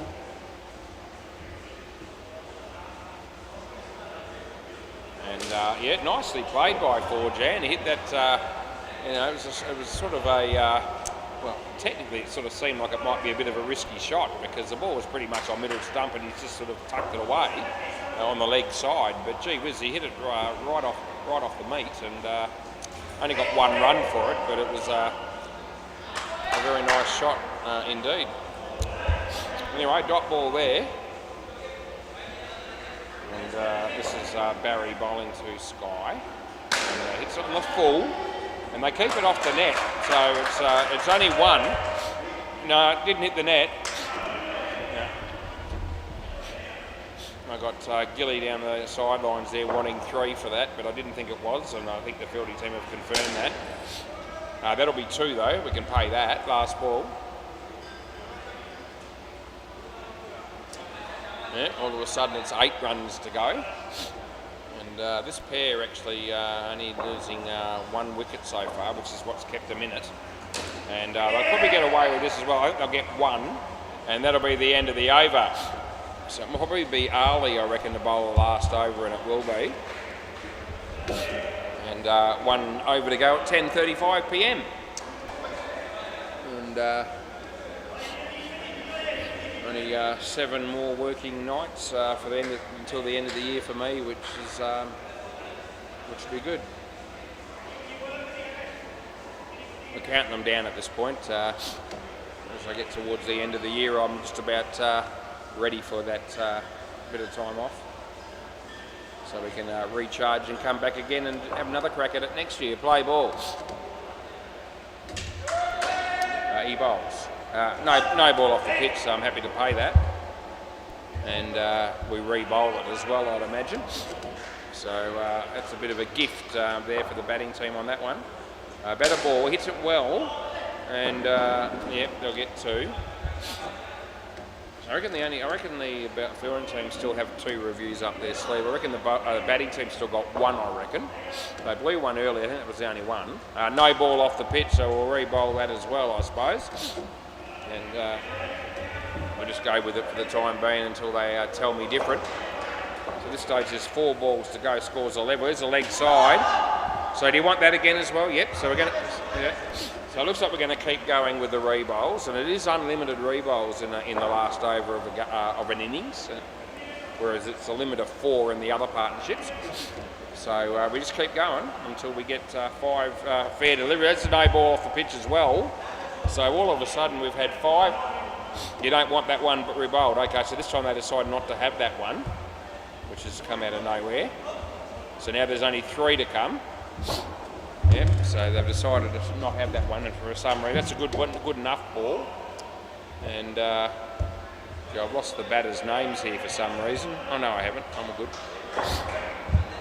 And yeah, nicely played by Forjan. He hit that. It was sort of a. Well, technically it sort of seemed like it might be a bit of a risky shot because the ball was pretty much on middle stump and he's just sort of tucked it away on the leg side. But gee whiz, he hit it right off the meat, and only got 1 run for it, but it was a very nice shot indeed. Anyway, dot ball there. And this is Barry bowling to Sky. And hits it on the full. And they keep it off the net, so it's only 1. No, it didn't hit the net. No. I got Gilly down the sidelines there wanting 3 for that, but I didn't think it was, and I think the fielding team have confirmed that. That'll be 2 though, we can pay that. Last ball. Yeah, all of a sudden it's 8 runs to go. And this pair actually only losing 1 wicket so far, which is what's kept them in it. And they'll probably get away with this as well. I think they'll get 1, and that'll be the end of the over. So it'll probably be Ali, I reckon, to bowl the last over, and it will be. And 1 over to go at 10:35 p.m. And only 7 more working nights for the end until the end of the year for me, which will be good. We're counting them down at this point. As I get towards the end of the year, I'm just about ready for that bit of time off, so we can recharge and come back again and have another crack at it next year. Play ball. He bowls. No ball off the pitch, so I'm happy to pay that. And we re-bowl it as well, I'd imagine. So that's a bit of a gift there for the batting team on that one. Better ball, hits it well, and yep, they'll get 2. I reckon the fielding team still have 2 reviews up their sleeve. I reckon the batting team still got 1. I reckon they blew one earlier. I think that was the only one. No ball off the pitch, so we'll re-bowl that as well, I suppose. And we'll just go with it for the time being until they tell me different. So at this stage there's 4 balls to go. Scores 11. There's the leg side. So do you want that again as well? Yep. So we're going to. Yeah. So it looks like we're going to keep going with the re-bowls, and it is unlimited re-bowls in the last over of an innings, whereas it's a limit of 4 in the other partnerships. So we just keep going until we get 5 fair delivery. That's a no ball off the pitch as well. So all of a sudden we've had 5. You don't want that one but re-bowled. Okay, so this time they decide not to have that one, which has come out of nowhere. So now there's only 3 to come. Yep, so they've decided to not have that one, and for some reason that's a good enough ball. And I've lost the batters' names here for some reason. Oh no, I haven't. I'm good.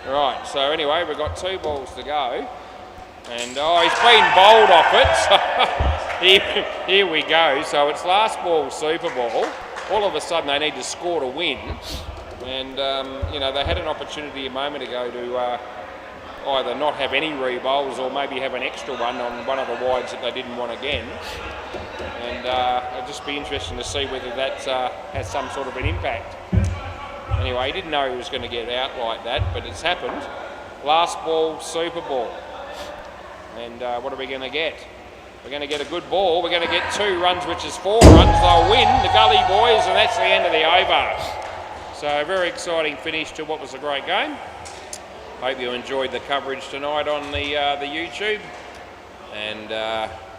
Right. So anyway, we've got 2 balls to go, and he's been bowled off it. So here we go. So it's last ball, Super Ball. All of a sudden they need to score to win, and they had an opportunity a moment ago to. Either not have any re-bowls or maybe have an extra one on one of the wides that they didn't want again. And it'll just be interesting to see whether that has some sort of an impact. Anyway, he didn't know he was going to get out like that, but it's happened. Last ball, Super Ball. And what are we going to get? We're going to get a good ball. We're going to get 2 runs, which is 4 runs. They'll win, the Gully boys, and that's the end of the over. So a very exciting finish to what was a great game. Hope you enjoyed the coverage tonight on the YouTube, and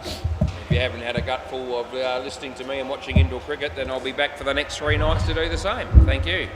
if you haven't had a gutful of listening to me and watching indoor cricket, then I'll be back for the next 3 nights to do the same. Thank you.